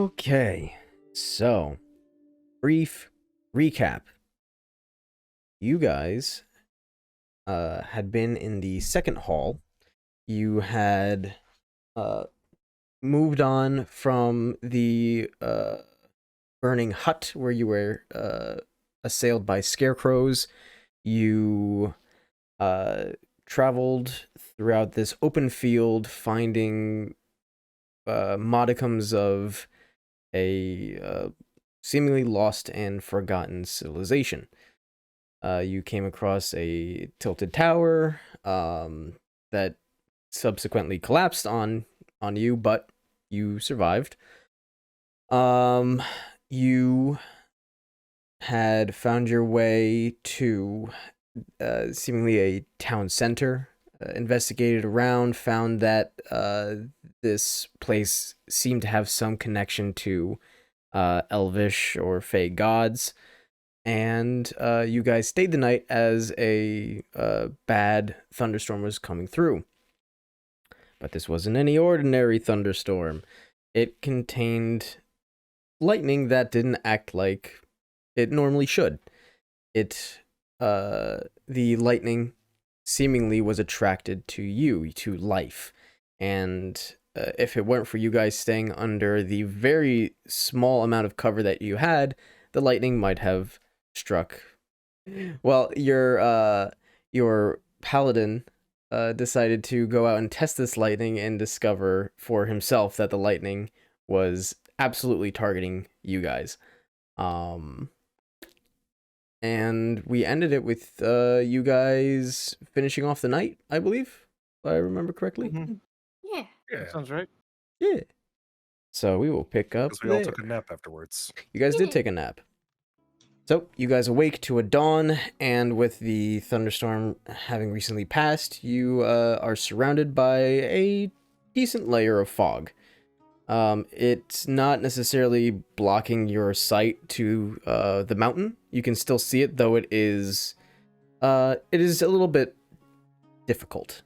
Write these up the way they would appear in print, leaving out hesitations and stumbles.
Okay, so brief recap. You guys had been in the second hall. You had moved on from the burning hut where you were assailed by scarecrows. You traveled throughout this open field, finding modicums of a seemingly lost and forgotten civilization. You came across a tilted tower that subsequently collapsed on you, but you survived. You had found your way to seemingly a town center, investigated around, found that this place seemed to have some connection to elvish or fey gods, and you guys stayed the night as a bad thunderstorm was coming through. But this wasn't any ordinary thunderstorm. It contained lightning that didn't act like it normally should. The lightning seemingly was attracted to you, to life, and if it weren't for you guys staying under the very small amount of cover that you had, the lightning might have struck. Well, your paladin decided to go out and test this lightning and discover for himself that the lightning was absolutely targeting you guys. And we ended it with you guys finishing off the night, I believe, if I remember correctly. Mm-hmm. Yeah. That sounds right. Yeah. So we will pick up Because we all took a nap afterwards. You guys did take a nap. So you guys awake to a dawn, and with the thunderstorm having recently passed, you are surrounded by a decent layer of fog. It's not necessarily blocking your sight to the mountain. You can still see it, though it is a little bit difficult.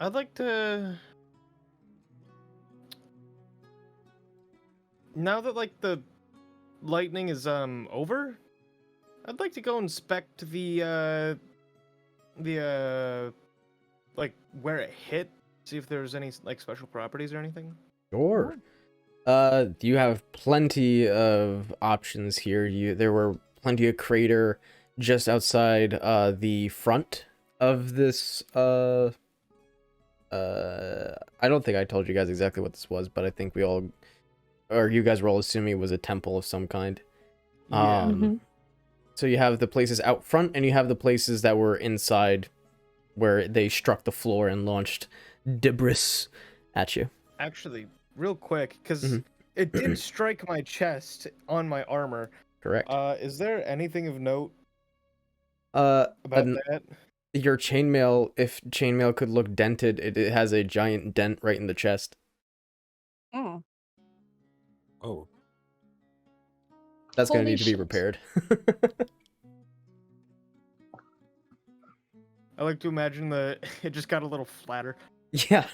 I'd like to... Now that, like, the lightning is, over, I'd like to go inspect the, like, where it hit, see if there's any, like, special properties or anything. Sure. You have plenty of options here. There were plenty of crater just outside the front of this I don't think I told you guys exactly what this was, but I think you guys were all assuming it was a temple of some kind. Yeah. So you have the places out front, and you have the places that were inside where they struck the floor and launched debris at you. Actually, real quick, because it did strike my chest on my armor. Correct. Is there anything of note about that? Your chainmail, if chainmail could look dented, it has a giant dent right in the chest. Oh. Oh. That's going to Holy need to be shit. repaired. I like to imagine it just got a little flatter. Yeah.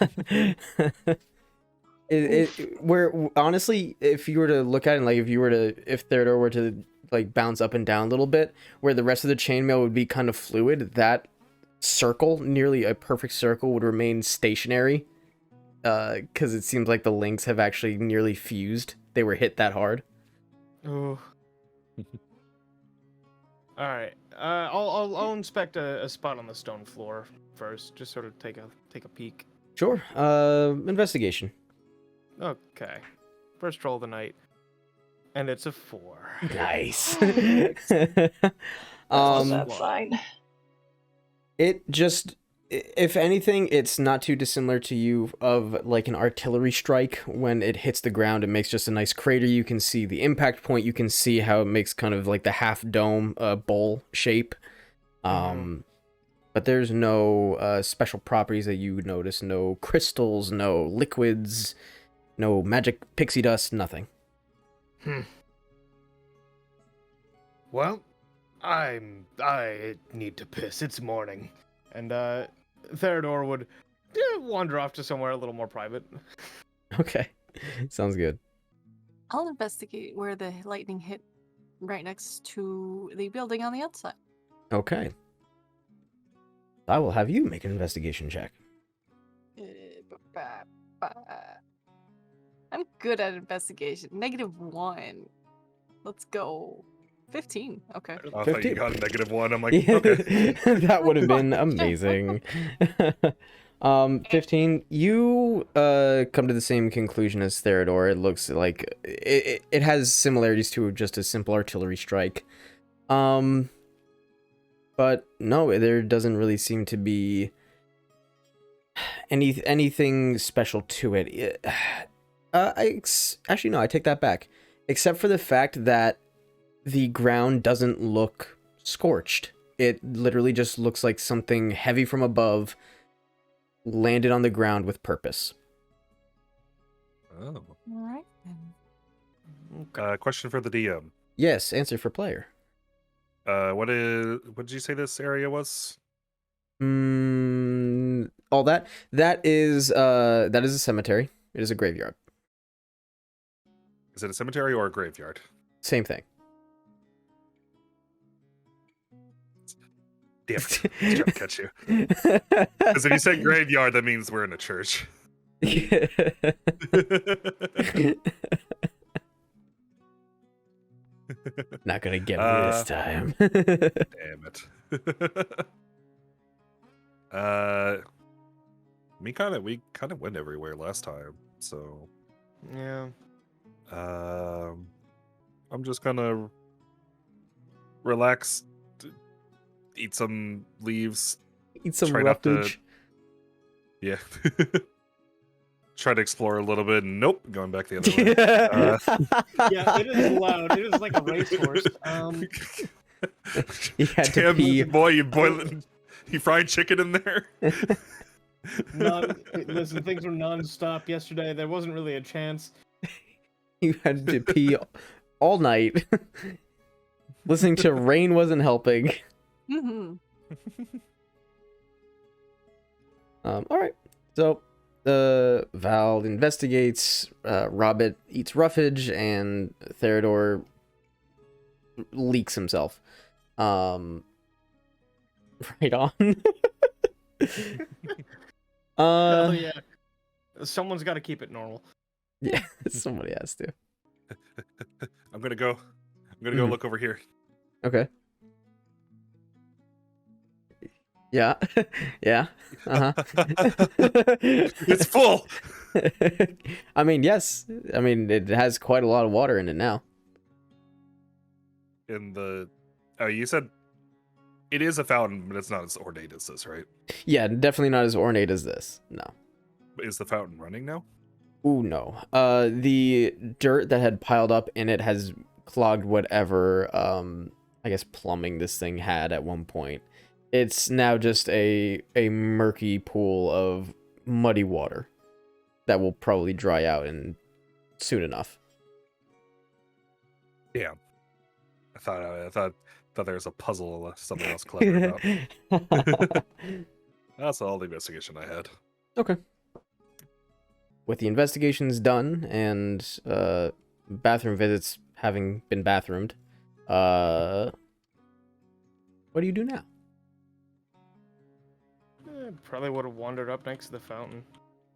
Where honestly, if you were to look at it, like if Theodore were to like bounce up and down a little bit, where the rest of the chainmail would be kind of fluid, that circle, nearly a perfect circle, would remain stationary. Because it seems like the links have actually nearly fused. They were hit that hard. Oh. All right. I'll inspect a spot on the stone floor first, just sort of take a peek. Sure. Investigation. Okay. First roll of the night, and it's a 4. Nice. That sign. It just, if anything, it's not too dissimilar to you of like an artillery strike. When it hits the ground, it makes just a nice crater. You can see the impact point. You can see how it makes kind of like the half dome bowl shape. But there's no special properties that you would notice. No crystals, no liquids, no magic pixie dust, nothing. Well, I need to piss. It's morning. And Theodore would wander off to somewhere a little more private. Okay. Sounds good. I'll investigate where the lightning hit right next to the building on the outside. Okay. I will have you make an investigation check. I'm good at investigation. -1. Let's go. 15. Okay. I thought you 15. got a -1. I'm like, Yeah, okay. that would have been amazing. 15. You come to the same conclusion as Theodore. It looks like it has similarities to just a simple artillery strike. But no, there doesn't really seem to be anything special to it. Actually no, I take that back. Except for the fact that the ground doesn't look scorched. It literally just looks like something heavy from above landed on the ground with purpose. Oh. All right then. Question for the DM. Yes, answer for player. What did you say this area was? All that is a cemetery. It is a graveyard. Is it a cemetery or a graveyard? Same thing. Damn it. I was trying to catch you. Because if you said graveyard, that means we're in a church. Not gonna get me this time. Damn it. we kind of went everywhere last time, so Yeah. I'm just gonna relax, eat some leaves, Eat some try not to- roughage. yeah. Try to explore a little bit. Nope, going back the other way. Yeah, it is loud. It is like a racehorse. He had to Damn, pee. boy, you fried chicken in there? Listen, things were non-stop yesterday. There wasn't really a chance. You had to pee all night. Listening to rain wasn't helping. Mm-hmm. All right. So, Val investigates. Robert eats roughage, and Theodore leaks himself. Right on. Oh yeah. Someone's got to keep it normal. Yeah, somebody has to. I'm gonna go Mhm. look over here. Okay. Yeah. Yeah. Uh-huh. It's full. I mean, yes. I mean, it has quite a lot of water in it now. Oh, you said it is a fountain, but it's not as ornate as this, right? Yeah, definitely not as ornate as this. No. Is the fountain running now? Ooh, no. The dirt that had piled up in it has clogged whatever, I guess plumbing this thing had at one point. It's now just a murky pool of muddy water that will probably dry out in soon enough. Damn. I thought there was a puzzle something else clever about. That's all the investigation I had. Okay. With the investigations done and bathroom visits having been bathroomed, what do you do now? Probably would have wandered up next to the fountain.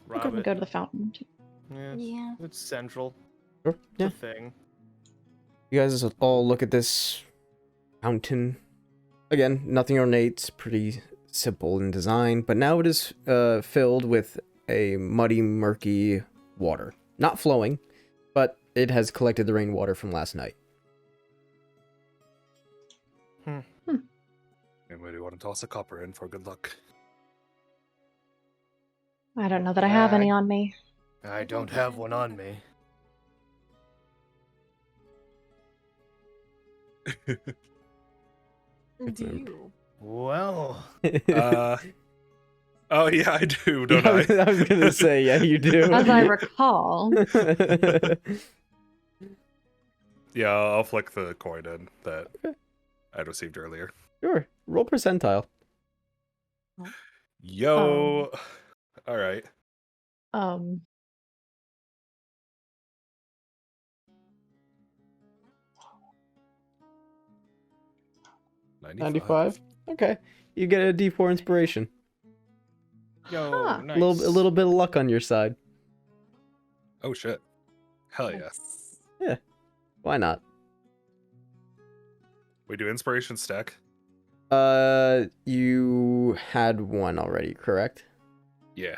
We Rob could it. go to the fountain too. Yeah, Yeah. it's central. Sure. It's Yeah. a thing. You guys all look at this fountain. Again, nothing ornate, it's pretty simple in design, but now it is filled with a muddy, murky water. Not flowing, but it has collected the rainwater from last night. Anybody want to toss a copper in for good luck? I don't know that I have any on me. I don't have one on me. Do you? Well, Oh yeah, I do, don't Yeah, I? I was gonna say, yeah, you do. As I recall. Yeah, I'll flick the coin in that I'd received earlier. Sure. Roll percentile. Yo. All right. 95? Okay. You get a D4 inspiration. Yo, Huh. nice. A little bit of luck on your side. Oh shit. Hell yeah. Nice. Why not? We do inspiration stack. You had one already, correct? Yeah.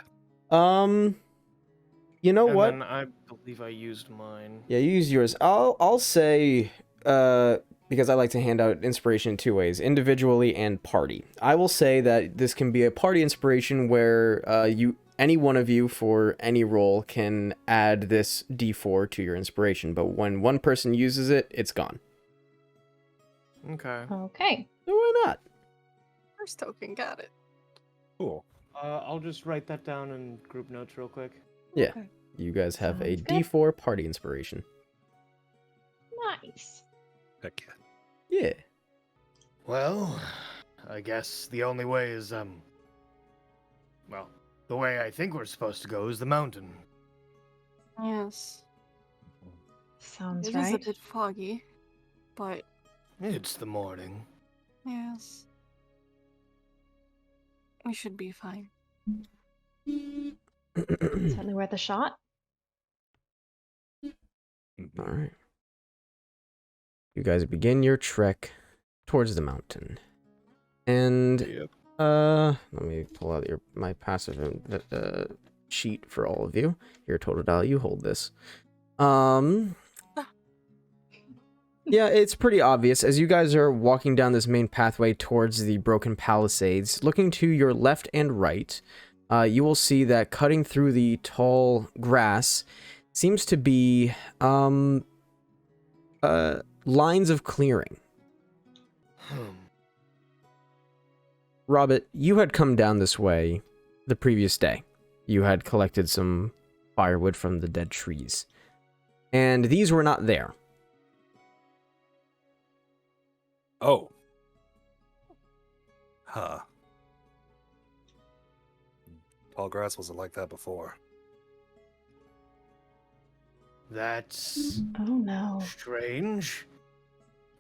You know And what? then I believe I used mine. Yeah, you use yours. I'll say, because I like to hand out inspiration in two ways, individually and party. I will say that this can be a party inspiration where any one of you for any role can add this D4 to your inspiration, but when one person uses it, it's gone. Okay. Okay. So why not? First token, got it. Cool. I'll just write that down in group notes real quick. Yeah. Okay. You guys have a Sounds good. D4 party inspiration. Nice. Heck yeah. Yeah. Well, I guess the only way is, well, the way I think we're supposed to go is the mountain. Yes. Sounds It is right. a bit foggy, but It's the morning. yes. We should be fine. Certainly worth a shot. All right. You guys begin your trek towards the mountain. And Yep. let me pull out my passive sheet for all of you. Your total value, hold this. Yeah, it's pretty obvious. As you guys are walking down this main pathway towards the broken palisades, looking to your left and right, you will see that cutting through the tall grass seems to be lines of clearing. Robert, you had come down this way the previous day. You had collected some firewood from the dead trees. And these were not there. Oh. Huh. Tall grass wasn't like that before. That's Oh no. strange.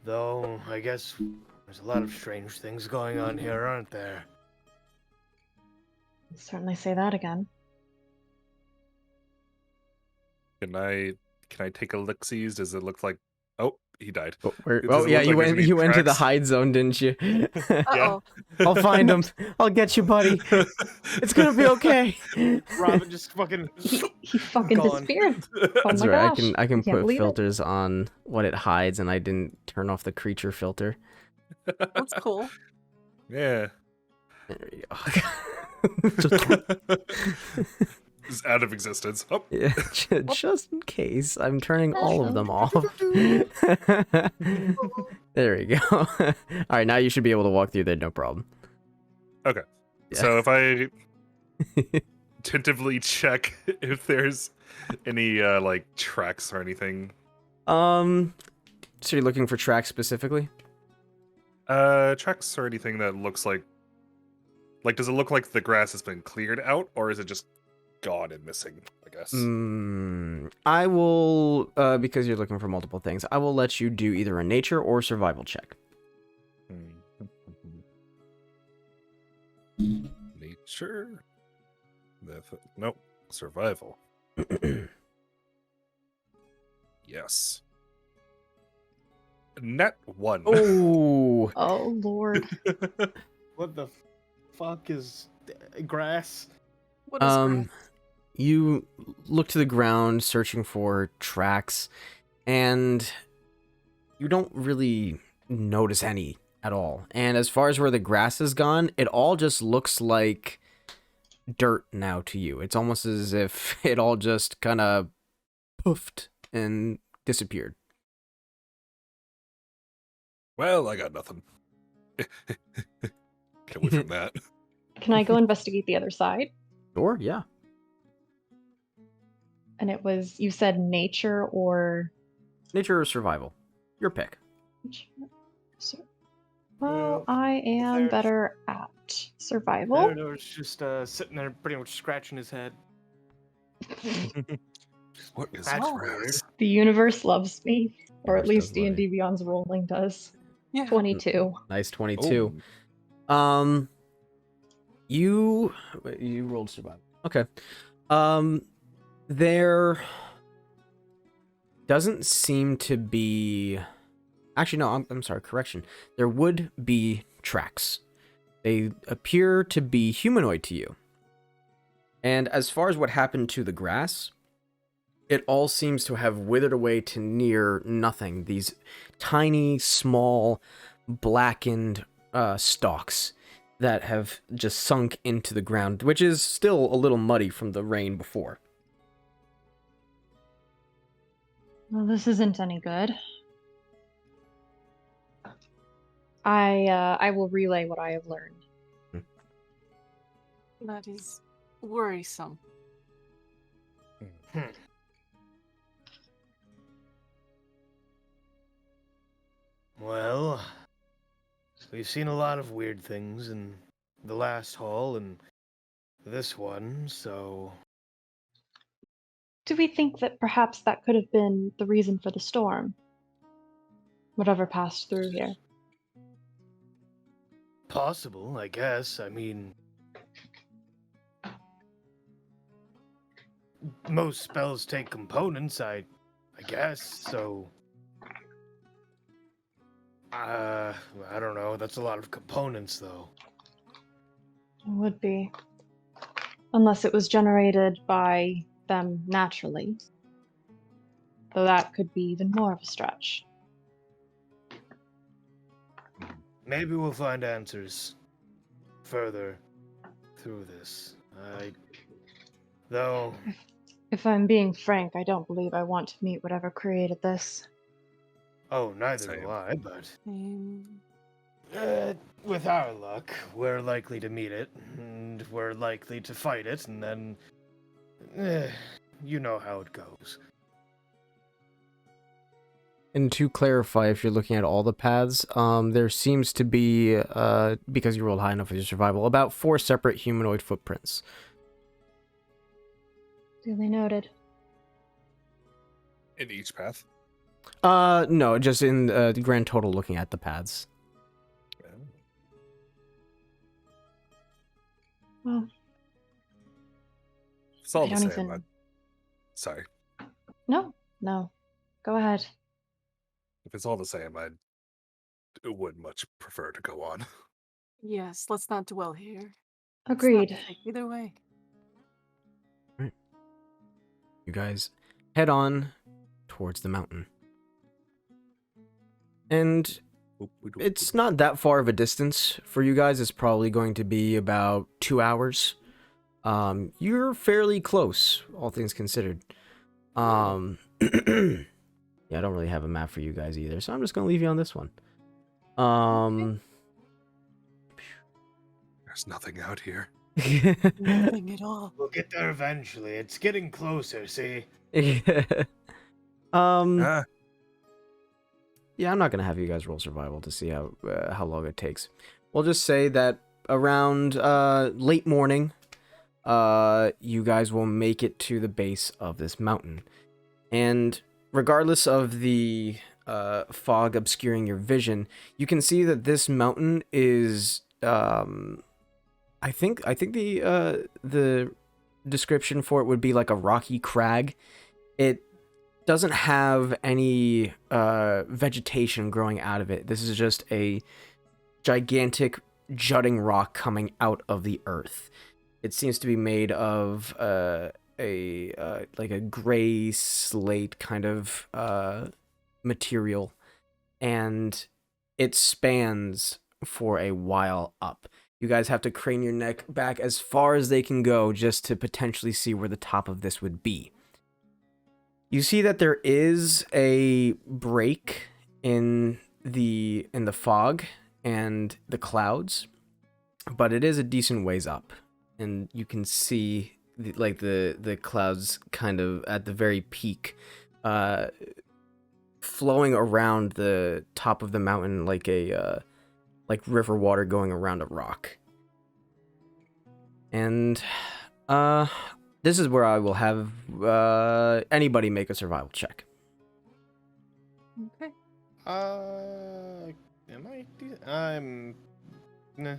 Though, I guess there's a lot of strange things going on here, aren't there? Certainly say that again. Can I take a look-sees? Does it look like... Oh, he died. Oh, Does it yeah, look you like there's any went into the tracks? hide zone, didn't you? Uh-oh. I'll find him. I'll get you, buddy. It's gonna be okay. Robin just fucking... He fucking Gone. disappeared. Oh That's my right. gosh. I can can't put believe it. filters on what it hides, and I didn't turn off the creature filter. That's cool. Yeah. There you go. It's out of existence. Oh. Yeah, just in case, I'm turning all of them off. There we go. All right, now you should be able to walk through there, no problem. Okay. Yeah. So if I tentatively check if there's any like tracks or anything. So you're looking for tracks specifically? Tracks or anything that looks like does it look like the grass has been cleared out, or is it just gone and missing, I guess? I will, because you're looking for multiple things, I will let you do either a nature or survival check. Nature? Nope. Survival. Yes. Net 1. Oh, Oh lord. What the fuck is grass? What is grass? you look to the ground searching for tracks, and you don't really notice any at all. And as far as where the grass is gone, it all just looks like dirt now to you. It's almost as if it all just kind of poofed and disappeared. Well, I got nothing. Get away from that. Can I go investigate the other side? Sure, yeah. And it was, you said nature or... Nature or survival? Your pick. So, Well, well, I am there's- better at survival. Theodore's just sitting there pretty much scratching his head. What is That's grass? weird. The universe loves me. Or at Universe least does love D&D Beyond's rolling does. Yeah. 22. Nice 22. Oh, You rolled survival. Okay. There doesn't seem to be. Actually, no. I'm sorry. Correction. There would be tracks. They appear to be humanoid to you. And as far as what happened to the grass, it all seems to have withered away to near nothing. These tiny, small, blackened stalks that have just sunk into the ground, which is still a little muddy from the rain before. Well, this isn't any good. I will relay what I have learned. That is worrisome. Hmm. Well, we've seen a lot of weird things in the last haul and this one, so Do we think that perhaps that could have been the reason for the storm? Whatever passed through here. possible, I guess. I mean, most spells take components, I guess, so I don't know. That's a lot of components though. It would be. Unless it was generated by them naturally. Though that could be even more of a stretch. Maybe we'll find answers further through this. Though If I'm being frank, I don't believe I want to meet whatever created this. oh, neither Same. do I, but Um, with our luck, we're likely to meet it, and we're likely to fight it, and then you know how it goes. And to clarify, if you're looking at all the paths, there seems to be, because you rolled high enough with your survival, about 4 separate humanoid footprints. Duly noted. in each path. No, just in the grand total looking at the paths. Well, It's all I the don't same. even... Sorry. No. Go ahead. If it's all the same, I would much prefer to go on. yes, let's not dwell here. It's not Agreed. safe either way. You guys head on towards the mountain. And it's not that far of a distance for you guys. It's probably going to be about 2 hours. You're fairly close, all things considered. Yeah, I don't really have a map for you guys either, so I'm just gonna leave you on this one. There's nothing out here. Nothing at all. We'll get there eventually. It's getting closer, see? Ah, Yeah, I'm not gonna have you guys roll survival to see how long it takes. We'll just say that around late morning, you guys will make it to the base of this mountain, and regardless of the fog obscuring your vision, you can see that this mountain is I think the description for it would be like a rocky crag. It doesn't have any vegetation growing out of it. This is just a gigantic jutting rock coming out of the earth. It seems to be made of like a gray slate kind of material, and it spans for a while up. You guys have to crane your neck back as far as they can go just to potentially see where the top of this would be. You see that there is a break in the fog and the clouds, but it is a decent ways up, and you can see the clouds kind of at the very peak, flowing around the top of the mountain like a like river water going around a rock. And this is where I will have anybody make a survival check. Okay. Am I? I'm. Nah.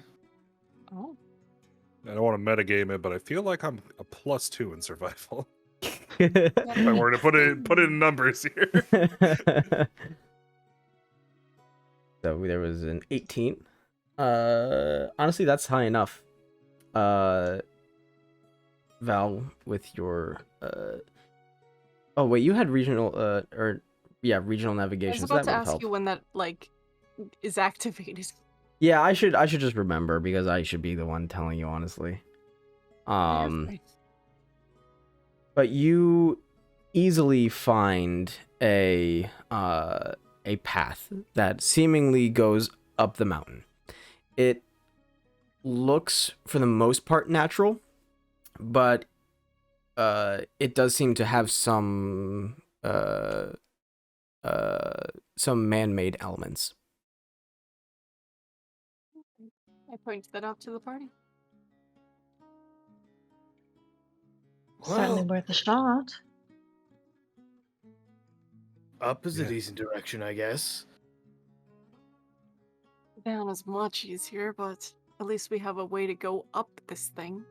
Oh. I don't want to metagame it, but I feel like I'm a +2 in survival. So If I were to put it in numbers here. there was an 18. Honestly, that's high enough. Val, with your oh wait, you had regional regional I navigation, was so about that to would have ask you helped. when that like is activated. Yeah, I should just remember because I should be the one telling you honestly. You're fine. But you easily find a path that seemingly goes up the mountain. It looks for the most part natural, but it does seem to have some man-made elements. I point that out to the party. Certainly Well, worth a shot. up is a Yeah. decent direction, I guess. Down is much easier, but at least we have a way to go up this thing.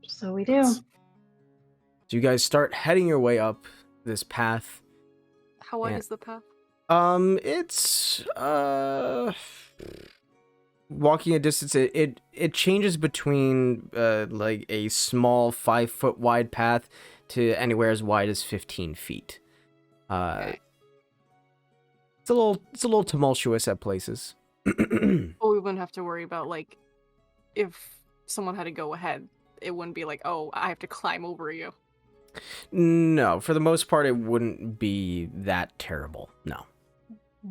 So we do. So you guys start heading your way up this path. How wide Yeah. is the path? It's walking a distance. It changes between like a small 5-foot wide path to anywhere as wide as 15 feet. Okay. It's a little tumultuous at places. Well, we wouldn't have to worry about like if someone had to go ahead. It wouldn't be like, oh, I have to climb over you. No, for the most part, it wouldn't be that terrible. No.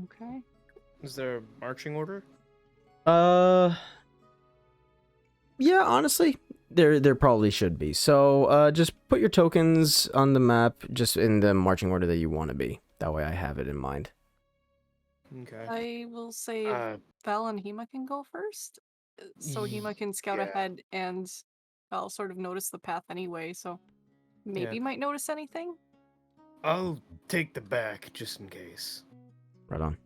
Okay. Is there a marching order? Yeah, honestly, there probably should be. So, just put your tokens on the map, just in the marching order that you want to be. That way, I have it in mind. Okay. I will say Uh, Val and Hema can go first, so Hema can scout yeah. ahead, and Val sort of notice the path anyway. So maybe might notice anything. I'll take the back just in case. Right on.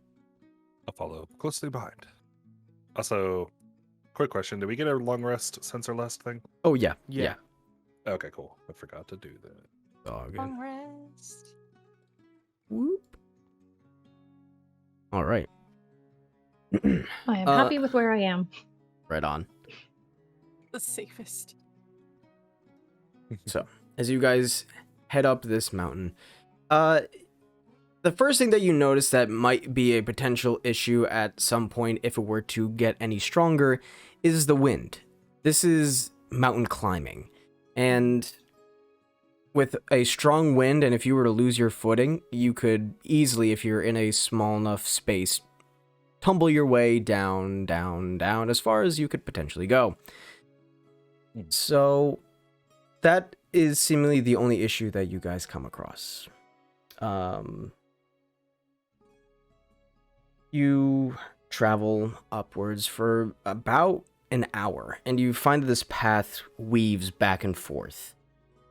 I'll follow closely behind. Also, quick question: did we get a long rest since our last thing? Oh yeah, Yeah. yeah. Okay, cool. I forgot to do that. Oh, good. Long rest. Whoop. All right. I am happy with where I am. Right on. The safest. So, as you guys head up this mountain, the first thing that you notice that might be a potential issue at some point if it were to get any stronger is the wind. This is mountain climbing, and with a strong wind, and if you were to lose your footing, you could easily, if you're in a small enough space, tumble your way down, down, down, as far as you could potentially go. So that is seemingly the only issue that you guys come across. You travel upwards for about an hour, and you find that this path weaves back and forth.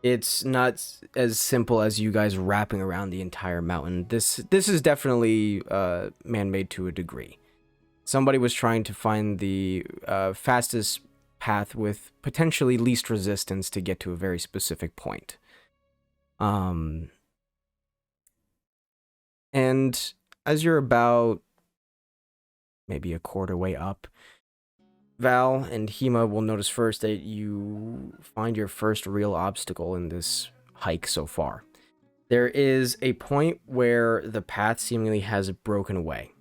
It's not as simple as you guys wrapping around the entire mountain. This is definitely man-made to a degree. Somebody was trying to find the fastest path with potentially least resistance to get to a very specific point. And as you're about maybe a quarter way up, Val and Hema will notice first that you find your first real obstacle in this hike so far. There is a point where the path seemingly has broken away.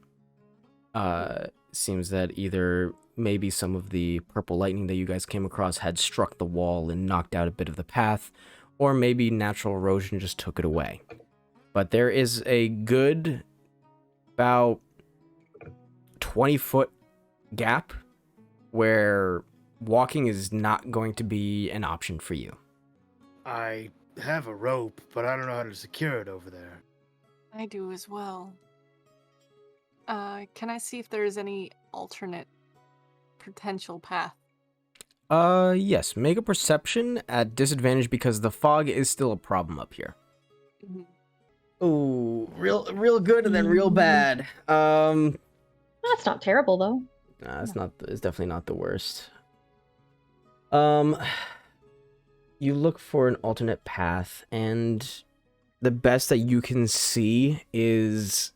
Seems that either maybe some of the purple lightning that you guys came across had struck the wall and knocked out a bit of the path, or maybe natural erosion just took it away. But there is a good about 20-foot gap where walking is not going to be an option for you. I have a rope, but I don't know how to secure it over there. I do as well. Can I see if there's any alternate potential path? Yes, make a perception at disadvantage because the fog is still a problem up here. Mhm. Ooh, real good and then real bad. That's not terrible though. Nah, it's definitely not the worst. You look for an alternate path, and the best that you can see is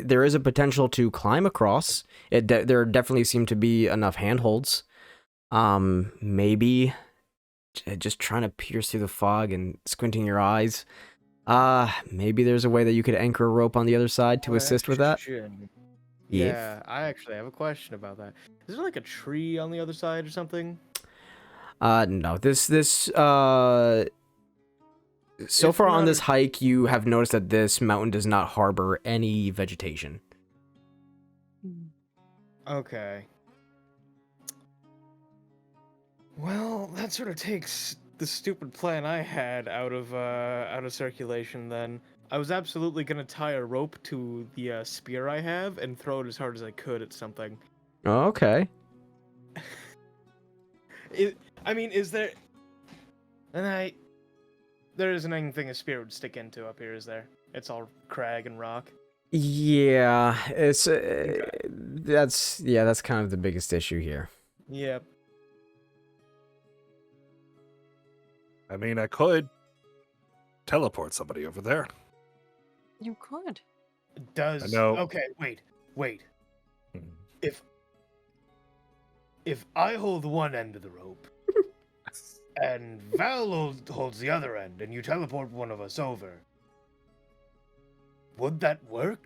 there is a potential to climb across. There definitely seem to be enough handholds. Maybe just trying to pierce through the fog and squinting your eyes. Maybe there's a way that you could anchor a rope on the other side to assist with that. Yeah, I actually have a question about that. Is there like a tree on the other side or something? No. So If far on not, this hike, you have noticed that this mountain does not harbor any vegetation. Okay. Well, that sort of takes the stupid plan I had out of circulation then. I was absolutely gonna tie a rope to the spear I have and throw it as hard as I could at something. Okay. I mean, is there... There isn't anything a spear would stick into up here, is there? It's all crag and rock. Yeah, it's that's kind of the biggest issue here. Yep. I mean, I could teleport somebody over there. You could. Does... I know. Okay, wait. Hmm. If I hold one end of the rope, and Val holds the other end, and you teleport one of us over, would that work?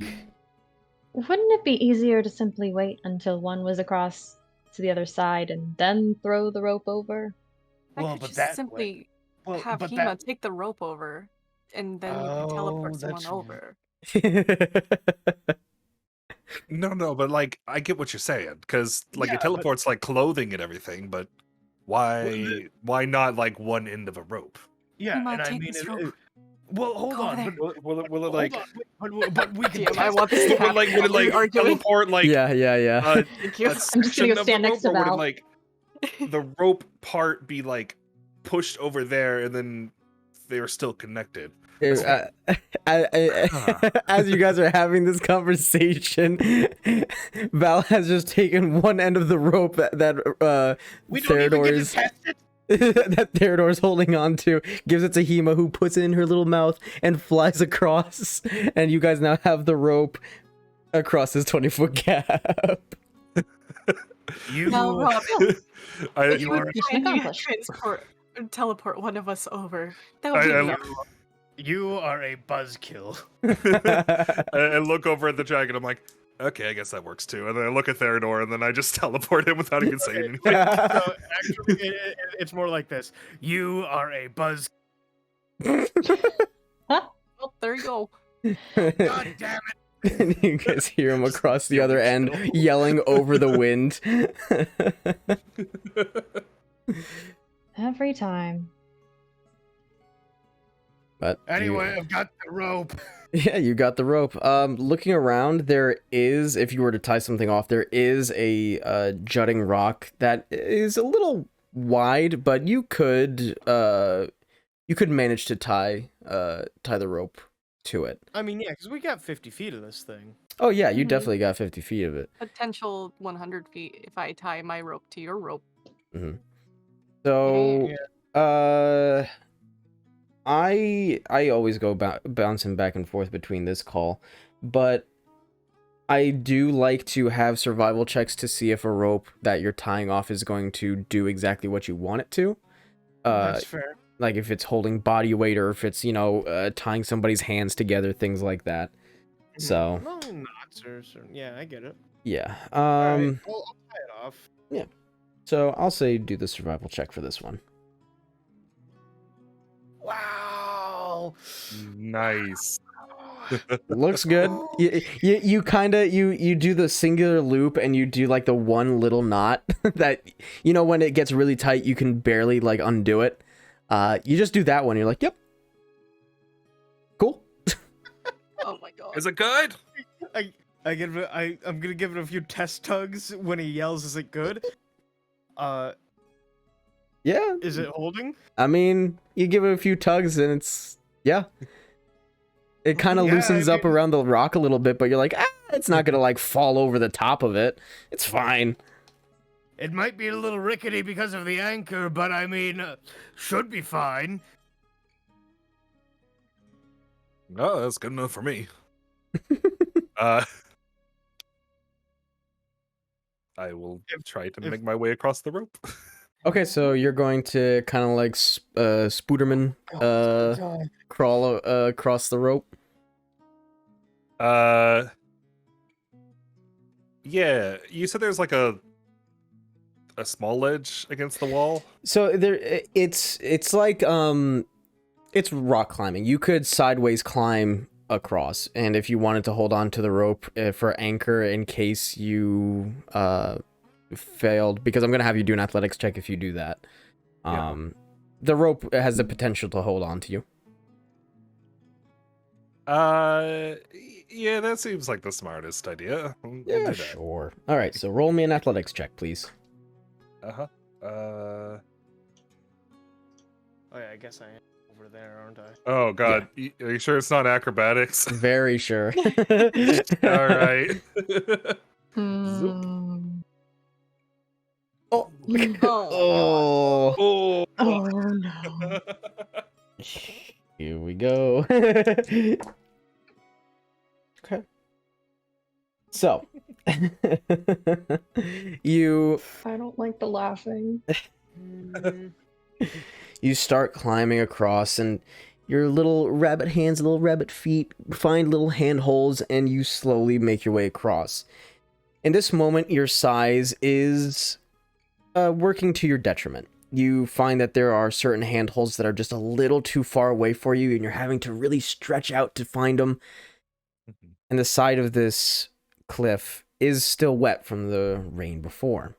Wouldn't it be easier to simply wait until one was across to the other side and then throw the rope over? I Well, could but just that simply Well, have but Hema that... take the rope over, and then you can Oh, teleport someone that's- over. No, but like, I get what you're saying, because like Yeah, it but- teleports like clothing and everything, but why not like one end of a rope? Yeah, Hema, and I take mean, this rope. well, hold Go on, there. but Will it hold like on, but we can Damn, I test want this to it. happen. would it Are we like arguing? teleport like yeah. Thank you. a I'm just gonna section go of the stand next rope, to or would it Val. like the rope part be like pushed over there and then they are still connected? As you guys are having this conversation, Val has just taken one end of the rope that We don't even get to Theodor's test it. that Theodor's holding on to, gives it to Hema, who puts it in her little mouth and flies across, and you guys now have the rope across this 20-foot gap. You, No, Rob, I, if you would Mission kindly accomplished. teleport one of us over, that would be I- enough. you are a buzzkill. I look over at the dragon. I'm like, okay, I guess that works too. And then I look at Theodor, and then I just teleport him without even saying anything. So actually, it's more like this. You are a buzz. Oh, there you go. God damn it! And you guys hear him across the other end yelling over the wind. Every time. But Anyway, I've got the rope. yeah, you got the rope. Looking around, there is, if you were to tie something off, there is a jutting rock that is a little wide, but you could manage to tie the rope to it. I mean, yeah, because we got 50 feet of this thing. Oh yeah, you Mhm. definitely got 50 feet of it. Potential 100 feet if I tie my rope to your rope. So, Yeah. I always go bouncing back and forth between this call, but I do like to have survival checks to see if a rope that you're tying off is going to do exactly what you want it to. That's fair. Like if it's holding body weight or if it's, tying somebody's hands together, things like that. So, Well, knots or yeah, I get it. yeah. Alright, I'll tie it off. So I'll say do the survival check for this one. Wow. Nice. Looks good. You kind of you do the singular loop and you do like the one little knot that when it gets really tight you can barely like undo it. You just do that one. You're like, yep, cool. Oh my god. Is it good? I'm gonna give it a few test tugs when he yells. Is it good? Yeah. Is it holding? I mean, you give it a few tugs and it's yeah. It kind of Yeah, loosens I up mean- around the rock a little bit, but you're like, it's not gonna like fall over the top of it. It's fine. It might be a little rickety because of the anchor, but I mean, should be fine. Oh, that's good enough for me. uh, I will try to make my way across the rope. Okay, so you're going to kind of like Spooderman crawl across the rope. Yeah, you said there's like a small ledge against the wall. So it's like it's rock climbing. You could sideways climb across, and if you wanted to hold on to the rope for anchor in case you failed, because I'm gonna have you do an athletics check if you do that. The rope has the potential to hold on to you. Yeah, that seems like the smartest idea. We'll do Yeah, that. sure. All right, so roll me an athletics check, please. Uh-huh. Oh yeah, I guess I am over there, aren't I? Oh god, are you sure it's not acrobatics? Very sure. All right. Hmm. Oh. Oh. Oh. Oh no. Here we go. Okay. So, you I don't like the laughing. you start climbing across, and your little rabbit hands, little rabbit feet find little handholds, and you slowly make your way across. In this moment, your size is working to your detriment. You find that there are certain handholds that are just a little too far away for you, and you're having to really stretch out to find them. And the side of this cliff is still wet from the rain before.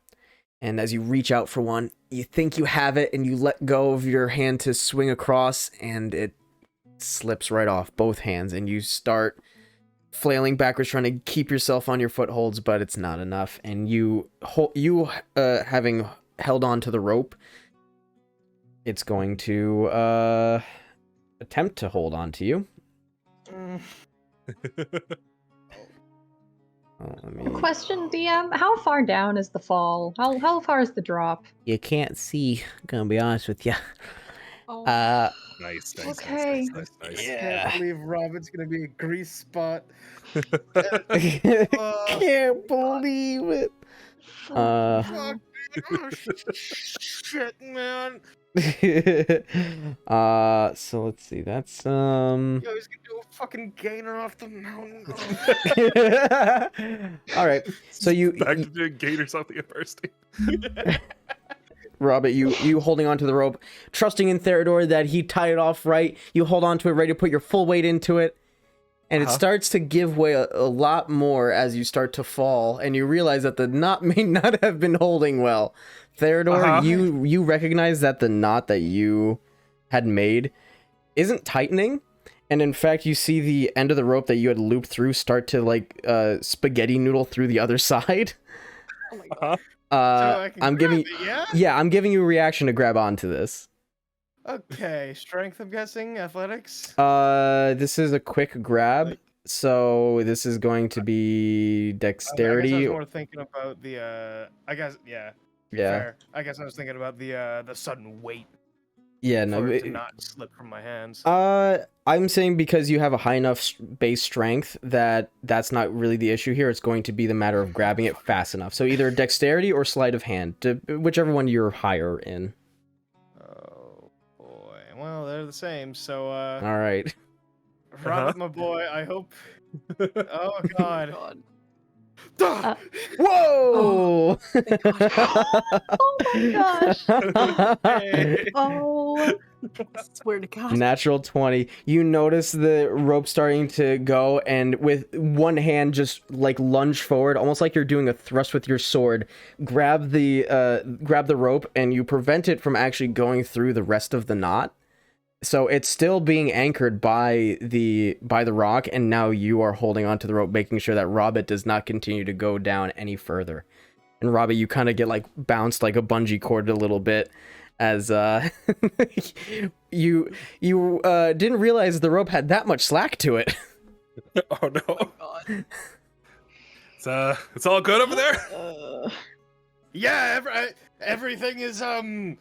And as you reach out for one, you think you have it, and you let go of your hand to swing across, and it slips right off both hands, and you start flailing backwards trying to keep yourself on your footholds, but it's not enough. And you having held on to the rope, it's going to attempt to hold on to you. Oh, let me... Question, DM: how far down is the fall? How far is the drop? You can't see, gonna be honest with you. Oh. Nice. Okay. Nice. Yeah. Can't believe Robin's gonna be a grease spot. Can't believe it. Fuck, man. Oh, shit, man. So let's see. That's Yo, he's gonna do a fucking gainer off the mountain. all right. So you Back to doing gators off the university. Robert, you holding onto the rope, trusting in Theodore that he tied it off right. You hold on to it, ready to put your full weight into it, and it starts to give way a lot more as you start to fall, and you realize that the knot may not have been holding well. Theodore, you recognize that the knot that you had made isn't tightening, and in fact, you see the end of the rope that you had looped through start to like spaghetti noodle through the other side. Oh my god. So I can I'm grab giving it, yeah? I'm giving you a reaction to grab onto this. Okay, strength, I'm guessing, athletics. This is a quick grab, so this is going to be I guess I dexterity. was more thinking about the. I guess yeah. Yeah, Fair. I guess I was thinking about the sudden weight yeah, no. for it to not slip from my hands. I'm saying because you have a high enough base strength that that's not really the issue here. It's going to be the matter of grabbing it fast enough. So either dexterity or sleight of hand, whichever one you're higher in. Oh boy. Well, they're the same. So All right. Robert, my boy, I hope. Oh God. God. Whoa! Oh my gosh. Hey. Oh. Swear to God. Natural 20. You notice the rope starting to go, and with one hand just like lunge forward, almost like you're doing a thrust with your sword, grab the rope, and you prevent it from actually going through the rest of the knot. So it's still being anchored by the rock, and now you are holding onto the rope, making sure that Robert does not continue to go down any further. And Robert, you kind of get like bounced like a bungee cord a little bit as you didn't realize the rope had that much slack to it. Oh no. Oh god. It's all good over there? Yeah, everything is fine.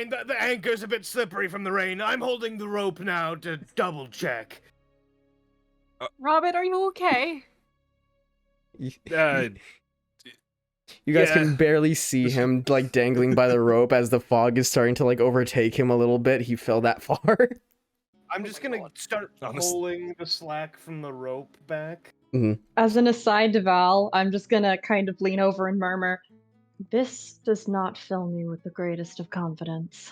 The anchor's a bit slippery from the rain. I'm holding the rope now to double check. Robert, are you okay? Uh, You guys Yeah. can barely see him like dangling by the rope as the fog is starting to like overtake him a little bit. He fell that far. I'm just gonna start pulling the slack from the rope back. As an aside to Val, I'm just gonna kind of lean over and murmur, "This does not fill me with the greatest of confidence."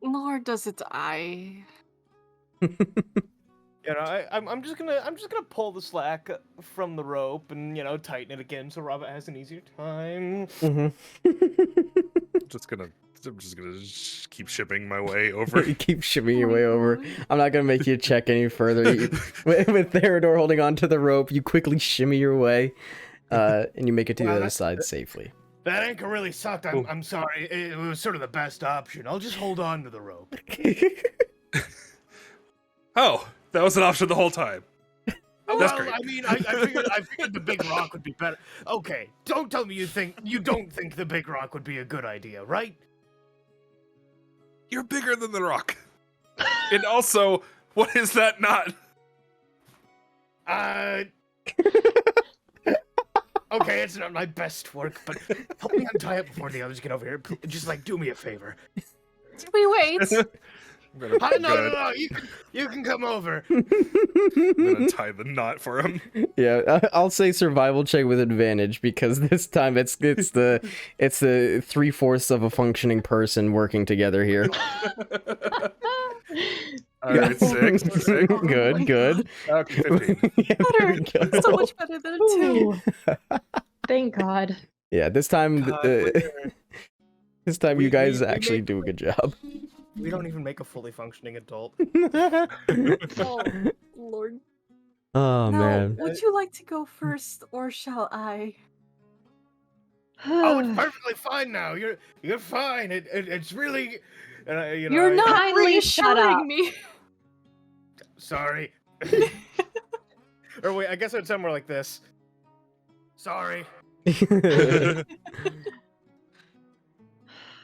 Nor does it I. You know, I'm just gonna pull the slack from the rope and tighten it again so Robert has an easier time. I'm just gonna keep shipping my way over. You keep shimming your way over. I'm not gonna make you check any further. With Theodore holding onto the rope, you quickly shimmy your way, and you make it to the other side safely. That anchor really sucked. I'm sorry. It was sort of the best option. I'll just hold on to the rope. Oh, that was an option the whole time. That's great. I mean, I figured the big rock would be better. Okay, don't tell me you don't think the big rock would be a good idea, right? You're bigger than the rock. And also, what is that not? Okay, it's not my best work, but help me untie it before the others get over here. Just do me a favor. Did we wait? No, you can come over. I'm gonna tie the knot for him. Yeah, I'll say survival check with advantage because this time it's the 3/4 of a functioning person working together here. Alright, 6. Good. Okay, 15. Yeah, there we Better. go. So much better than a 2. Ooh. Thank God. Yeah, this time this time you guys actually make- do a good job. We don't even make a fully functioning adult. Oh, Lord. Oh Now, man. would you like to go first, or shall I? Oh, it's perfectly fine now. You're fine. It's really. You're not Kindly shut up. reassuring me. Sorry. Or wait, I guess it's somewhere like this. Sorry.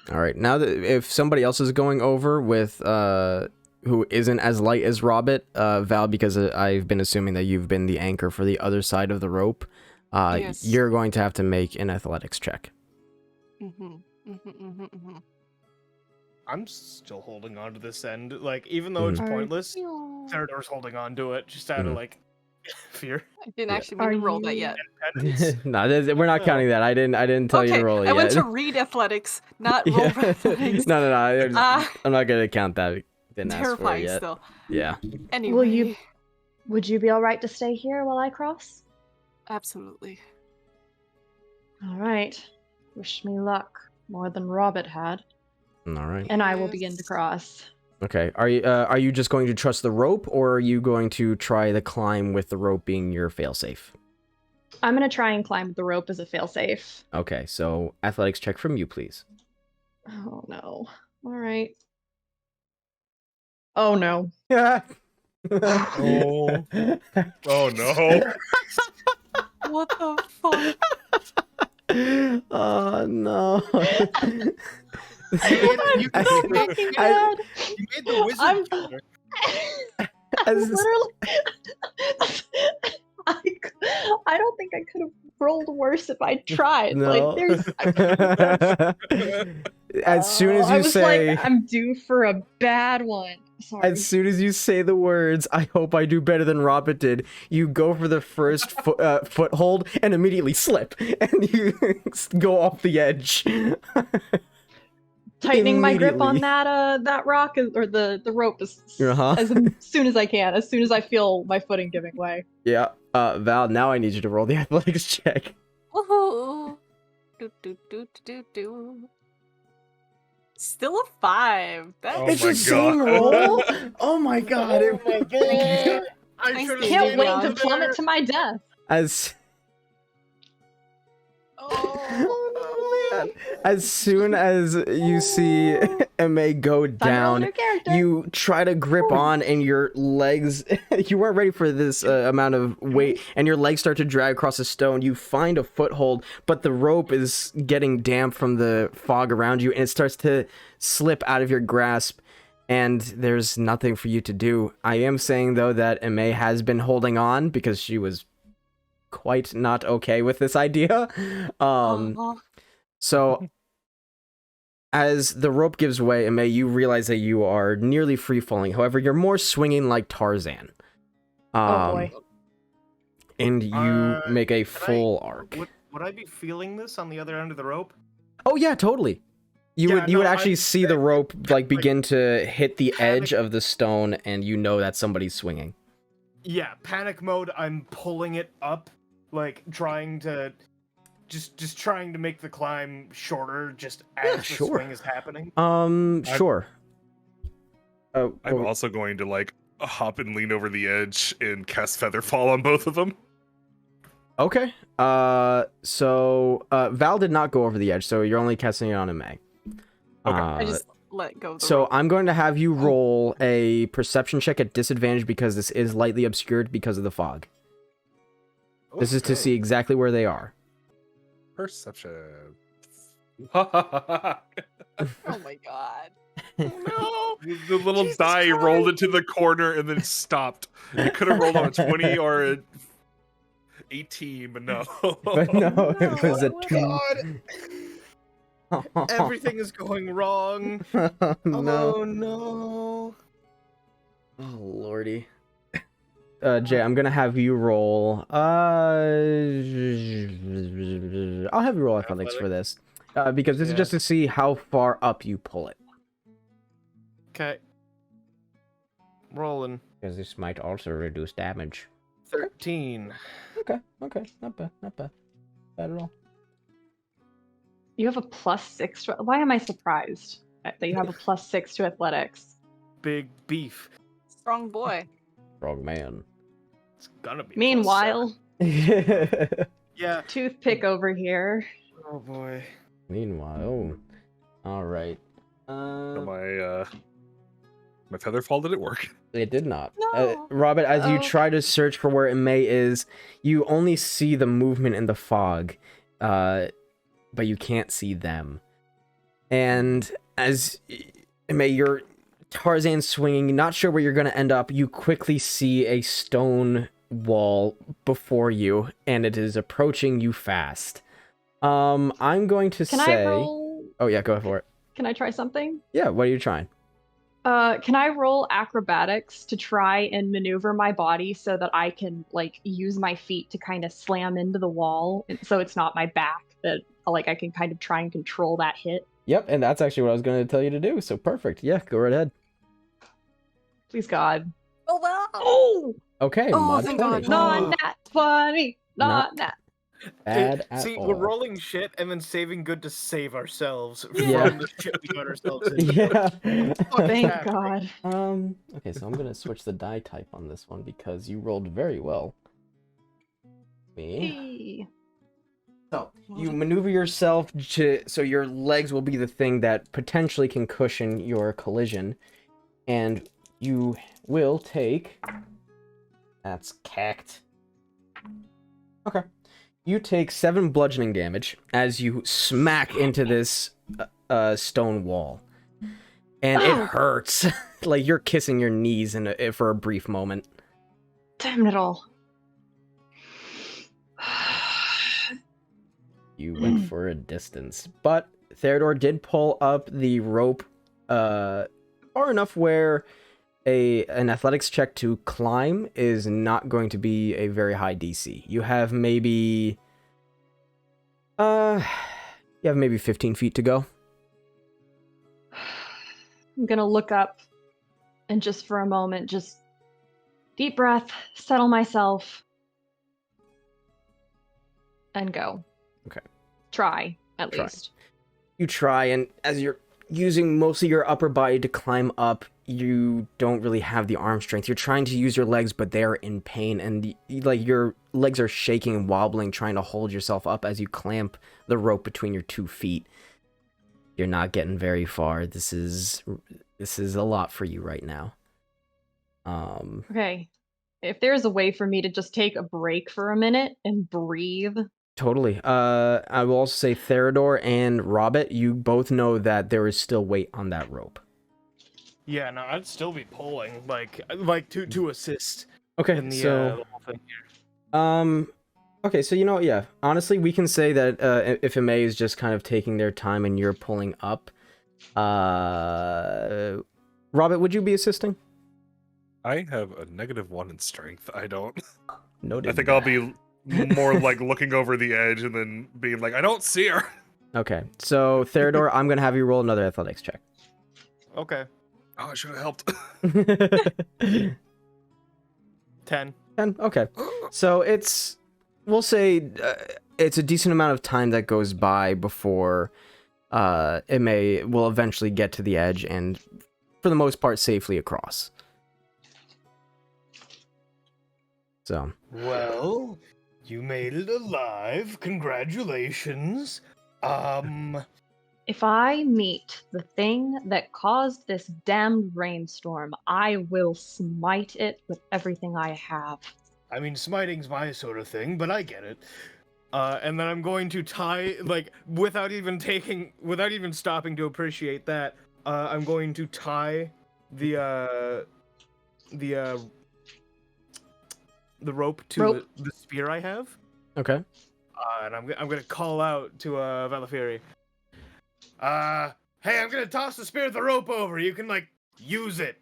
All right, now that if somebody else is going over with who isn't as light as Robert, Val, because I've been assuming that you've been the anchor for the other side of the rope, Yes. you're going to have to make an athletics check. I'm still holding on to this end. Even though it's Mhm. pointless, Theodore's holding on to it just out of fear. I didn't Yeah. actually mean to roll that yet. No, we're not counting that. I didn't tell you to roll it I went yet. to read athletics, not roll Yeah. athletics. No. Ah. I'm not gonna count that. Didn't ask for it Terrifying yet. still. Yeah. Anyway. Would you be alright to stay here while I cross? Absolutely. Alright. Wish me luck. More than Robert had. All right. And I will begin to cross. Okay. Are you just going to trust the rope, or are you going to try the climb with the rope being your failsafe? I'm gonna try and climb the rope as a failsafe. Okay. So athletics check from you, please. Oh no. Alright. Oh no. Yeah. Oh. Oh no. What the fuck? Oh no. You so made fucking bad. the wizard. I'm killer. literally. I don't think I could have rolled worse if I tried. No. Like, there's. As soon as I you was say, like, I'm due for a bad one. Sorry. as soon as you say the words, "I hope I do better than Robert did," you go for the first foothold and immediately slip, and you go off the edge. Tightening my grip on Immediately. that rock or the rope as Uh-huh. as soon as I can. As soon as I feel my footing giving way. Yeah. Val, now I need you to roll the athletics check. Woohoo! Do. Still a 5. That's Oh It's my the same God. roll. Oh my god! Oh my god! I I should have can't Can't stayed wait over to plummet there. to my death. As oh As soon as you see Ma go Time to roll a down, new character. you try to grip on, and your legs, you weren't ready for this amount of weight, and your legs start to drag across the stone. You find a foothold, but the rope is getting damp from the fog around you, and it starts to slip out of your grasp, and there's nothing for you to do. I am saying, though, that Ma has been holding on because she was quite not okay with this idea. So, as the rope gives way, May, you realize that you are nearly free falling. However, you're more swinging like Tarzan. Oh boy. And you make a full arc. Would I be feeling this on the other end of the rope? Oh yeah, totally. You would actually see the rope like begin to hit the edge of the stone, and you know that somebody's swinging. Yeah, panic mode. I'm pulling it up, like trying to. Just trying to make the climb shorter, just as the swing is happening. Sure. I'm also going to like hop and lean over the edge and cast Featherfall on both of them. Okay. So Val did not go over the edge, so you're only casting it on May. Okay. I just let go of the So rope. I'm going to have you roll a perception check at disadvantage because this is lightly obscured because of the fog. This is to see exactly where they are. Perception. Oh my god. No! The little Jesus die Christ. rolled into the corner and then stopped. It could have rolled on a 20 or a 18, but no. But no, it was a 2. God! Everything is going wrong. No. Oh no. Oh lordy. Jay, I'm gonna have you roll. I'll have you roll athletics for this, because this is just to see how far up you pull it. Okay. Rolling. Because this might also reduce damage. 13. Okay, not bad, bad at all. You have a +6 to... Why am I surprised that you have a +6 to athletics? Big beef. Strong boy. Wrong man. It's gonna be. Meanwhile, Yeah. toothpick over here. Oh boy. Meanwhile, all right. So my Featherfall didn't work. It did not. No. Robert, as you Oh. try to search for where May is, you only see the movement in the fog, but you can't see them. And as May, you're Tarzan swinging, not sure where you're going to end up, you quickly see a stone wall before you, and it is approaching you fast. I'm going to Can say... I roll? Oh yeah, go for it. Can I try something? Yeah, what are you trying? Can I roll acrobatics to try and maneuver my body so that I can like use my feet to kind of slam into the wall, so it's not my back that like I can kind of try and control that hit? Yep, and that's actually what I was going to tell you to do, so perfect. Yeah, go right ahead. Please God. Oh wow. Oh, Okay, Oh, mod thank 20. God. not nat 20. Not- Not nat. Bad at See, all. we're rolling shit and then saving good to save ourselves Yeah. from the shit we got ourselves into. Yeah. Thank happening? God. Okay, so I'm gonna switch the die type on this one because you rolled very well. Me. Hey. So you maneuver yourself so your legs will be the thing that potentially can cushion your collision, and you will take. That's cacked. Okay. You take 7 bludgeoning damage as you smack into this stone wall. And it hurts. Like you're kissing your knees for a brief moment. Damn it all. You went for a distance. But Theodore did pull up the rope far enough where an athletics check to climb is not going to be a very high DC. You have maybe 15 feet to go. I'm gonna look up and just for a moment, just deep breath, settle myself, and go. Okay. Try, at Try. least. You try, and as you're using most of your upper body to climb up, you don't really have the arm strength. You're trying to use your legs, but they're in pain, and like your legs are shaking and wobbling, trying to hold yourself up as you clamp the rope between your 2 feet. You're not getting very far. This is a lot for you right now. Okay. If there's a way for me to just take a break for a minute and breathe. Totally. I will also say Theodore and Robert, you both know that there is still weight on that rope. Yeah, no, I'd still be pulling, like to assist. Okay, In the, so the whole thing here. okay, so you know what, yeah. Honestly, we can say that if May is just kind of taking their time and you're pulling up. Robert, would you be assisting? I have a -1 in strength. I don't. Noted. I think I'll be more like looking over the edge and then being like, I don't see her. Okay, so Theodore, I'm gonna have you roll another athletics check. Okay, Oh, I should have helped. 10. 10? Okay. So we'll say it's a decent amount of time that goes by before it will eventually get to the edge and, for the most part, safely across. So. Well, you made it alive. Congratulations. If I meet the thing that caused this damned rainstorm, I will smite it with everything I have. I mean, smiting's my sort of thing, but I get it. And then I'm going to tie, like, without even stopping to appreciate that, I'm going to tie the rope to the spear I have. Okay. And I'm gonna call out to Valafiri. Hey, I'm gonna toss the spear with the rope over. You can, like, use it.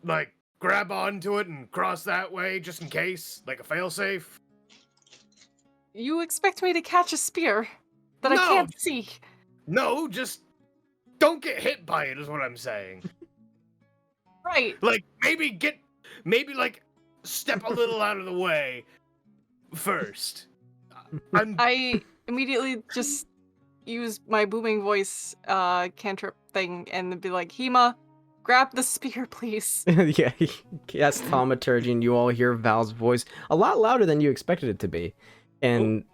Like, grab onto it and cross that way just in case, like a failsafe. You expect me to catch a spear that I No! can't see? No, just don't get hit by it is what I'm saying. Right. Like, maybe like step a little out of the way first. I immediately just use my booming voice cantrip thing and be like, Hema, grab the spear, please. Yeah, yes, thaumaturgy, and you all hear Val's voice a lot louder than you expected it to be. And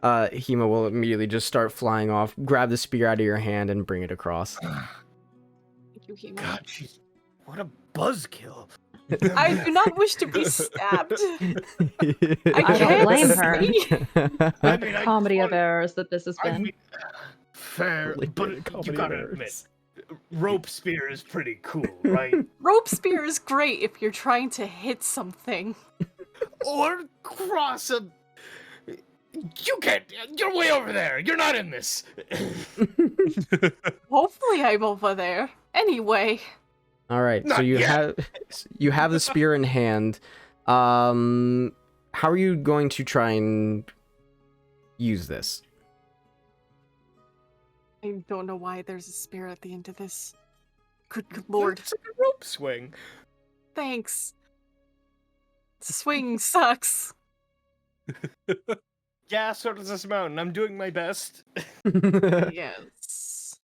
Hema will immediately just start flying off, grab the spear out of your hand, and bring it across. Thank you, Hema. God, what a buzzkill. I do not wish to be stabbed. I don't blame her. I mean, Comedy of errors that this has I been. mean, fair, but you gotta admit, rope spear is pretty cool, right? Rope spear is great if you're trying to hit something. Or cross a... You can't... You're way over there. You're not in this. Hopefully I'm over there. Anyway. All right, so Not you yet. have the spear in hand. How are you going to try and use this? I don't know why there's a spear at the end of this. Good lord. It's like a rope swing. Thanks. Swing sucks. Yeah, so does this mountain. I'm doing my best. Yes.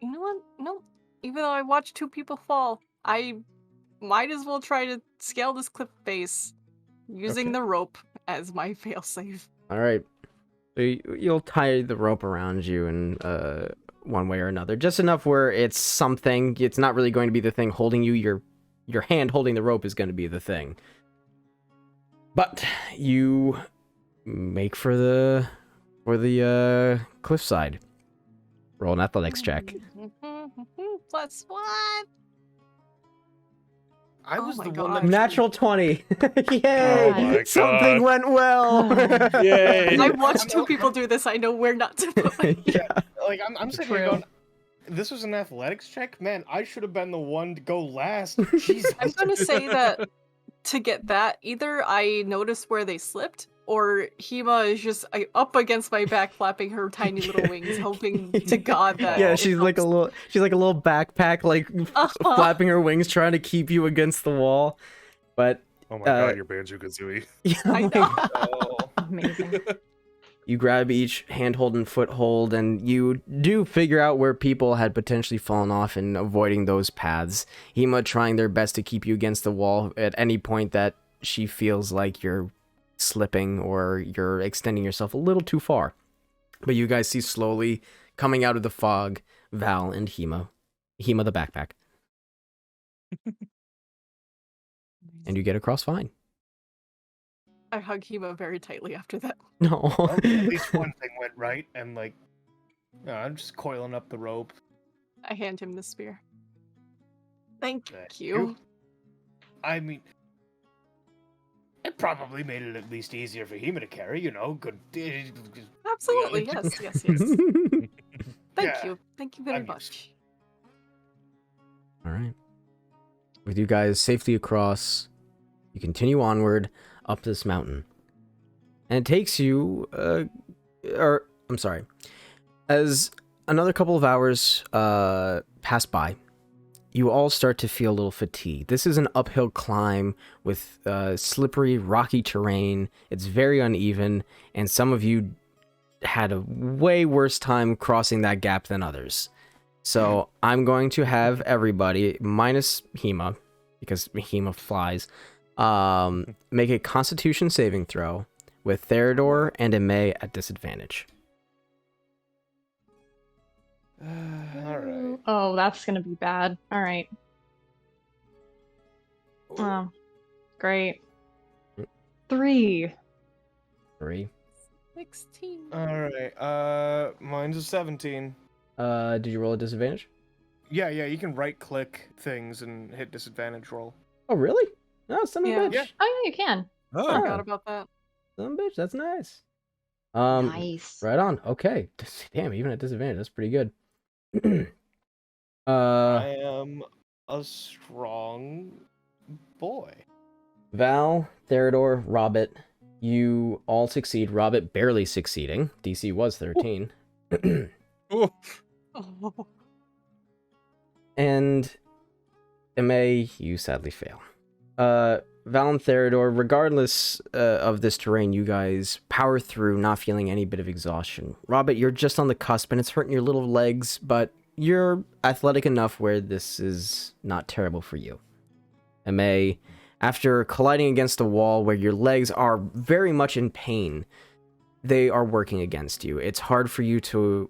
You know what? No. Even though I watched 2 people fall, I might as well try to scale this cliff face using the rope as my failsafe. All right, so you'll tie the rope around you in one way or another, just enough where it's something. It's not really going to be the thing holding you. Your hand holding the rope is going to be the thing. But you make for the cliffside. Roll an athletics check. +1. I was my the God. one that... Natural 20. Yay! Oh my Something God. went well. Yay! I watched 2 people do this. I know where not to put my... Yeah. Like, I'm sitting here going... This was an athletics check? Man, I should have been the one to go last. Jesus. I'm gonna say that to get that, either I noticed where they slipped, or Hema is just up against my back, flapping her tiny little wings, hoping to God that. Yeah, it she's like a helps. little backpack, like flapping her wings, trying to keep you against the wall. But Oh my god, you're Banjo-Kazooie. yeah, I like, know. Oh. Amazing. You grab each handhold and foothold, and you do figure out where people had potentially fallen off and avoiding those paths. Hema trying their best to keep you against the wall at any point that she feels like you're slipping or you're extending yourself a little too far. But you guys see slowly coming out of the fog, Val and Hema. Hema the backpack. And you get across fine. I hug Hema very tightly after that. No. Well, at least one thing went right, and like, I'm just coiling up the rope. I hand him the spear. Thank Thank you. you. I mean, it probably made it at least easier for Hema to carry, you know, good. Absolutely, yes, yes, yes. Thank you. Thank you very I'm much. All right. With you guys safely across, you continue onward up this mountain. And it takes you, as another couple of hours pass by, you all start to feel a little fatigued. This is an uphill climb with slippery, rocky terrain. It's very uneven, and some of you had a way worse time crossing that gap than others. So I'm going to have everybody, minus Hema, because Hema flies, make a Constitution saving throw with Theodore and Ime at disadvantage. All right. Oh, that's gonna be bad. All right. Oh, great. 3. 3. 16. All right. Mine's a 17. Did you roll a disadvantage? Yeah, you can right-click things and hit disadvantage roll. Oh, really? Oh, son of a Yeah. bitch. Yeah. Oh, yeah, you can. Oh, Ah. Forgot about that. Son of a bitch, that's nice. Nice. Right on. Okay. Damn, even at disadvantage, that's pretty good. I am a strong boy. Val, Theodore, Robert, you all succeed. Robert barely succeeding. DC was 13. oh, Oh. And Ime, you sadly fail. Val and Theodore, regardless of this terrain, you guys power through, not feeling any bit of exhaustion. Robert, you're just on the cusp, and it's hurting your little legs, but you're athletic enough where this is not terrible for you. Ime, after colliding against a wall where your legs are very much in pain, they are working against you. It's hard for you to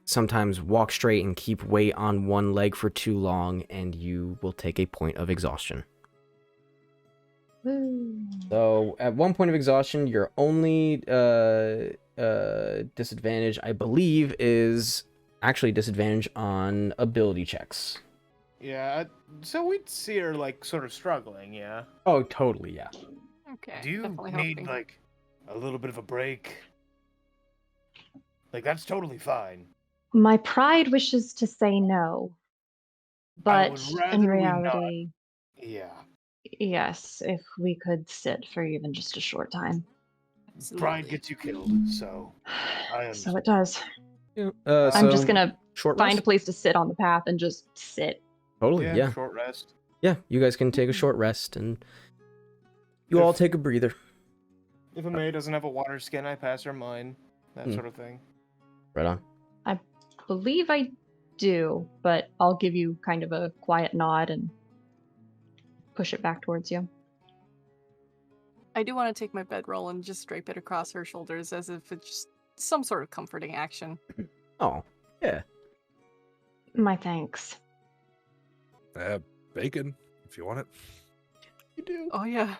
sometimes walk straight and keep weight on one leg for too long, and you will take a point of exhaustion. Woo. So at one point of exhaustion, your only disadvantage, I believe, is actually disadvantage on ability checks. Yeah, so we'd see her, like, sort of struggling, yeah? Oh, totally, yeah. Okay. Do you definitely need, helping. like, a little bit of a break? Like, that's totally fine. My pride wishes to say no, I but would in rather we not. reality, Yeah. yes, if we could sit for even just a short time. Pride Absolutely. gets you killed, so I So it does. Yeah. I'm just gonna short find a rest? place to sit on the path and just sit. Totally, yeah. Short rest. Yeah, you guys can take a short rest, and you all If- take a breather. If a maid doesn't have a water skin, I pass her mine. That Hmm. sort of thing. Right on. I believe I do, but I'll give you kind of a quiet nod and push it back towards you. I do want to take my bedroll and just drape it across her shoulders as if it's just some sort of comforting action. Oh, yeah. My thanks. bacon, if you want it. You do. Oh yeah.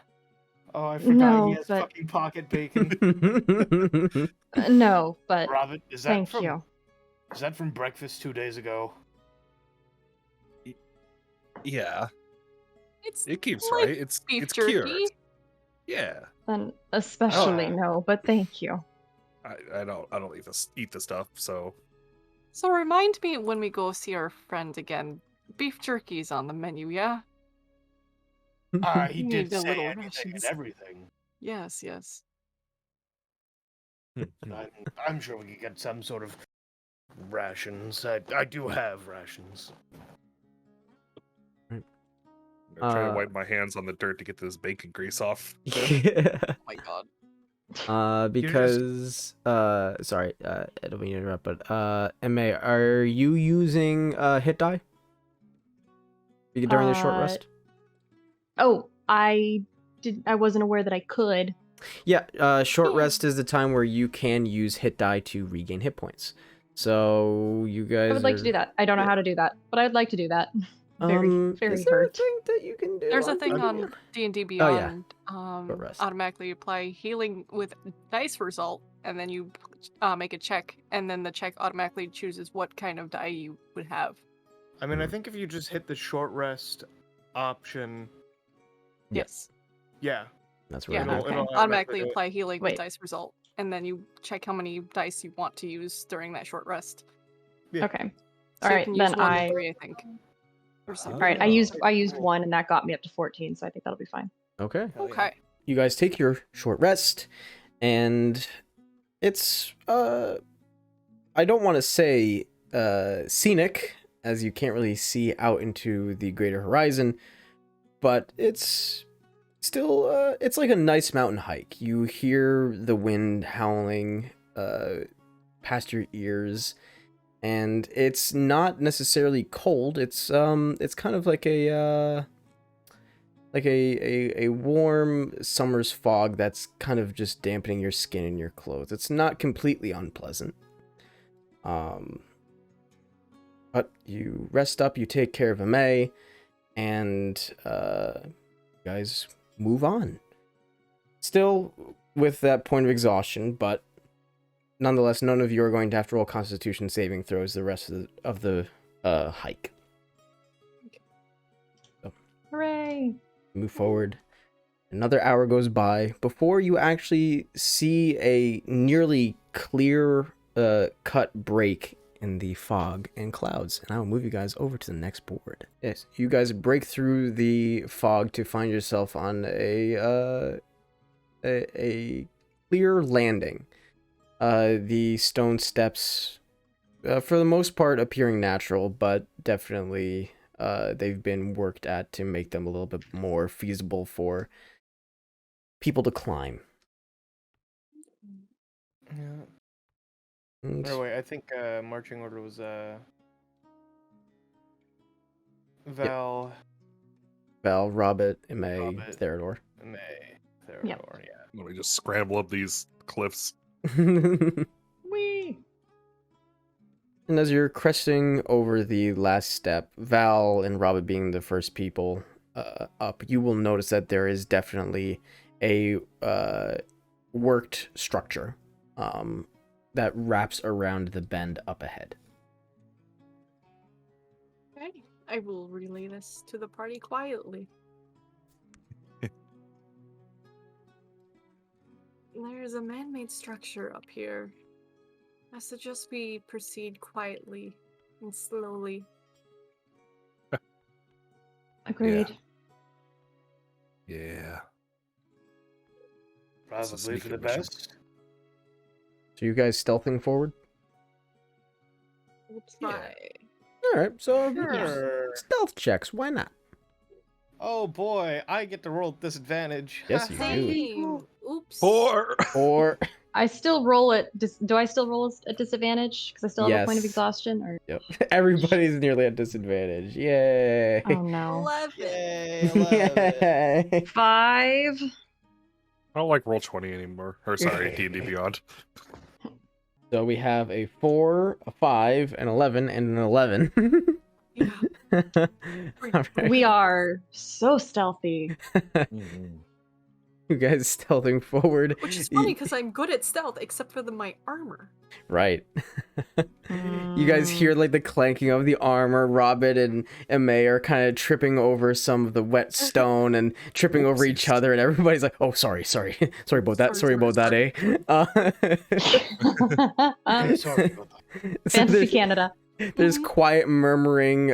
Oh, I forgot No, he has but- fucking pocket bacon. No, but Robin, is that thank from you. is that from breakfast 2 days ago? Yeah, It's it keeps like right. It's beef it's jerky. cured. Yeah, Then especially Oh. no, but thank you. I don't eat the stuff. So So remind me when we go see our friend again. Beef jerky's on the menu, yeah? He You did need the say little anything rations. and everything. Yes, yes. I'm sure we could get some sort of rations. I do have rations. I'm trying Uh, to wipe my hands on the dirt to get this bacon grease off. Yeah. Oh my god. Because sorry, I don't mean to interrupt, but Ma, are you using hit die during the short rest? Oh, I wasn't aware that I could. Yeah, short Yeah. rest is the time where you can use hit die to regain hit points. So you guys I would like to do that. I don't know how to do that, but I'd like to do that. Very is there hurt. a thing that you can do? There's a thing on D&D Oh, yeah. Beyond. Short rest. Automatically apply healing with dice result, and then you make a check, and then the check automatically chooses what kind of die you would have. I mean, I think if you just hit the short rest option, Yes. yeah. That's Yeah. right. Okay. Automatically do it. apply healing with Wait. dice result, and then you check how many dice you want to use during that short rest. Yeah. Okay. So All you right, can use then 1 I. to 3, I think. Or All something. All right, I Oh. used 1, and that got me up to 14, so I think that'll be fine. Okay. Hell yeah. Okay. You guys take your short rest, and it's I don't want to say scenic, as you can't really see out into the greater horizon, but it's still it's like a nice mountain hike. You hear the wind howling past your ears, and it's not necessarily cold. It's kind of like a warm summer's fog that's kind of just dampening your skin and your clothes. It's not completely unpleasant. But you rest up, you take care of MA, and you guys move on. Still with that point of exhaustion, but nonetheless, none of you are going to have to roll Constitution saving throws the rest of the hike. Hooray! Move forward. Another hour goes by before you actually see a nearly clear cut break in the fog and clouds, and I will move you guys over to the next board. Yes, you guys break through the fog to find yourself on a clear landing. The stone steps, for the most part, appearing natural, but definitely they've been worked at to make them a little bit more feasible for people to climb. Yeah. And No, wait, I think marching order was Val, Val, Robert, May, Robert. Theodore. May, Theodore, yeah. Let me just scramble up these cliffs. And Whee! as you're cresting over the last step, Val and Robert being the first people up, you will notice that there is definitely a worked structure that wraps around the bend up ahead. Okay. I will relay this to the party quietly. There's a man-made structure up here. I suggest we proceed quietly and slowly. Agreed. Yeah. Probably for sneaky the mission. best. So you guys stealthing forward? We'll try. All right, so Sure. stealth checks. Why not? Oh boy, I get to roll at disadvantage. Yes, you do. Same. Oops. 4. Or I still roll it. Do I still roll at disadvantage because I still have a point of Yes. exhaustion? Or yep, everybody's nearly at disadvantage. Yay! oh no, 11. Yay, 11. Yay! 5. I don't like Roll20 anymore. Or sorry, D&D Beyond. So we have a 4, a 5, an 11, and an 11. Yeah. All right. We are so stealthy. You guys stealthing forward. Which is funny because I'm good at stealth except for my armor. Right. You guys hear like the clanking of the armor. Robin and May are kind of tripping over some of the wet stone and tripping over each other, and everybody's like, "Oh, sorry about that. Sorry about that, eh?" Sorry about that. So Fantasy Canada. there's quiet murmuring,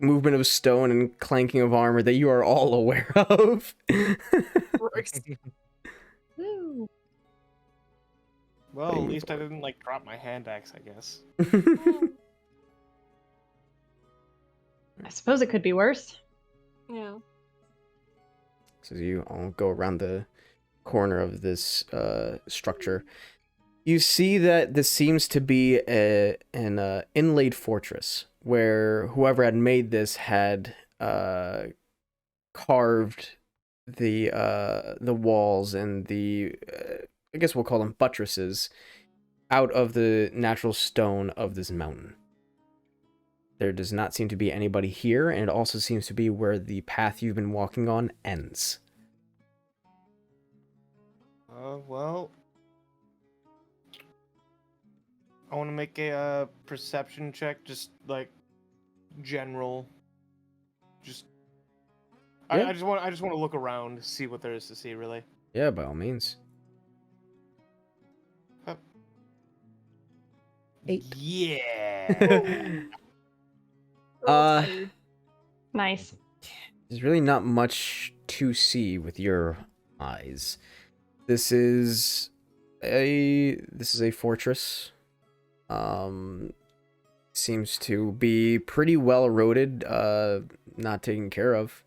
movement of stone and clanking of armor that you are all aware of. Woo. Well, at least I didn't like drop my hand axe, I guess. I suppose it could be worse. Yeah. So you all go around the corner of this structure, you see that this seems to be an inlaid fortress where whoever had made this had carved the walls and the I guess we'll call them buttresses out of the natural stone of this mountain. There does not seem to be anybody here, and it also seems to be where the path you've been walking on ends. Well, I want to make a perception check, just like general. Just, Yeah. I just want to look around, see what there is to see, really. Yeah, by all means. 8. Yeah. There's Nice. really not much to see with your eyes. This is a fortress. Seems to be pretty well eroded, not taken care of.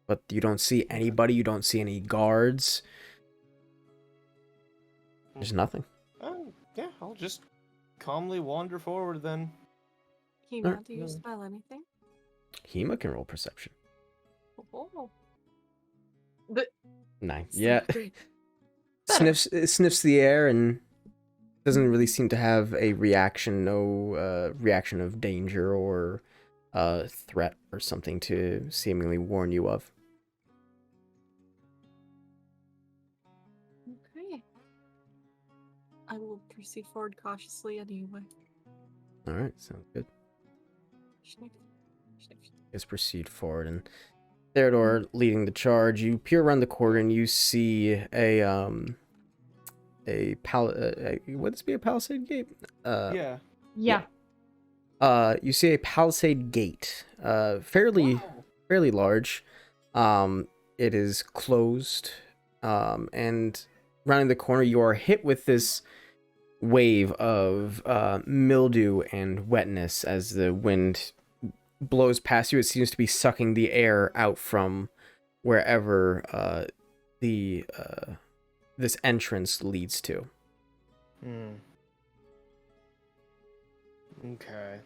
But you don't see anybody, you don't see any guards. There's nothing. Oh, yeah, I'll just calmly wander forward then. Hema, do you smell anything? Hema can roll perception. Oh. 9. Yeah. Great. Sniffs the air and doesn't really seem to have a reaction, no reaction of danger or threat or something to seemingly warn you of. Okay. I will proceed forward cautiously anyway. Alright, sounds good. Sniff, sniff, sniff. Let's proceed forward, and Theodore leading the charge. You peer around the corner and you see would this be a palisade gate? Yeah. Yeah. You see a palisade gate, fairly large. It is closed, and rounding the corner, you are hit with this wave of mildew and wetness as the wind blows past you. It seems to be sucking the air out from wherever this entrance leads to. Okay.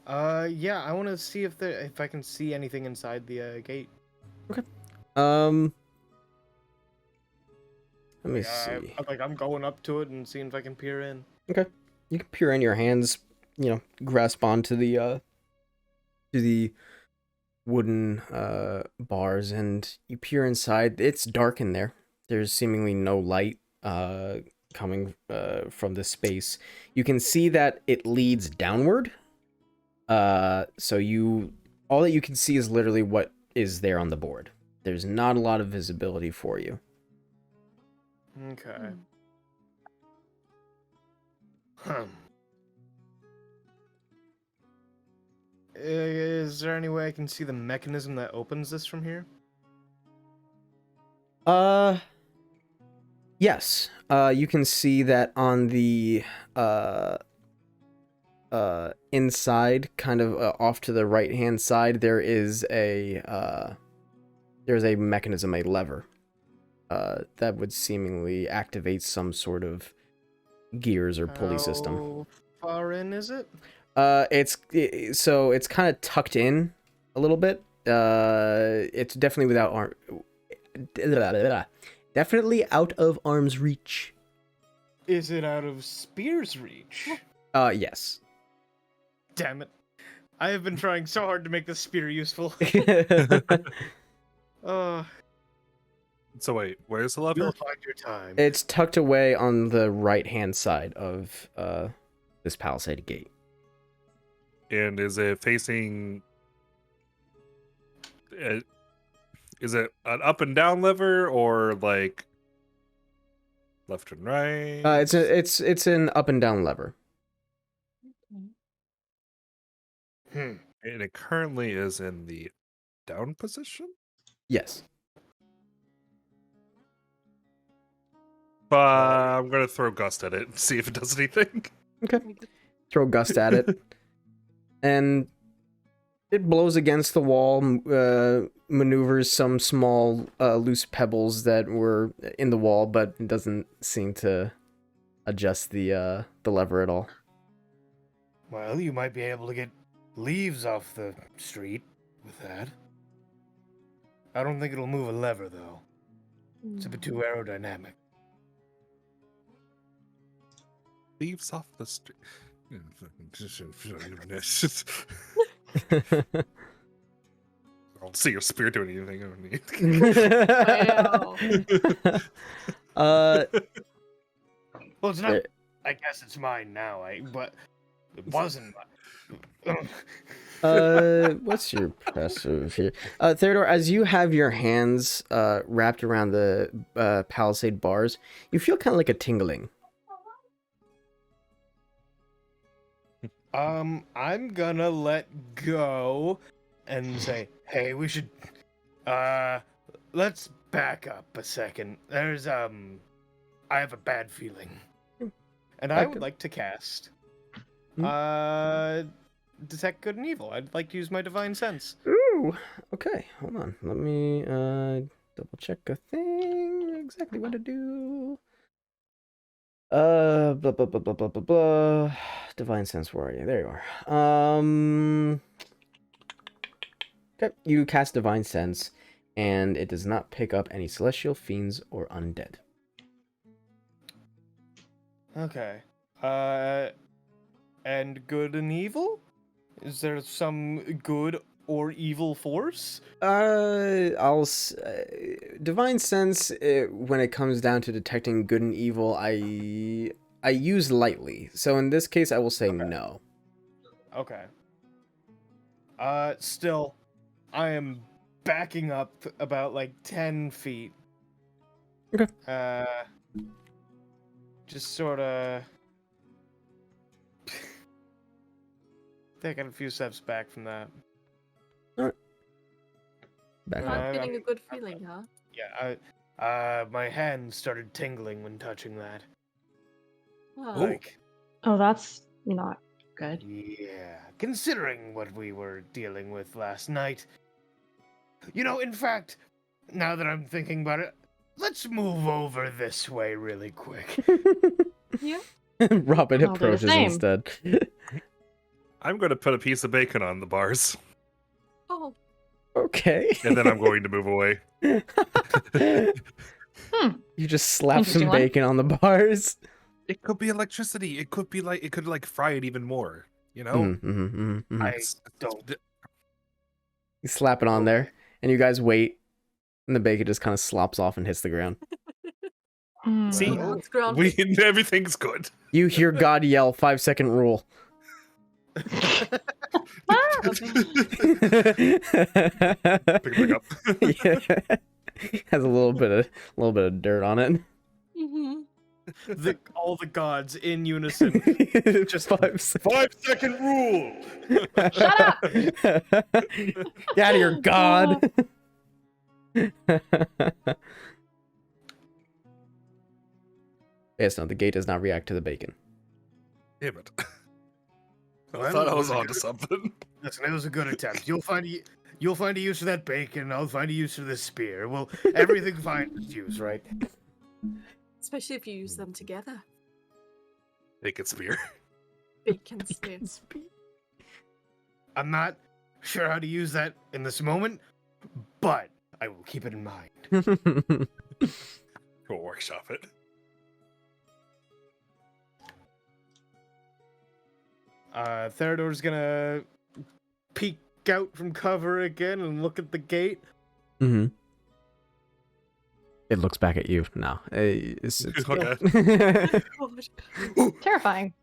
Yeah, I want to see if I can see anything inside the gate. Let me see. I'm going up to it and seeing if I can peer in. Okay. You can peer in, your hands, grasp onto the wooden bars, and you peer inside. It's dark in there. There's seemingly no light coming from this space. You can see that it leads downward. So all that you can see is literally what is there on the board. There's not a lot of visibility for you. Okay. Is there any way I can see the mechanism that opens this from here? Yes. You can see that on the inside, kind of off to the right hand side, there's a mechanism, a lever, that would seemingly activate some sort of gears or pulley system. How far in is it? It's kind of tucked in a little bit. It's definitely definitely out of arm's reach. Is it out of spear's reach? Yes. Damn it. I have been trying so hard to make this spear useful. So wait, where's the lever? You'll find your time. It's tucked away on the right-hand side of this palisade gate. And is it facing? Is it an up and down lever or like left and right? It's an up and down lever. And it currently is in the down position? Yes. But I'm gonna throw Gust at it and see if it does anything. Okay. Throw Gust at it. And It blows against the wall, maneuvers some small loose pebbles that were in the wall, but it doesn't seem to adjust the lever at all. Well, you might be able to get leaves off the street with that. I don't think it'll move a lever, though. It's a bit too aerodynamic. Leaves off the street. I don't see your spear doing anything. Wow. Well, it's not. I guess it's mine now. But it wasn't mine. What's your passive here? Theodore, as you have your hands wrapped around the palisade bars, you feel kind of like a tingling. I'm gonna let go and say, hey, we should, let's back up a second. There's, I have a bad feeling. And I would like to cast, detect good and evil. I'd like to use my divine sense. Ooh, okay, hold on. Let me double check a thing. Exactly what to do. Blah blah blah blah blah blah blah. Divine sense, where are you? There you are. Okay, you cast divine sense, and it does not pick up any celestial fiends or undead. Okay. And good and evil? Is there some good or evil force? Divine sense. When it comes down to detecting good and evil, I use lightly. So in this case, I will say no. Okay. Still, I am backing up about like 10 feet. Okay. Just sort of taking a few steps back from that. Back Not up. getting a good feeling, huh? Yeah, my hand started tingling when touching that. Oh. Like, Oh, that's not good. yeah, considering what we were dealing with last night. You know, in fact, now that I'm thinking about it, let's move over this way really quick. Yeah. Robin I'll do the approaches same. instead. I'm going to put a piece of bacon on the bars, Oh. Okay. and then I'm going to move away. You just slap Interesting some one. bacon on the bars. It could be electricity. It could be like, it could like fry it even more. You know? I It's- don't. You slap it on there, and you guys wait, and the bacon just kind of slops off and hits the ground. See? Well, It's grounded. Everything's good. You hear God yell, 5-second rule. Pick it up. Yeah. Has a little bit of dirt on it. Mm-hmm. all the gods in unison. Just 5 seconds. 5-second rule. Shut up! Get out of here, God. Yes, no, the gate does not react to the bacon. Damn it. I Well, thought I it was was a onto good- something. Listen, it was a good attempt. You'll find a use for that bacon. I'll find a use for this spear. Well, everything finds use, right? Especially if you use them together. Bacon spear. Bacon spears. I'm not sure how to use that in this moment, but I will keep it in mind. Go workshop it. Theodore's gonna peek out from cover again and look at the gate. Mm-hmm. It looks back at you. No. It's Okay. Terrifying.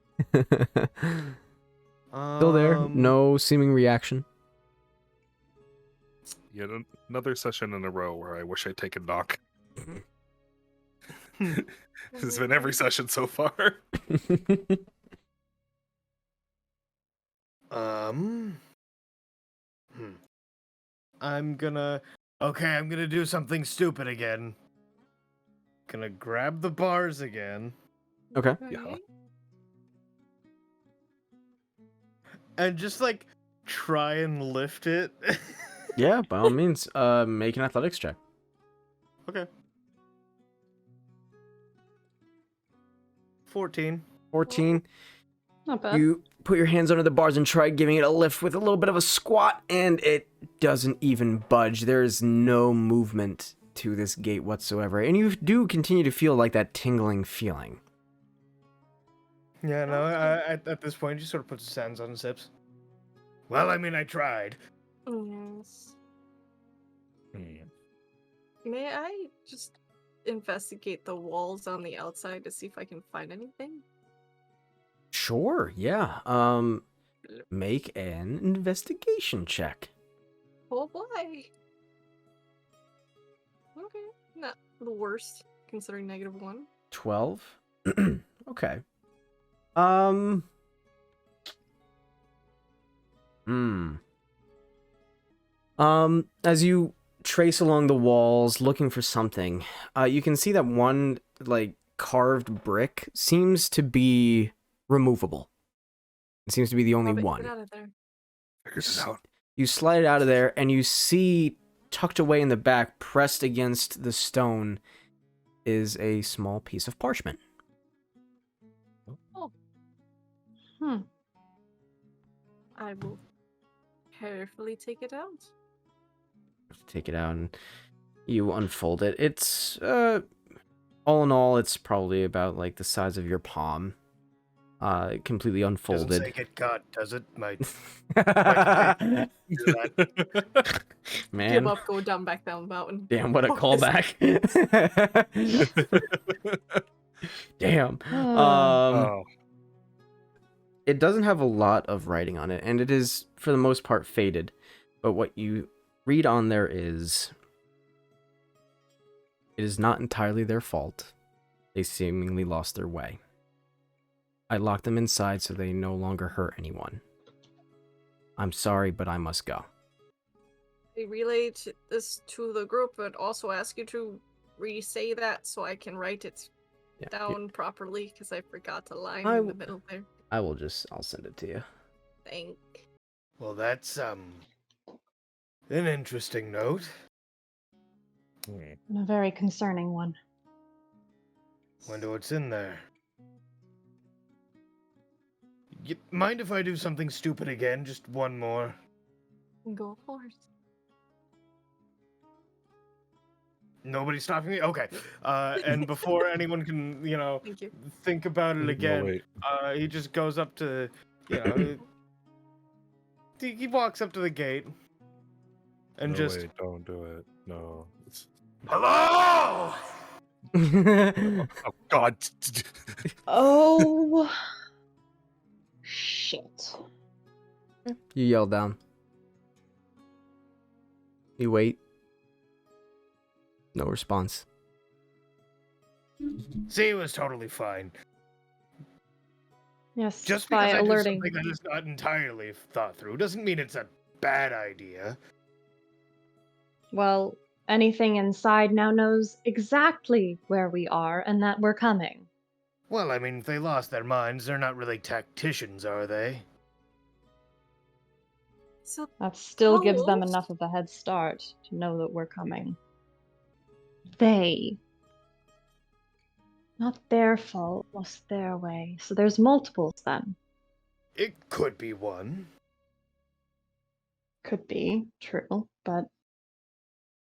Still there. No seeming reaction. Yet another session in a row where I wish I'd taken knock. It's been every session so far. I'm gonna do something stupid again. Gonna grab the bars again Okay. Yeah. and just like try and lift it. Yeah, by all means, make an athletics check. Okay. 14. 14. Not bad. You put your hands under the bars and try giving it a lift with a little bit of a squat, and it doesn't even budge. There is no movement to this gate whatsoever, and you do continue to feel like that tingling feeling. Yeah, no, at this point, he sort of puts his hands on his hips. Well, I mean, I tried. Yes. Hmm. May I just investigate the walls on the outside to see if I can find anything? Sure, yeah. Make an investigation check. Oh boy. Okay, not the worst considering -1. 12. Okay. As you trace along the walls looking for something, you can see that one, like, carved brick seems to be removable. It seems to be the only Robert, one. get out of there. Figures it out. You slide it out of there, and you see, tucked away in the back, pressed against the stone, is a small piece of parchment. Hmm. I will carefully take it out. Take it out, and you unfold it. It's, all in all, it's probably about, like, the size of your palm. Completely Doesn't unfolded. say get caught, does it? Might do that. Give Man, up, go down back down the mountain. damn, what a Oh, callback. Damn. Oh, It doesn't have a lot of writing on it, and it is, for the most part, faded. But what you read on there is, it is not entirely their fault. They seemingly lost their way. I locked them inside so they no longer hurt anyone. I'm sorry, but I must go. I relayed this to the group, but also ask you to re-say that so I can write it Yeah, down properly, because I forgot a line I in the w- middle there. I'll send it to you. Thank. Well, that's, an interesting note. And a very concerning one. Wonder what's in there. You mind if I do something stupid again? Just one more. Go for it. Nobody's stopping me? Okay. And before anyone can, Thank you. think about it no, again, wait. he just goes up to, he walks up to the gate. And No, just, wait, don't do it. No. hello! Oh, God. Oh. Shit. You yell down. You wait. No response. See, it was totally fine. Yes, Just by because I alerting. do something that is not entirely thought through doesn't mean it's a bad idea. Well, anything inside now knows exactly where we are and that we're coming. Well, I mean, if they lost their minds, they're not really tacticians, are they? So That still gives them Close. enough of a head start to know that we're coming. They. Not their fault, lost their way. So there's multiples then. It could be one. Could be, true, but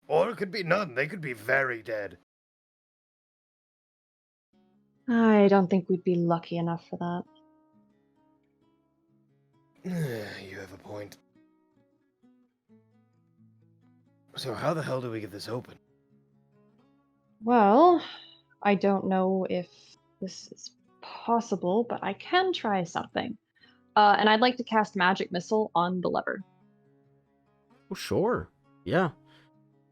Or it could be none. They could be very dead. I don't think we'd be lucky enough for that. You have a point. So how the hell do we get this open? Well, I don't know if this is possible, but I can try something. And I'd like to cast Magic Missile on the lever. Oh, sure. Yeah.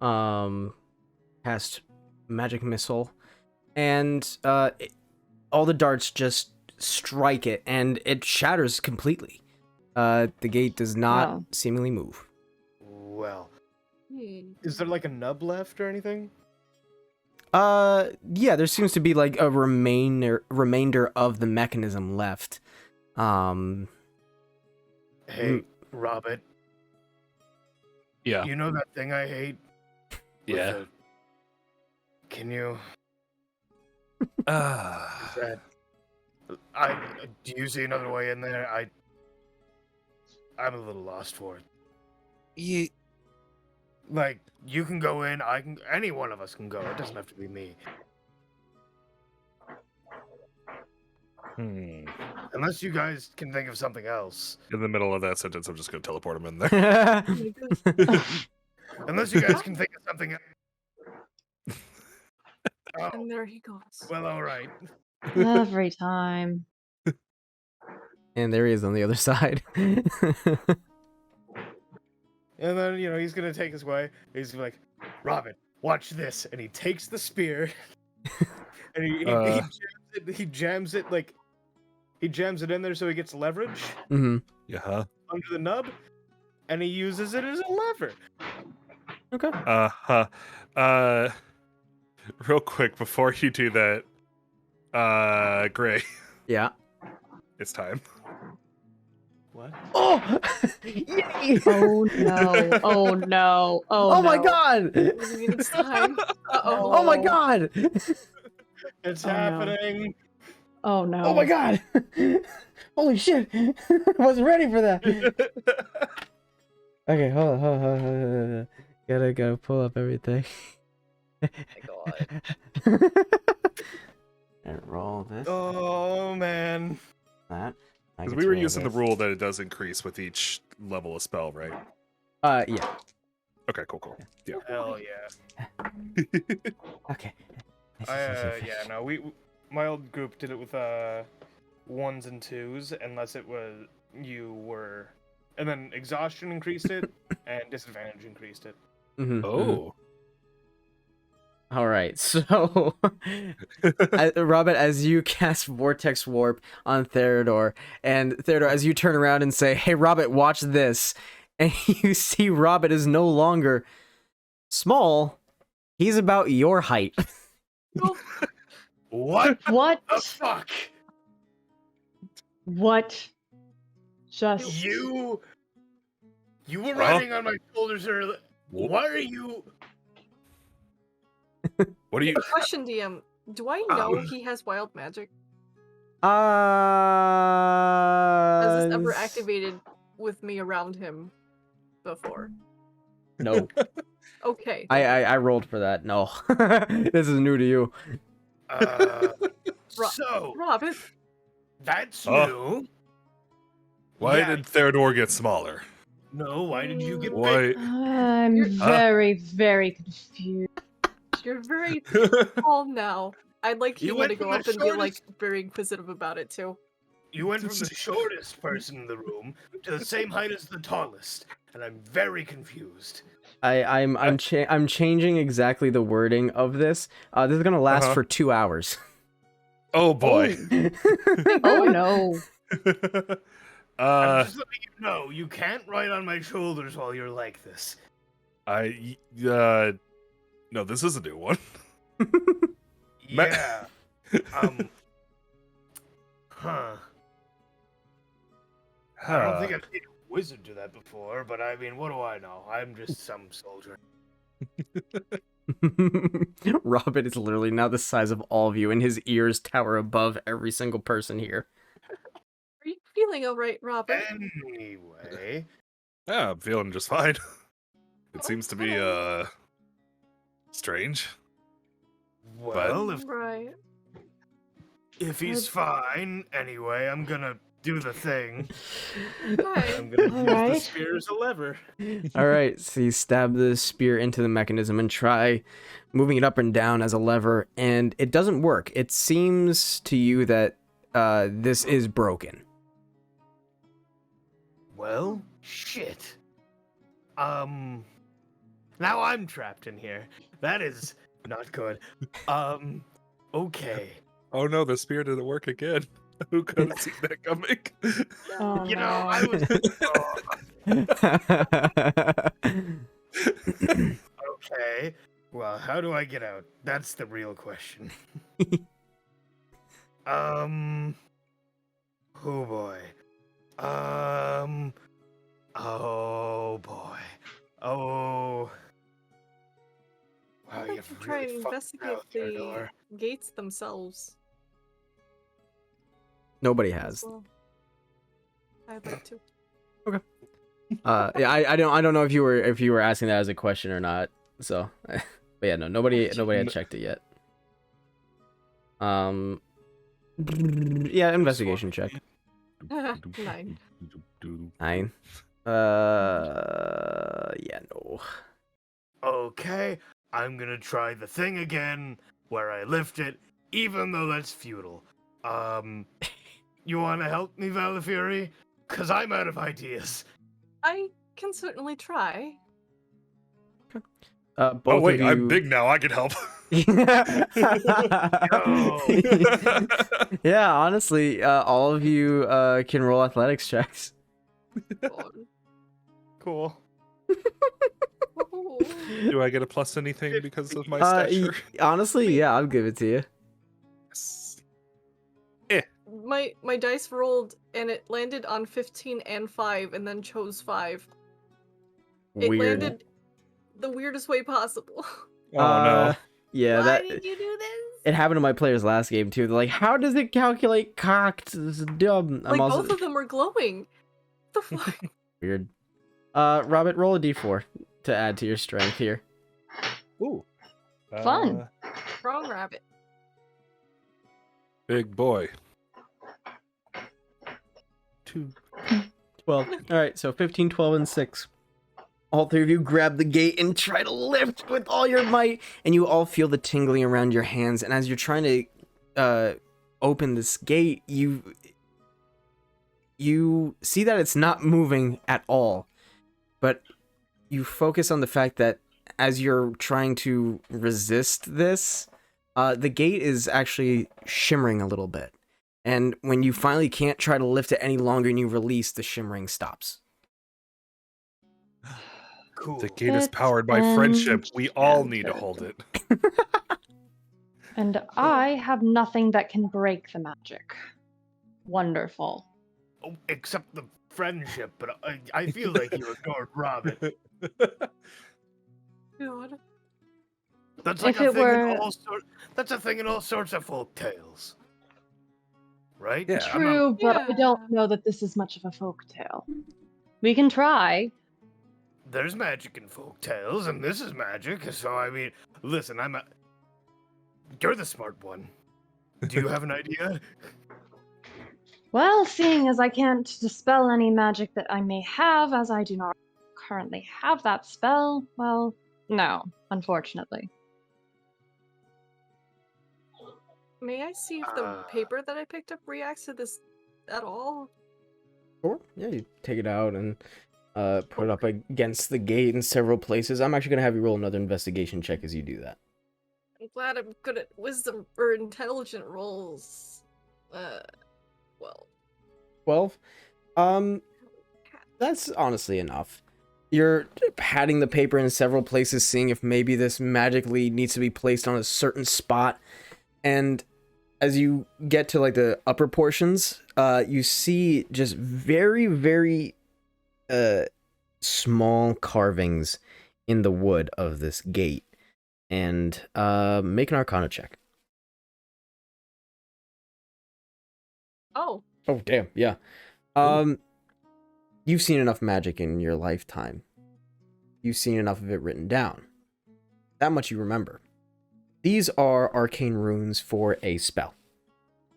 Cast magic missile, and all the darts just strike it, and it shatters completely. The gate does not Oh. seemingly move. Well, is there like a nub left or anything? Yeah, there seems to be like a remainder of the mechanism left. Hey, Robert, Yeah. you know that thing I hate? With Yeah. the- Can you... Ah. Is that... Do you see another way in there? I'm a little lost for it. Ye- Like, you can go in, any one of us can go. It doesn't have to be me. Hmm. Unless you guys can think of something else. In the middle of that sentence, I'm just gonna teleport him in there. Unless you guys can think of something else. Oh, And there he goes. well, all right. Every time. And there he is on the other side. And then, he's gonna take his way. He's gonna be like, Robin, watch this. And he takes the spear. And he jams it, like, he jams it in there so he gets leverage Mm-hmm. Yeah. under the nub. And he uses it as a lever. Okay. Real quick before you do that, Gray, Yeah. it's time. What? Oh! Yay! Oh no. Oh no. Oh my no. god! It's time. Uh-oh. Oh my god! It's Oh, no. happening. Oh no. Oh my god! Holy shit! I wasn't ready for that. Okay, hold on. Gotta pull up everything. My god. And roll this. Oh, man. That. I Because can we were roll using the this. rule that it does increase with each level of spell, right? Yeah. Okay, cool. Yeah. Hell yeah. Okay. Yeah, no, my old group did it with, 1s and 2s, unless it was, and then exhaustion increased it, and disadvantage increased it. Mm-hmm. Oh. All right, so Robert, as you cast Vortex Warp on Theodore, and Theodore, as you turn around and say, "Hey, Robert, watch this," and you see Robert is no longer small; he's about your height. What What? the fuck? What? Just You were riding on my shoulders earlier. Whoop. Why are you... What are you? Question, DM. Do I know he has wild magic? Has this ever activated with me around him before? No, Okay. I rolled for that. No, this is new to you. So, Robin, that's Oh. new. Why Yeah. did Theodore get smaller? No, why did you get Why? big? I'm You're- very, very confused. you're very tall now. I'd like You you to went go from up the and be like shortest- very inquisitive about it too. You went from the shortest person in the room to the same height as the tallest, and I'm very confused. I'm changing exactly the wording of this. This is gonna last Uh-huh. for 2 hours. Oh boy. Oh no. I'm just letting you know, you can't ride on my shoulders while you're like this. No, this is a new one. Yeah. Huh. I don't think I've seen a wizard do that before, but I mean, what do I know? I'm just some soldier. Robin is literally now the size of all of you, and his ears tower above every single person here. Are you feeling alright, Robin? Anyway, Yeah, I'm feeling just fine. It seems to be strange. well, Right. if he's fine, anyway, I'm gonna do the thing. Okay. I'm gonna use the Alright. spear as a lever. All right, so you stab the spear into the mechanism and try moving it up and down as a lever, and it doesn't work. It seems to you that this is broken. Well, shit. Now I'm trapped in here. That is not good. Okay. Oh no, the spear didn't work again. Who could have seen that coming? Oh You know, no. I was. Okay. Well, how do I get out? That's the real question. Oh boy. Oh boy. Oh. I Wow, think you've you try really and fucked investigate me out there, the Nor. gates themselves Nobody as has. well. I'd like to. Yeah, I don't know if you were asking that as a question or not. So, but yeah, no, nobody had checked it yet. Yeah, investigation check. 9. 9. Yeah, no. Okay, I'm gonna try the thing again where I lift it, even though that's futile. You wanna help me, Valafury? Cause I'm out of ideas. I can certainly try. Oh Both wait, of I'm you. big now. I can help. Yeah, honestly, all of you can roll athletics checks. God. Cool. Ooh. Do I get a plus anything because of my Uh, stature? Honestly, yeah, I'll give it to you. Yes. My dice rolled and it landed on 15 and 5 and then chose 5. It Weird. landed the weirdest way possible. Oh no. Yeah, Why that did you do this? it happened to my players last game too. They're like, "How does it calculate cocked? This is dumb." I'm Like also both of them were glowing. The fuck? weird. Robert, roll a d4 to add to your strength here. Ooh. Fun. Wrong rabbit. Big boy. 2. 12. All right, so 15, 12, and 6. All three of you grab the gate and try to lift with all your might, and you all feel the tingling around your hands. And as you're trying to open this gate, you see that it's not moving at all. But you focus on the fact that as you're trying to resist this, the gate is actually shimmering a little bit. And when you finally can't try to lift it any longer and you release, the shimmering stops. Cool. The gate is powered by friendship. We all need to hold it. And I have nothing that can break the magic. Wonderful. Oh, except the friendship, but I feel like you ignored Robin. God. That's like If a it thing were- in all sorts. That's a thing in all sorts of folk tales, right? Yeah. I'm not- True, but I Yeah. don't know that this is much of a folk tale. We can try. There's magic in folk tales, and this is magic. So I mean, listen, you're the smart one. Do you have an idea? Well, seeing as I can't dispel any magic that I may have, as I do not currently have that spell, well, no, unfortunately. May I see if the Uh. paper that I picked up reacts to this at all? Sure. Yeah, you take it out and put it up against the gate in several places. I'm actually gonna have you roll another investigation check as you do that. I'm glad I'm good at wisdom or intelligent rolls. Well. 12. That's honestly enough. You're patting the paper in several places, seeing if maybe this magically needs to be placed on a certain spot. And as you get to like the upper portions, you see just very, very small carvings in the wood of this gate. And make an Arcana check. Oh. Oh, damn, yeah. You've seen enough magic in your lifetime. You've seen enough of it written down. That much you remember. These are arcane runes for a spell.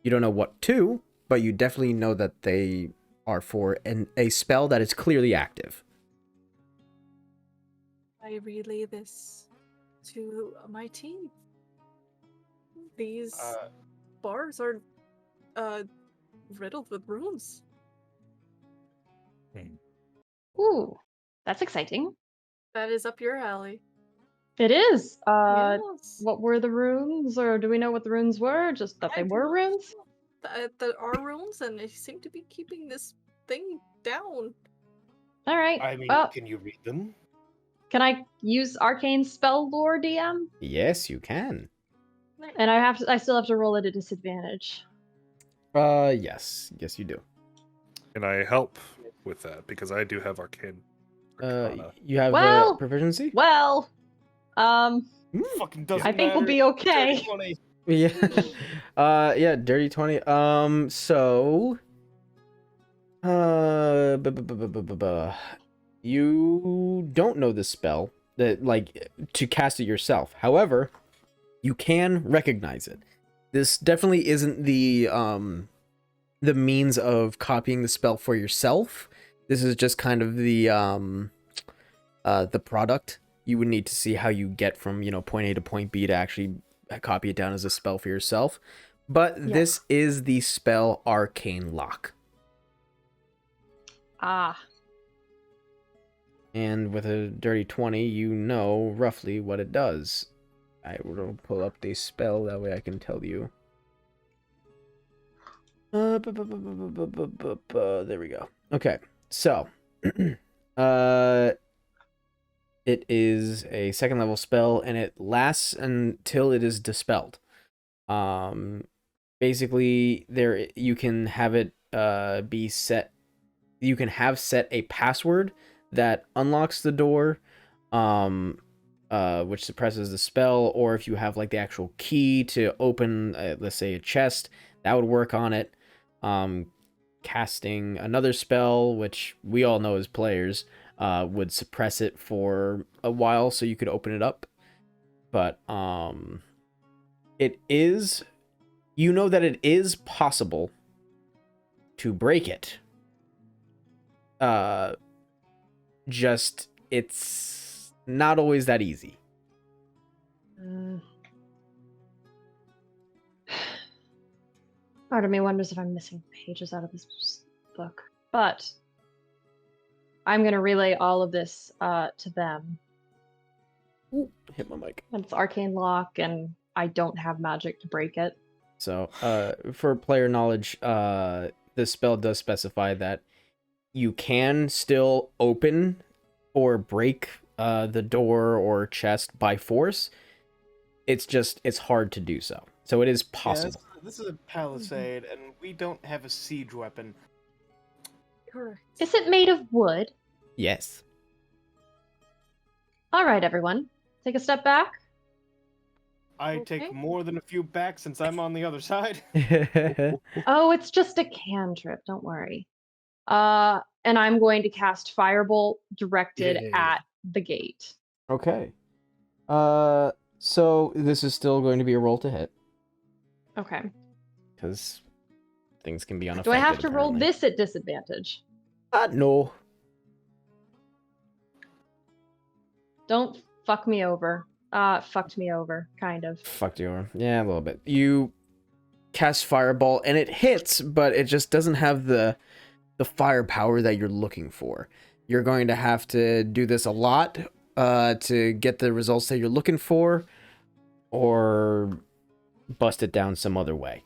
You don't know what to, but you definitely know that they are for a spell that is clearly active. I relay this to my team. These bars are riddled with runes. Ooh, that's exciting. That is up your alley. It is. Yes. What were the runes, or do we know what the runes were? Just that I they were don't runes? That are runes, and they seem to be keeping this thing down. All right. I mean, Well, can you read them? can I use arcane spell lore, DM? Yes, you can. And I still have to roll at a disadvantage. Yes you do. Can I help with that because I do have arcana. You have Well, proficiency? Well, Fucking doesn't I think we'll matter. be okay. 20. Yeah. Yeah, dirty 20. So you don't know this spell that like to cast it yourself. However, you can recognize it. This definitely isn't the means of copying the spell for yourself. This is just kind of the product. You would need to see how you get from, point A to point B to actually copy it down as a spell for yourself. But this is the spell Arcane Lock. Ah. And with a dirty 20, you know roughly what it does. I will pull up the spell, that way I can tell you. There we go. Okay, so it is a 2nd level spell, and it lasts until it is dispelled. Basically, you can have it be set. You can have set a password that unlocks the door, which suppresses the spell, or if you have like the actual key to open, let's say, a chest, that would work on it. Casting another spell, which we all know as players, would suppress it for a while so you could open it up. But it is, that it is possible to break it. Just it's not always that easy. Part of me wonders if I'm missing pages out of this book, but I'm gonna relay all of this to them. Ooh, hit my mic. And it's arcane lock, and I don't have magic to break it. So, for player knowledge, this spell does specify that you can still open or break the door or chest by force. It's hard to do so. So it is possible. Yeah, this is a palisade, and we don't have a siege weapon. Correct. Is it made of wood? Yes. All right, everyone. Take a step back. I Okay. take more than a few back since I'm on the other side. Oh, it's just a cantrip. Don't worry. And I'm going to cast Firebolt directed at the gate. Okay. So this is still going to be a roll to hit, Okay. because things can be unaffected. Do I have to roll apparently. this at disadvantage? No. Don't fuck me over. Fucked me over, kind of. Fucked you over. Yeah, a little bit. You cast Fireball, and it hits, but it just doesn't have the firepower that you're looking for. You're going to have to do this a lot to get the results that you're looking for, or bust it down some other way.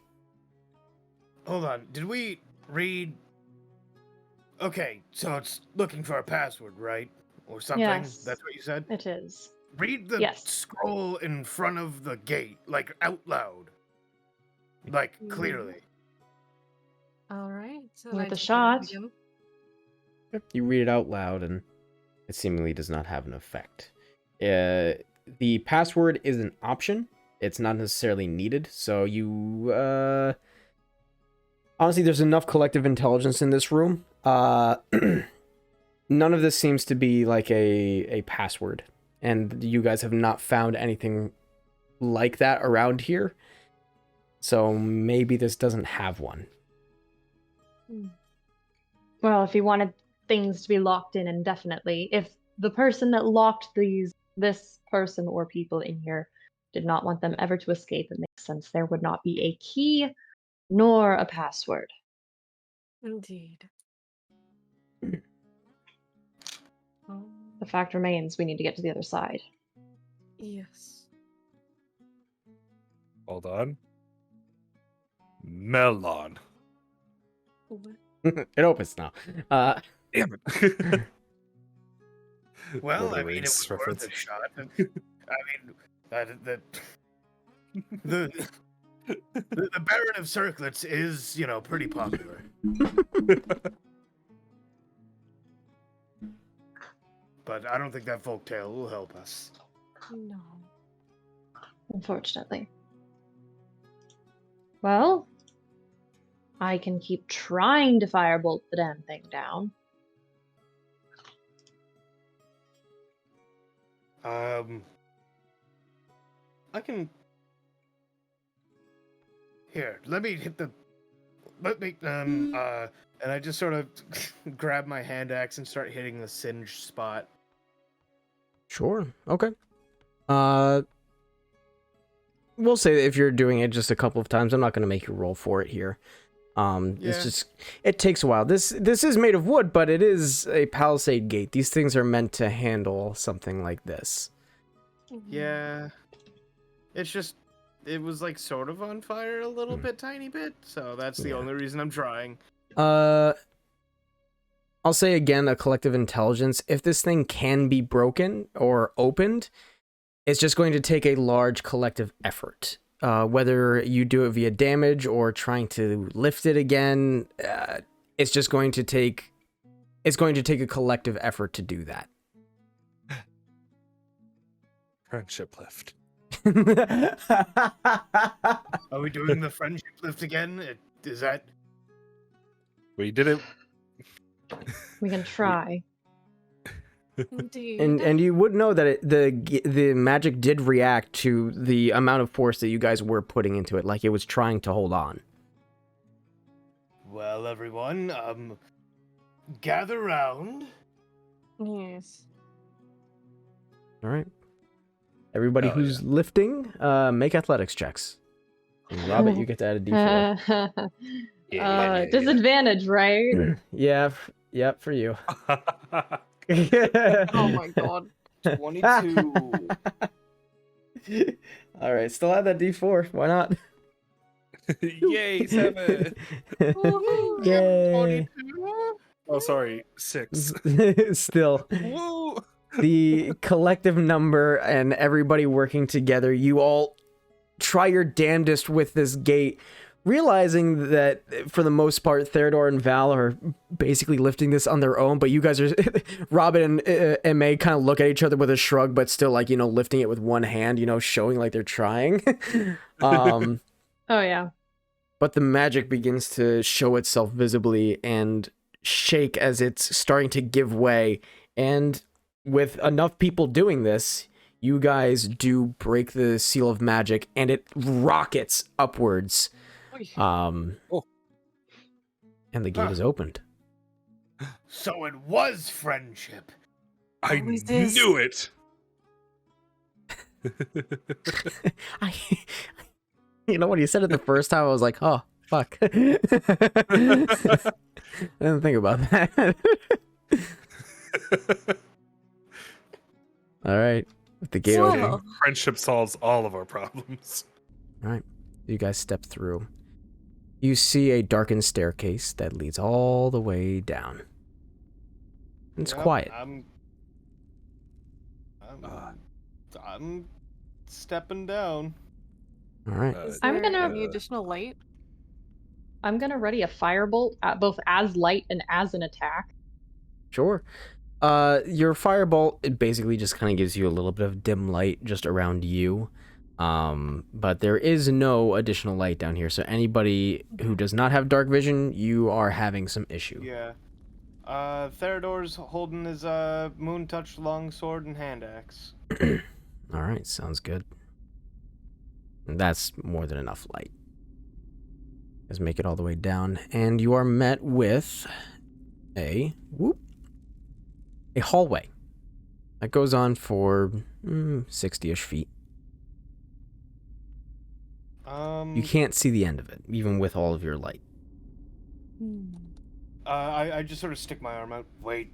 Hold on, did we read? Okay, so it's looking for a password, right? Or something? Yes. That's what you said? It is. Read the Yes. scroll in front of the gate, like out loud. Like, clearly. All right. So Worth I a just shot. read it again. You read it out loud, and it seemingly does not have an effect. The password is an option. It's not necessarily needed, so you... Honestly, there's enough collective intelligence in this room. None of this seems to be like a password, and you guys have not found anything like that around here. So maybe this doesn't have one. Well, if he wanted things to be locked in indefinitely, if the person that locked this person or people in here did not want them ever to escape, it makes sense there would not be a key nor a password. Indeed. The fact remains we need to get to the other side. Yes. Hold on. Melon. What? It opens now. Damn it. Well, Lord of I the mean, it Rings was worth a shot. I mean, the Baron of Circlets is, pretty popular. but I don't think that folktale will help us. No. Unfortunately. Well, I can keep trying to firebolt the damn thing down. I can. Here, let me hit the. Let me and I just sort of grab my hand axe and start hitting the singed spot. Sure. Okay. We'll say that if you're doing it just a couple of times, I'm not going to make you roll for it here. It's just, it takes a while. This is made of wood, but it is a palisade gate. These things are meant to handle something like this. Yeah. It's just, it was like sort of on fire a little bit, tiny bit. So that's the only reason I'm trying. I'll say again, a collective intelligence. If this thing can be broken or opened, it's just going to take a large collective effort. Whether you do it via damage or trying to lift it again, it's just going to take. It's going to take a collective effort to do that. Friendship lift. Are we doing the friendship lift again? Is that? We did it. We can try. Indeed. And you would know that the magic did react to the amount of force that you guys were putting into it, like it was trying to hold on. Well, everyone, gather round. Yes. All right. Everybody who's lifting, make athletics checks. And Robert, you get to add a d4. Disadvantage, right? Yeah, for you. Oh my god. 22. All right, still add that d4. Why not? Yay, 7. Woohoo. Yay. Oh, sorry, 6. Still. Woo! The collective number and everybody working together, you all try your damnedest with this gate, realizing that for the most part Theodore and Val are basically lifting this on their own, but you guys are Robin and May kind of look at each other with a shrug, but still like, lifting it with one hand, showing like they're trying. Oh yeah. But the magic begins to show itself visibly and shake as it's starting to give way, and with enough people doing this, you guys do break the seal of magic, and it rockets upwards. And the gate is opened. So it was friendship. I was this? knew it. When you said it the first time, I was like, oh, fuck. I didn't think about that. All right. With the gate open. Friendship solves all of our problems. All right. You guys step through. You see a darkened staircase that leads all the way down. It's quiet. I'm stepping down. All right. Is I'm there gonna- any additional light? I'm gonna ready a firebolt both as light and as an attack. Sure. Your firebolt, it basically just kind of gives you a little bit of dim light just around you. But there is no additional light down here, so anybody who does not have dark vision, you are having some issue. Yeah. Theodore's holding his moon touch longsword and hand axe. All right, sounds good. That's more than enough light. Let's make it all the way down, and you are met with a hallway that goes on for 60-ish feet. You can't see the end of it, even with all of your light. I just sort of stick my arm out. Wait.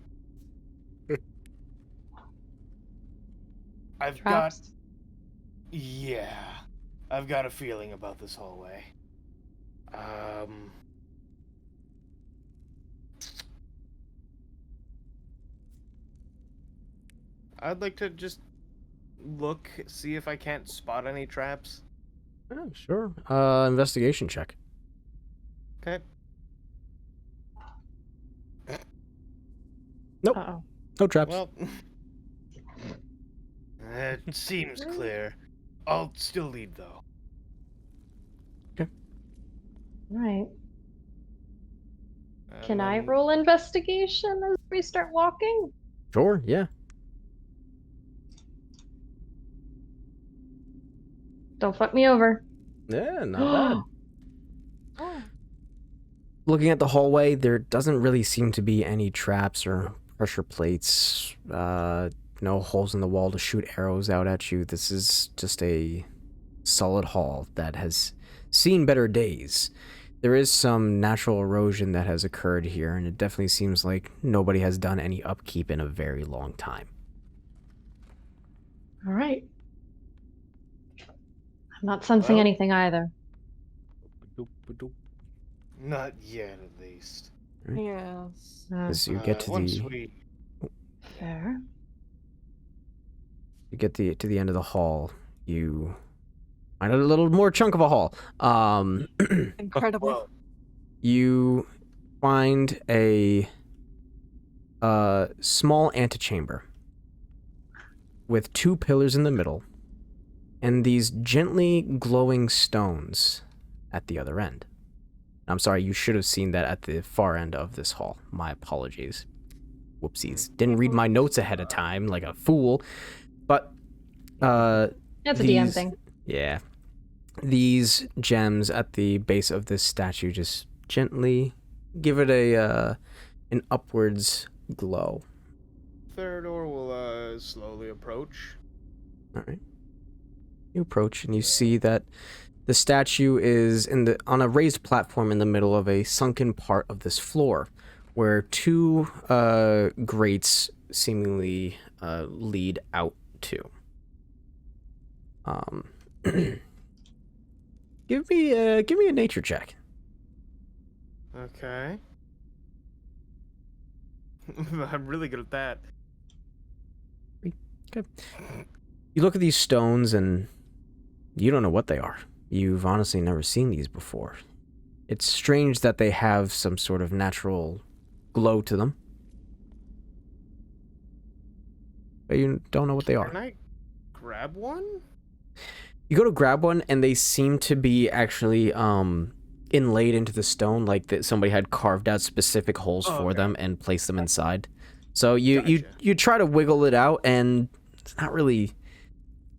I've got a feeling about this hallway. I'd like to just look, see if I can't spot any traps. Oh, sure. Investigation check. Okay. Nope. Uh-oh. No traps. Well, It seems clear. I'll still lead, though. Right. And Can I then- roll investigation as we start walking? Sure, yeah. Don't fuck me over. Yeah, not bad. Oh. Looking at the hallway, there doesn't really seem to be any traps or pressure plates. No holes in the wall to shoot arrows out at you. This is just a solid hall that has seen better days. There is some natural erosion that has occurred here, and it definitely seems like nobody has done any upkeep in a very long time. All right. I'm not sensing Well- anything either. Not yet, at least. Yes. As you get to Once the we... Fair. to the end of the hall, you find a little more chunk of a hall. Incredible. Well, You find a small antechamber with 2 pillars in the middle and these gently glowing stones at the other end. I'm sorry, you should have seen that at the far end of this hall. My apologies. Whoopsies. Didn't read my notes ahead of time like a fool. But That's a DM these- thing. yeah. These gems at the base of this statue just gently give it an upwards glow. Theodore will slowly approach. All right. You approach and you see that the statue is on a raised platform in the middle of a sunken part of this floor, where 2 grates seemingly lead out to. Give me a nature check. Okay. I'm really good at that. You look at these stones and you don't know what they are. You've honestly never seen these before. It's strange that they have some sort of natural glow to them, but you don't know what they are. Can I grab one? You go to grab one and they seem to be actually inlaid into the stone, like that somebody had carved out specific holes Oh, for okay. them and placed them inside. So you Gotcha. try to wiggle it out and it's not really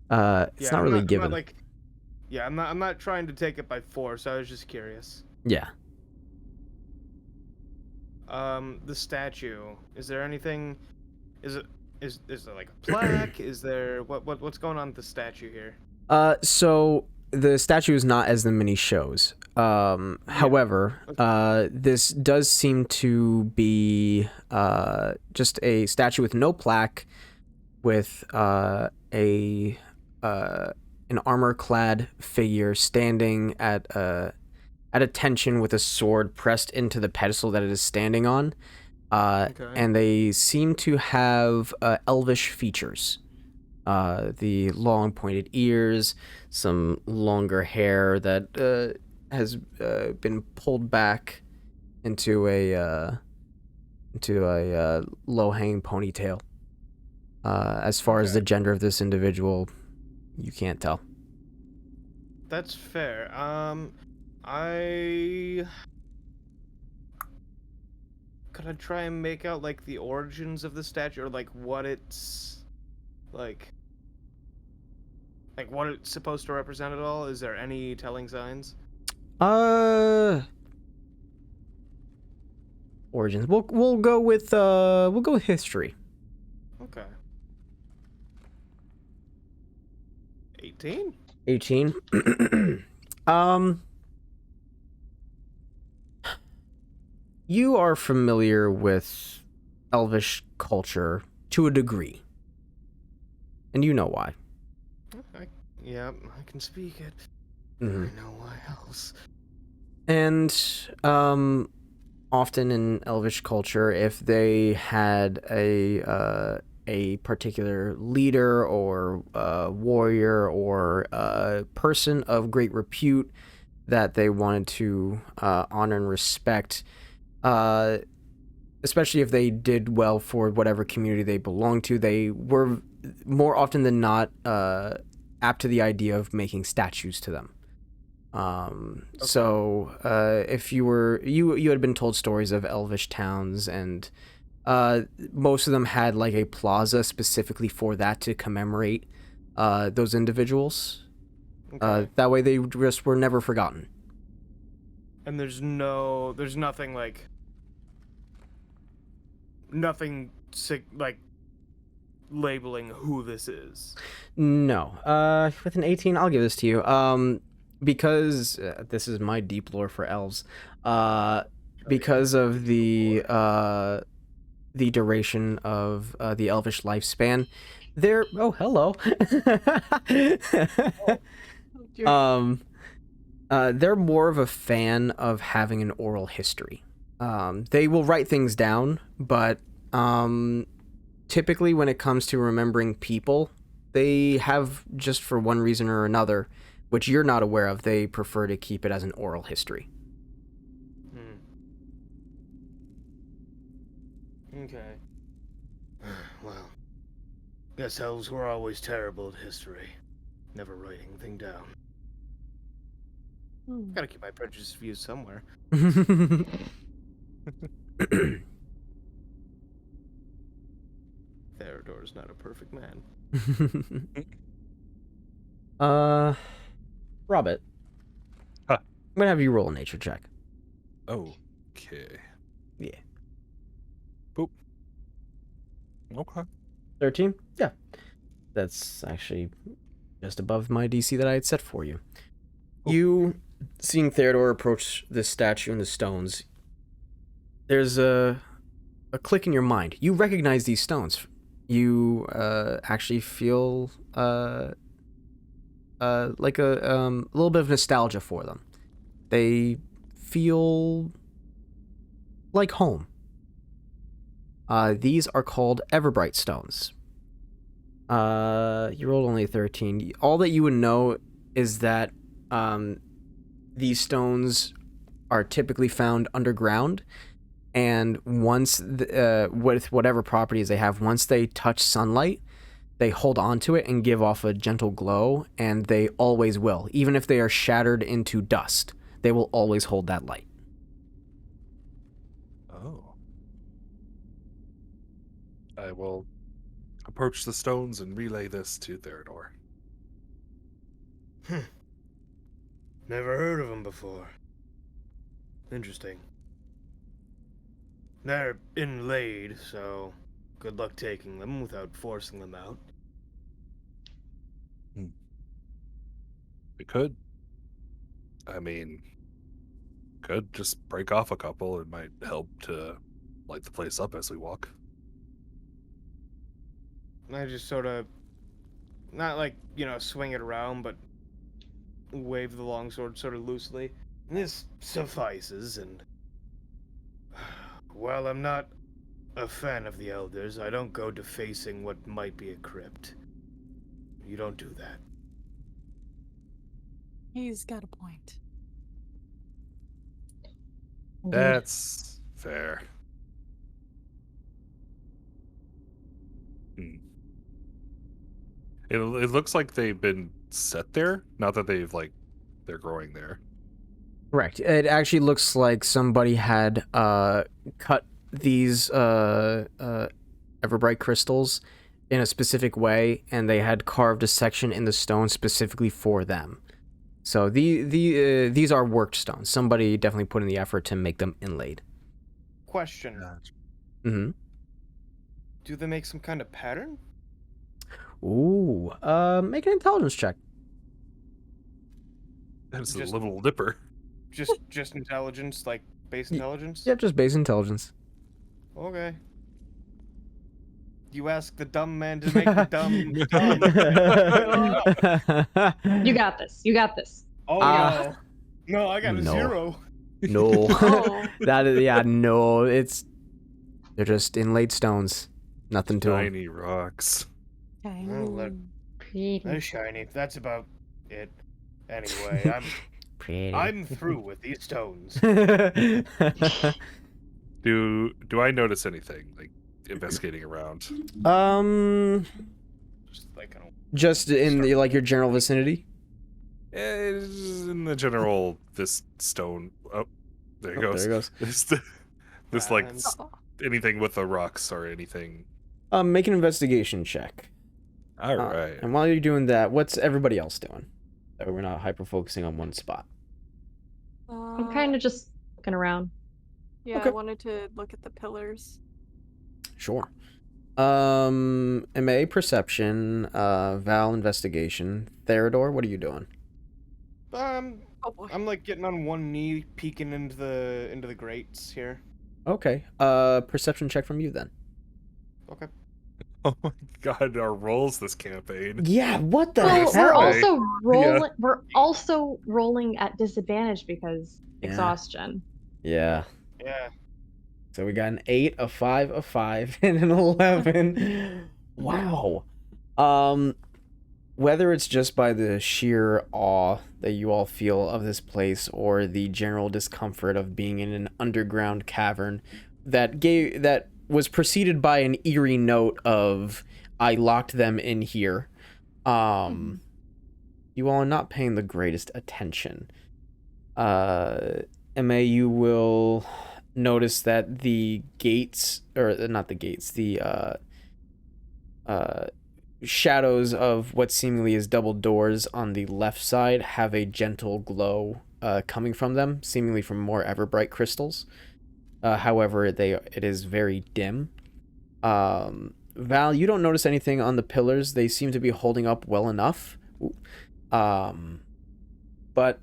it's not really given. I'm not trying to take it by force. I was just curious. Yeah. The statue. Is there anything? Is there like a plaque? Is there what's going on with the statue here? So the statue is not as the mini shows. However, this does seem to be just a statue with no plaque, with an armor-clad figure standing at attention with a sword pressed into the pedestal that it is standing on. Okay. And they seem to have elvish features. The long pointed ears, some longer hair that has been pulled back into a low hanging ponytail. As far as Okay. the gender of this individual, you can't tell. That's fair. I could I try and make out like the origins of the statue or like what it's like what it's supposed to represent at all? Is there any telling signs? Origins. We'll go with history. Okay. 18? 18. You are familiar with elvish culture to a degree. And you know why. Yeah, I can speak it. Mhm. I know why else. And often in elvish culture, if they had a particular leader or warrior or person of great repute that they wanted to honor and respect, especially if they did well for whatever community they belonged to, they were more often than not apt to the idea of making statues to them. So if you had been told stories of elvish towns, and most of them had like a plaza specifically for that to commemorate those individuals. Okay. That way they just were never forgotten. And there's nothing like, like labeling who this is. No. With an 18, I'll give this to you. Because this is my deep lore for elves. Because of the duration of the elvish lifespan, they're hello. They're more of a fan of having an oral history. They will write things down, but typically when it comes to remembering people, they have, just for one reason or another, which you're not aware of, they prefer to keep it as an oral history. Okay. Well, guess elves were always terrible at history. Never write anything down. Gotta keep my prejudiced views somewhere. Theodor's not a perfect man. Robert. Huh. I'm gonna have you roll a nature check. Okay. Yeah. Boop. Okay. 13? Yeah. That's actually just above my DC that I had set for you. Ooh. You, seeing Theodore approach this statue in the stones, there's a click in your mind. You recognize these stones. You actually feel like a little bit of nostalgia for them. They feel like home. These are called Everbright stones. You rolled only a 13. All that you would know is that these stones are typically found underground, and once with whatever properties they have, once they touch sunlight, they hold on to it and give off a gentle glow, and they always will. Even if they are shattered into dust, they will always hold that light. Oh. I will approach the stones and relay this to Theodore. Never heard of them before. Interesting. They're inlaid, so good luck taking them without forcing them out. We could. I mean, could just break off a couple. It might help to light the place up as we walk. I just sort of, not like, swing it around, but wave the longsword sort of loosely. This suffices, and while I'm not a fan of the elders, I don't go defacing what might be a crypt. You don't do that. He's got a point. That's fair. It looks like they've been set there, not that they're growing there. Correct. It actually looks like somebody had cut these Everbright crystals in a specific way, and they had carved a section in the stone specifically for them. So these are worked stones. Somebody definitely put in the effort to make them inlaid. Question. Mm-hmm. Do they make some kind of pattern? Ooh. Make an intelligence check. That's a Just- little dipper. Just intelligence, like base intelligence? Yep, just base intelligence. Okay. You ask the dumb man to make the dumb dumb. You got this. You got this. Oh Ah. no. No, I got a No. 0. No. Oh. That is, yeah, no. They're just inlaid stones. Nothing to them. Tiny rocks. Well, they're Pretty. shiny. That's about it. Anyway, Pretty. I'm through with these stones. Do I notice anything like investigating around? Just in the, like your general vicinity? In the general, this stone. Oh, there it Oh, goes. there it goes. This like And- anything with the rocks or anything. Make an investigation check. All right. And while you're doing that, what's everybody else doing? So we're not hyper focusing on one spot. I'm kind of just looking around. Yeah, Okay. I wanted to look at the pillars. Sure. MA perception, Val investigation. Theodore, what are you doing? Oh boy. I'm like getting on one knee, peeking into the grates here. Okay. Perception check from you then. Okay. Oh my god, our rolls this campaign. Yeah, what the Well, hell? we're also Yeah. rolling. We're also rolling at disadvantage because Yeah. exhaustion. Yeah. Yeah. So we got an 8, a 5, a 5, and an 11. Wow. Whether it's just by the sheer awe that you all feel of this place or the general discomfort of being in an underground cavern that was preceded by an eerie note of I locked them in here. You all are not paying the greatest attention. MA, you will notice that the gates, or not the gates, the shadows of what seemingly is double doors on the left side have a gentle glow coming from them, seemingly from more everbright crystals. However, it is very dim. Val, you don't notice anything on the pillars. They seem to be holding up well enough. But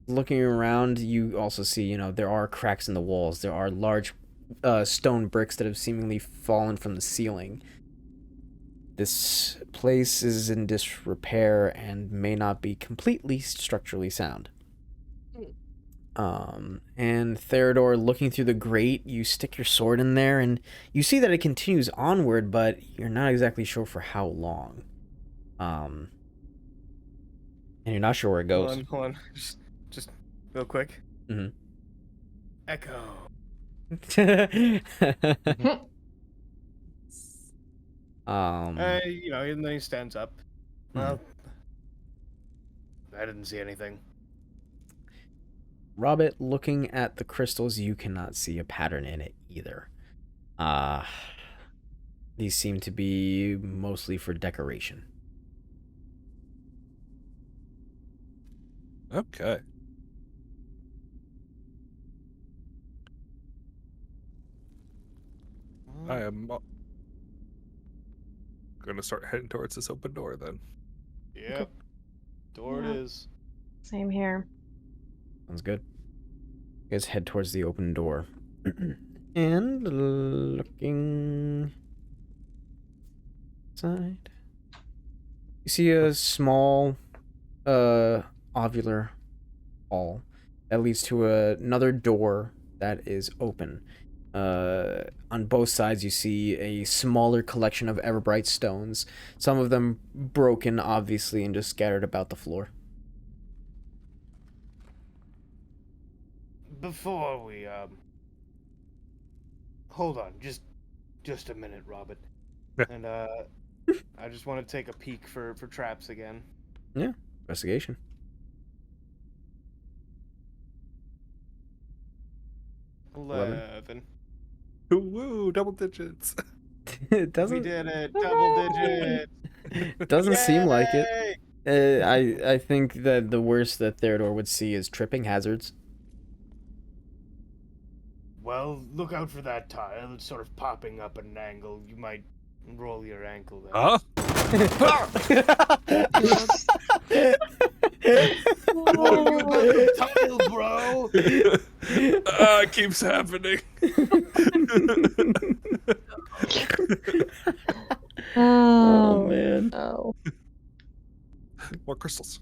looking around, you also see, there are cracks in the walls. There are large stone bricks that have seemingly fallen from the ceiling. This place is in disrepair and may not be completely structurally sound. And Theodore, looking through the grate, you stick your sword in there, and you see that it continues onward, but you're not exactly sure for how long. And you're not sure where it goes. Hold on. Just real quick. Mhm. Echo. Um, And then he stands up. Well, I didn't see anything. Robert, looking at the crystals, you cannot see a pattern in it either. These seem to be mostly for decoration. Okay. I am gonna start heading towards this open door then. Yep. Door Yeah. it is. Same here. Sounds good. You guys head towards the open door. And looking inside, you see a small ovular hall that leads to another door that is open. On both sides you see a smaller collection of everbright stones, some of them broken obviously and just scattered about the floor. Before we hold on, just a minute, Robert. And I just want to take a peek for traps again. Yeah, investigation. 11. Woo, double digits. It We doesn't did it, double digit. doesn't seem like it. Yay! I think that the worst that Theodore would see is tripping hazards. Well, look out for that tile. It's sort of popping up at an angle. You might roll your ankle there. Huh? What you about the tile, bro? It keeps happening. Oh man. Oh. More crystals.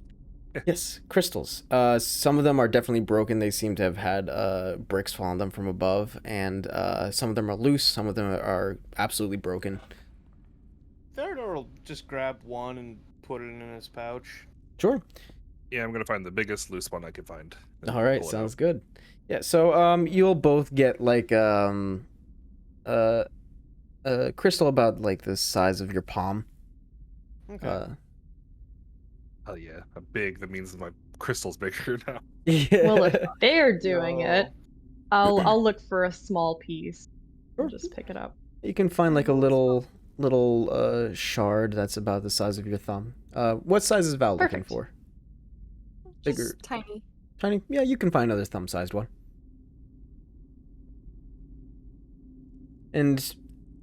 Yes, crystals. Some of them are definitely broken. They seem to have had bricks fall on them from above, and some of them are loose. Some of them are absolutely broken. Theodore will just grab one and put it in his pouch. Sure. Yeah, I'm gonna find the biggest loose one I can find. and All right, pull it sounds out. good. Yeah, so you'll both get like a crystal about like the size of your palm. Okay. Oh yeah, I'm big. That means my crystal's bigger now. Yeah. Well, if they're doing it, Yo. I'll look for a small piece Sure. and just pick it up. You can find like a Oh, little shard that's about the size of your thumb. What size is Val looking Perfect. for? just Bigger, tiny. tiny? Yeah, you can find another thumb-sized one. And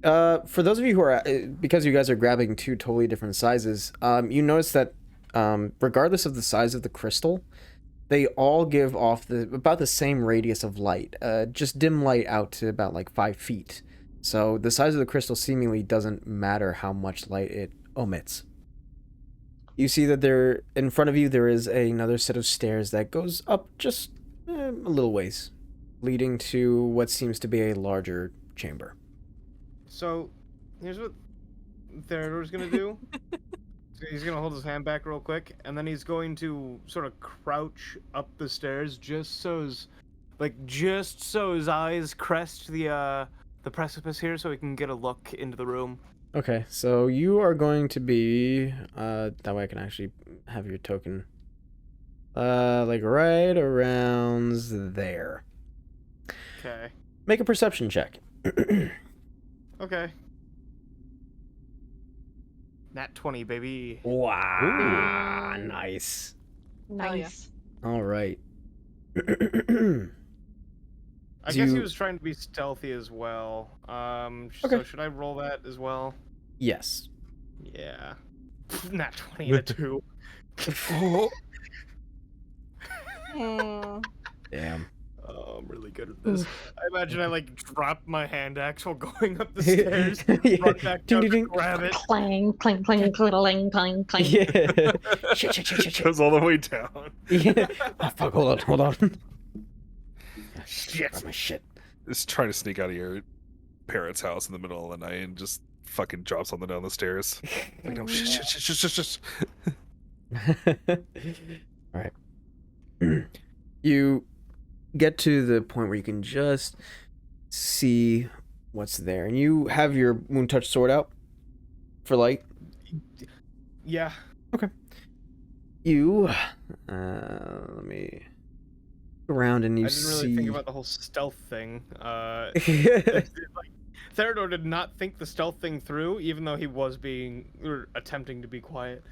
for those of you who are, because you guys are grabbing two totally different sizes, you notice that regardless of the size of the crystal, they all give off about the same radius of light, just dim light out to about like 5 feet. So the size of the crystal seemingly doesn't matter how much light it omits. You see that there, in front of you, there is another set of stairs that goes up just a little ways, leading to what seems to be a larger chamber. So, here's what Theodor's gonna do. So he's gonna hold his hand back real quick, and then he's going to sort of crouch up the stairs just so his eyes crest the precipice here, so he can get a look into the room. Okay, so you are going to be, that way I can actually have your token, like right around there. Okay. Make a perception check. Okay. Nat 20, baby. Wow, nice. Hell yeah. Nice. All right. I guess he You- was trying to be stealthy as well. So Okay. should I roll that as well? Yes. Yeah. Nat 20 and a 2. Hmm. Damn. Oh, I'm really good at this. I imagine I like drop my hand axe while going up the stairs, run back Ding, down ding, to ding. grab it. Clang, clang, clang, clang, clang, clang. Yeah. Shit. Goes all the way down. Yeah. Oh, fuck, hold on. Shit. Grab my shit. Just trying to sneak out of your parents' house in the middle of the night and just fucking drop something down the stairs. Like, no, shit. All right. You get to the point where you can just see what's there, and you have your moon touch sword out for light. Yeah. You let me look around and you I didn't really see think about the whole stealth thing. Theodor did not think the stealth thing through, even though he was attempting to be quiet.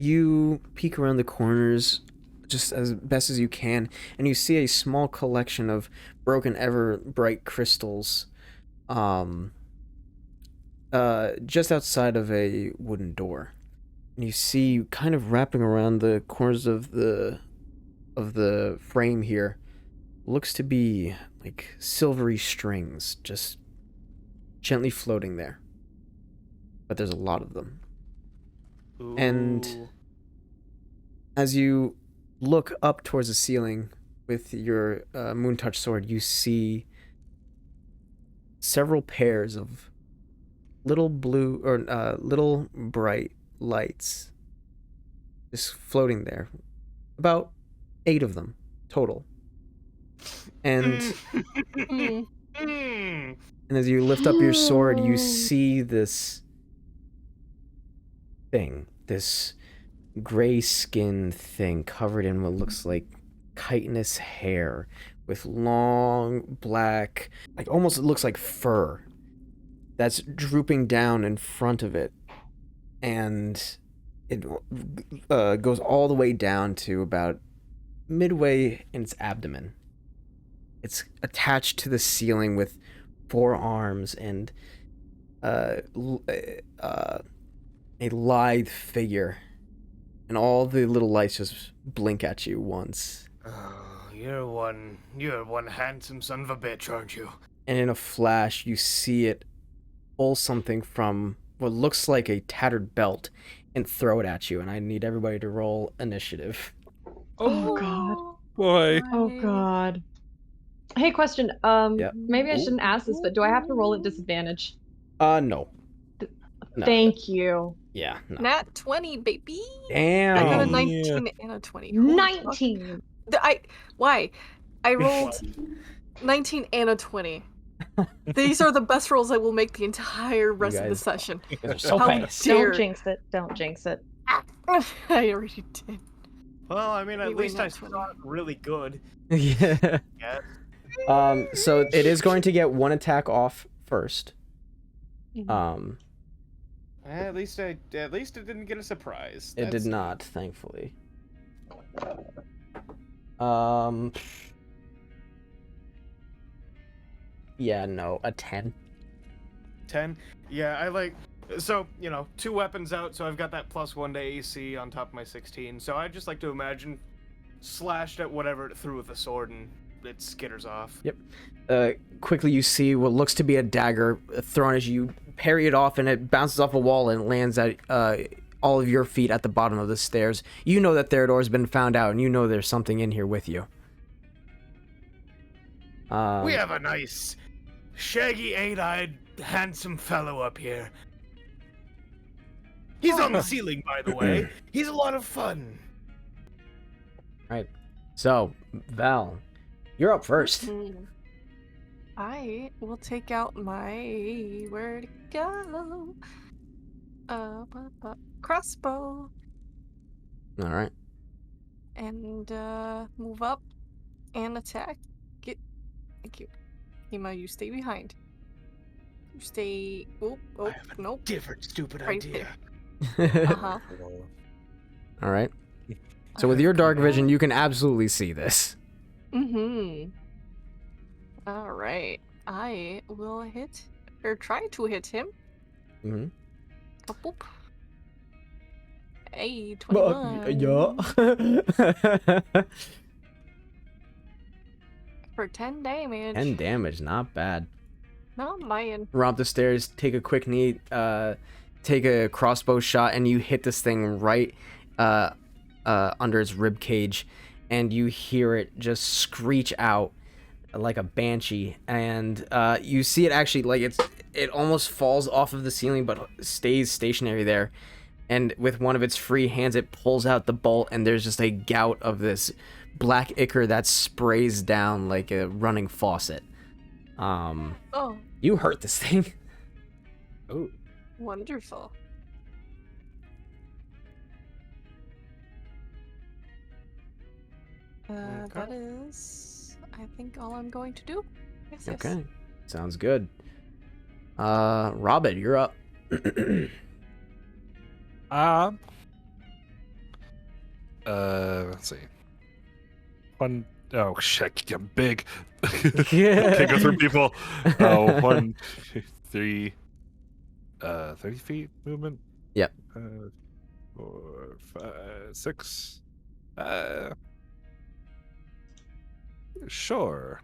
You peek around the corners just as best as you can, and you see a small collection of broken ever bright crystals just outside of a wooden door. And you see, kind of wrapping around the corners of the frame here, looks to be like silvery strings just gently floating there. But there's a lot of them. And Ooh. as you look up towards the ceiling with your moon touch sword, you see several pairs of little blue or little bright lights just floating there. About 8 of them total. And Hmm. Mm. and as you lift up your sword, you see this thing, this gray-skinned thing covered in what looks like chitinous hair with long black, like almost it looks like fur that's drooping down in front of it, and it goes all the way down to about midway in its abdomen. It's attached to the ceiling with 4 arms and a lithe figure, and all the little lights just blink at you once. Oh, you're one handsome son of a bitch, aren't you? And in a flash, you see it pull something from what looks like a tattered belt and throw it at you. And I need everybody to roll initiative. Oh god. Boy. Oh god. Hey, question. Yep. Maybe I shouldn't ask this, but do I have to roll at disadvantage? No. No. Thank you. Yeah, no. Nat 20, baby. Damn. I got a yeah. 19 and a 20. Holy fuck. 19. Why? I rolled 19 and a 20. These are the best rolls I will make the entire rest of the guys- session. You guys are so How fast. dare- Don't jinx it. Don't jinx it. I already did. Well, I mean, at Anyway, least I not saw 20. it really good. Yeah. Yeah. So it is going to get one attack off first. Mhm. At least it didn't get a surprise. It did That's not, thankfully. Yeah, no, a 10. 10. Yeah, I like. So, 2 weapons out, so I've got that +1 to AC on top of my 16. So I just like to imagine slashed at whatever it threw with a sword and it skitters off. Yep. Quickly you see what looks to be a dagger thrown as you parry it off, and it bounces off a wall and lands at all of your feet at the bottom of the stairs. You know that Theodore has been found out, and you know there's something in here with you. We have a nice, shaggy, 8-eyed, handsome fellow up here. He's on the ceiling, by the way. He's a lot of fun. So, Val, you're up first. Mhm. I will take out my where'd it go? Crossbow All right. and move up and attack. Thank you. Ema, you stay behind. You stay. Oh, nope. Different stupid Right idea. Uh-huh. All right. So with your dark vision, you can absolutely see this. Mm-hmm. All right. I will hit or try to hit him. Mm-hmm. Oh, boop. Hey, 21. For 10 damage. 10 damage, not bad. Not mine. Romp the stairs, take a quick knee, take a crossbow shot, and you hit this thing right under its rib cage, and you hear it just screech out like a banshee, and you see it actually like it almost falls off of the ceiling but stays stationary there, and with one of its free hands it pulls out the bolt, and there's just a gout of this black ichor that sprays down like a running faucet. Oh, You hurt this thing. Oh, wonderful. That is, I think, all I'm going to do. Yes, yes. Okay, sounds good. Robin, you're up. Let's see. Oh shit, I'm big. Can't go through people. Oh, 1, 2, 3. 30 feet movement. Yep. 4, 5, 6. Sure.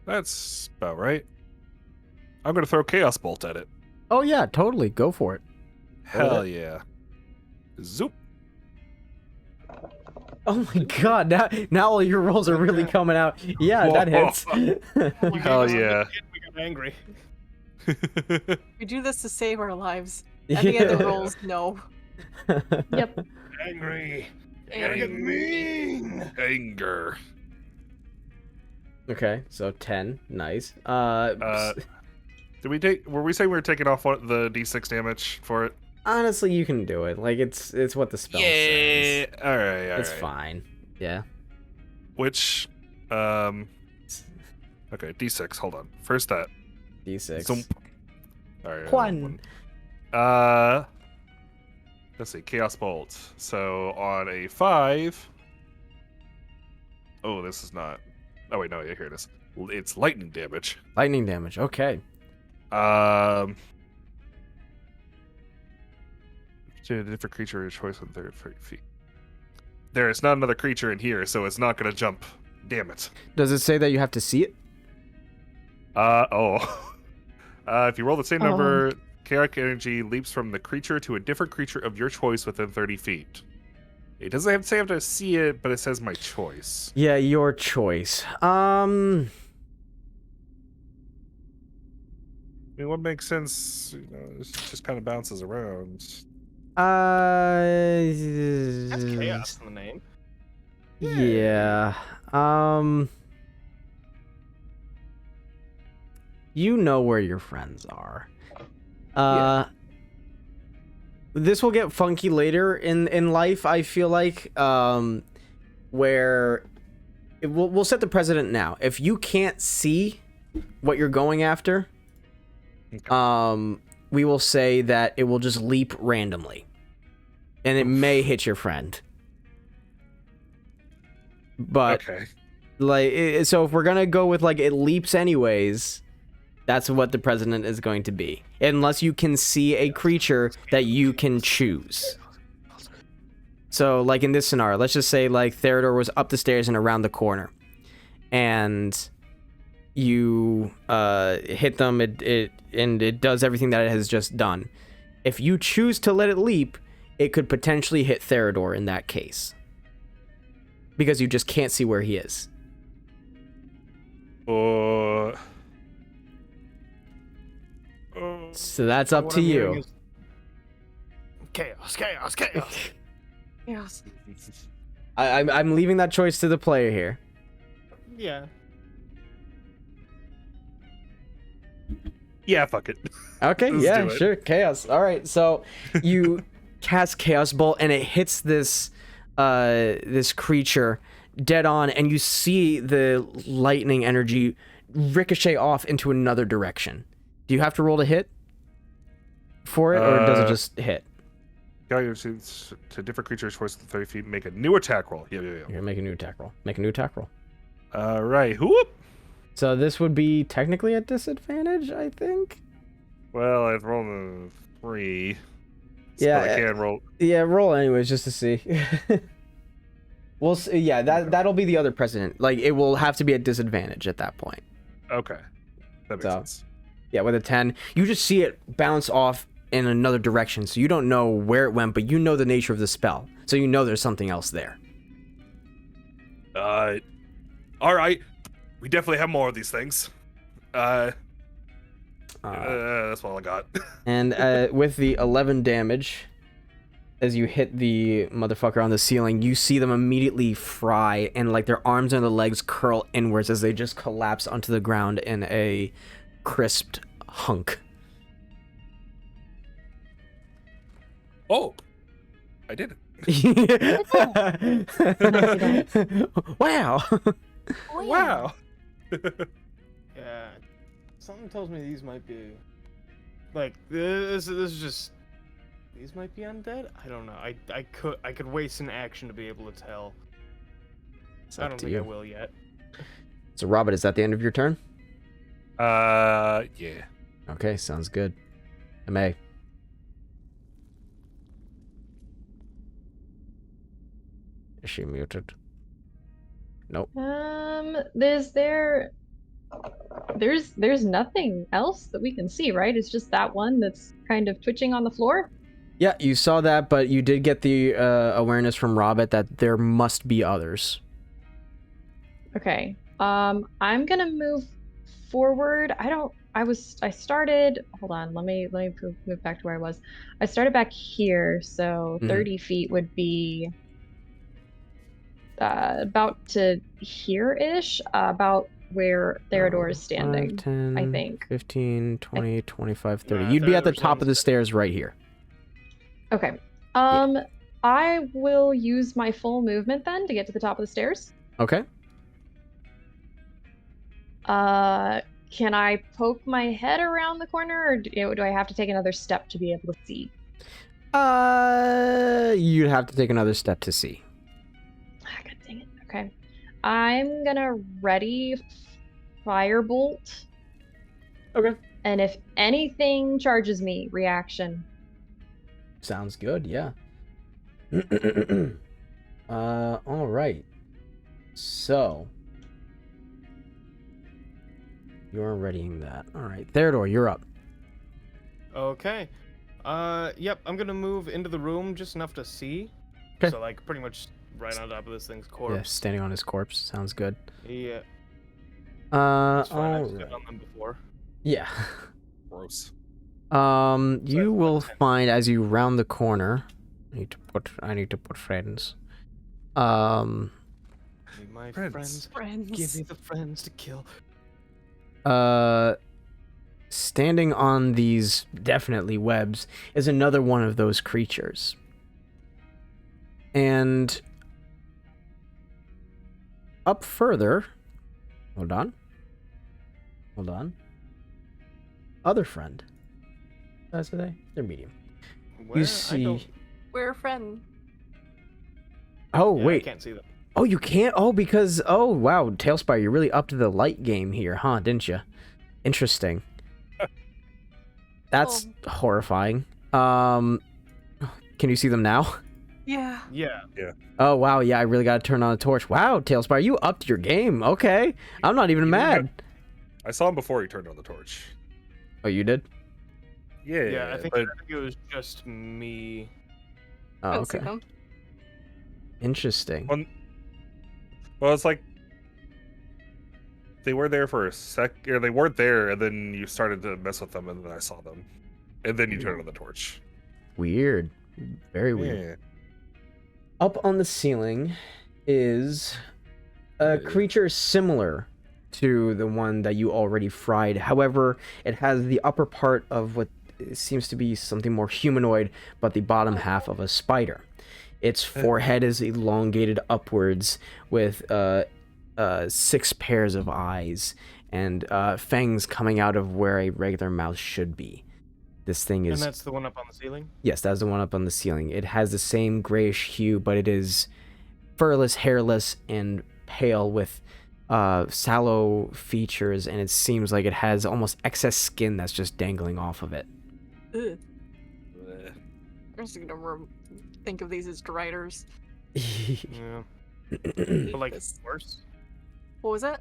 That's about right. I'm gonna throw Chaos Bolt at it. Oh yeah, totally. Go for it. Hell yeah. Zoop. Oh my god, now all your rolls are really coming out. Yeah, that hits. Hell yeah. We got angry. We do this to save our lives. Any other rolls, no. Yep. Angry. Angry. Mean. Anger. Okay, so 10. Nice. Did we take? Were we saying we were taking off the d6 damage for it? Honestly, you can do it. Like it's what the spell says. All right. It's fine. Yeah. Which, okay, d6. Hold on. First that. D6. Zoom. All right. One. Let's see. Chaos Bolt. So on a 5. Oh, this is not. Oh wait, no. Yeah, here it is. It's lightning damage. Lightning damage. Okay. To a different creature of your choice on 30 feet. There, it's not another creature in here, so it's not gonna jump. Damn it. Does it say that you have to see it? If you roll the same number, chaotic energy leaps from the creature to a different creature of your choice within 30 feet. It doesn't have to say I have to see it, but it says my choice. Yeah, your choice. I mean, what makes sense? It just kind of bounces around. That's chaos in the name. Yeah. you know where your friends are. This will get funky later in life, I feel like, where we'll set the precedent now. If you can't see what you're going after, we will say that it will just leap randomly, and it may hit your friend. But Okay. like, so if we're gonna go with like it leaps anyways, that's what the precedent is going to be, unless you can see a creature that you can choose. So like in this scenario, let's just say like Theodore was up the stairs and around the corner, and you hit them. It does everything that it has just done. If you choose to let it leap, it could potentially hit Theodore in that case, because you just can't see where he is. So that's up What to I'm hearing you. is chaos, chaos, chaos. Yes. I'm leaving that choice to the player here. Yeah. Yeah, fuck it. Okay, Let's yeah, do it. sure. Chaos. All right, so you cast Chaos Bolt, and it hits this creature dead on, and you see the lightning energy ricochet off into another direction. Do you have to roll to hit for it, or does it just hit? To different creatures forced to 30 feet, make a new attack roll. Yeah. You're gonna make a new attack roll. Make a new attack roll. All right. Whoop. So this would be technically at disadvantage, I think. Well, I've rolled a 3. Yeah, but I can roll. Yeah, roll anyways, just to see. We'll see. Yeah, that'll be the other precedent. Like, it will have to be at disadvantage at that point. Okay. That makes sense. Yeah, with a 10, you just see it bounce off in another direction, so you don't know where it went, but you know the nature of the spell, so you know there's something else there. All right. We definitely have more of these things. That's all I got. And with the 11 damage, as you hit the motherfucker on the ceiling, you see them immediately fry, and like their arms and their legs curl inwards as they just collapse onto the ground in a crisped hunk. Oh, I did it. Wow. Wow. Yeah. Something tells me these might be like this is just these might be undead. I don't know. I could waste an action to be able to tell. It's I up don't to think I you. will yet. So Robert, is that the end of your turn? Yeah. Okay, sounds good. MA. Is she muted? Nope. There's nothing else that we can see, right? It's just that one that's kind of twitching on the floor. Yeah, you saw that, but you did get the awareness from Robert that there must be others. Okay. I'm gonna move forward. I started. Hold on. Let me move back to where I was. I started back here, so 30 feet would be about to here-ish, about where Theodore is standing. 5, 10, I think. 15, 20, 25, 30. Nah, You'd be at the Theodore's top of the downstairs. stairs right here. Okay. I will use my full movement then to get to the top of the stairs. Okay. Can I poke my head around the corner, or do I have to take another step to be able to see? You'd have to take another step to see. God dang it. Okay. I'm gonna ready Firebolt. Okay. And if anything charges me, reaction. Sounds good, yeah. All right. So, you're readying that. All right, Theodore, you're up. Okay. Yep. I'm gonna move into the room just enough to see. 'Kay. So like pretty much right on top of this thing's Yeah, corpse. standing on his corpse. Sounds good. Yeah. That's fine. All I've stood right. on them before. Yeah. Gross. You will find as you round the corner. I need to put friends. Need my Friends. friends. Friends. Give me the friends to kill. standing on these definitely webs is another one of those creatures. And up further, hold on. Other friend. That's today. They're medium. Where? You I see. don't- We're a friend. Oh yeah, wait. I can't see them. Oh, you can't. Oh, because wow, Tailspire, you're really up to the light game here, huh? Didn't you? Interesting. That's horrifying. Can you see them now? Yeah. Yeah. Oh wow, yeah, I really gotta turn on a torch. Wow, Tailspire, you upped your game. Okay, I'm not even mad. I saw him before he turned on the torch. Oh, you did? Yeah, Yeah, I think but it was just me. Oh, I don't see okay. them. Interesting. well, it's like they were there for a sec, or they weren't there, and then you started to mess with them, and then I saw them, and then you turned on the torch. Weird. Very weird. Yeah. Up on the ceiling is a creature similar to the one that you already fried. However, it has the upper part of what seems to be something more humanoid, but the bottom half of a spider. Its forehead is elongated upwards with 6 pairs of eyes and fangs coming out of where a regular mouse should be. This thing is... And that's the one up on the ceiling? Yes, that's the one up on the ceiling. It has the same grayish hue, but it is furless, hairless, and pale with sallow features, and it seems like it has almost excess skin that's just dangling off of it. Ugh. I'm just gonna think of these as driders. Yeah. But like This- worse? What was that?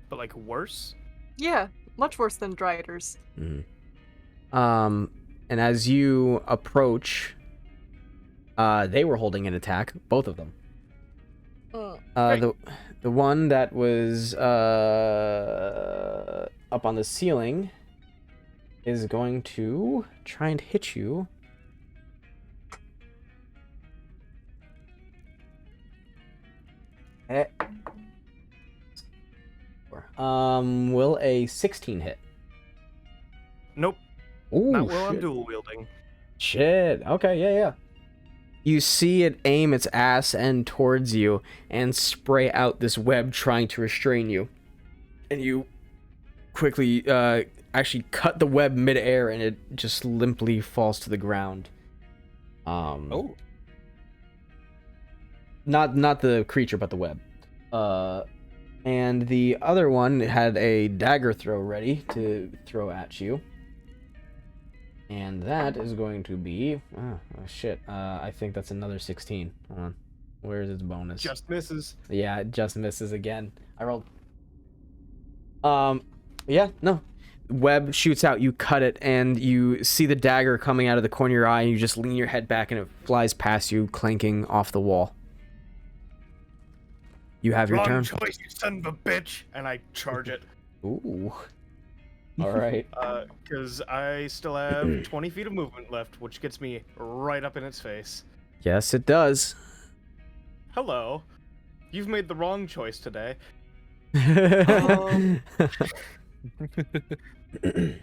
But like worse? Yeah, much worse than driders. Mhm. And as you approach, they were holding an attack, both of them. Great. The one that was up on the ceiling is going to try and hit you. Will a 16 hit? Nope. Ooh, Not while I'm shit. dual wielding. Shit. Okay, yeah. You see it aim its ass end towards you and spray out this web trying to restrain you. And you quickly actually cut the web midair and it just limply falls to the ground. Oh. Not the creature, but the web. And the other one had a dagger throw ready to throw at you. And that is going to be... Oh, shit. I think that's another 16. Hold on. Where's its bonus? Just misses. Yeah, it just misses again. I rolled... Yeah, no. Web shoots out, you cut it, and you see the dagger coming out of the corner of your eye, and you just lean your head back, and it flies past you, clanking off the wall. You have your Wrong turn. choice, you son of a bitch! And I charge it. Ooh. Alright. Because I still have 20 feet of movement left, which gets me right up in its face. Yes, it does. Hello. You've made the wrong choice today.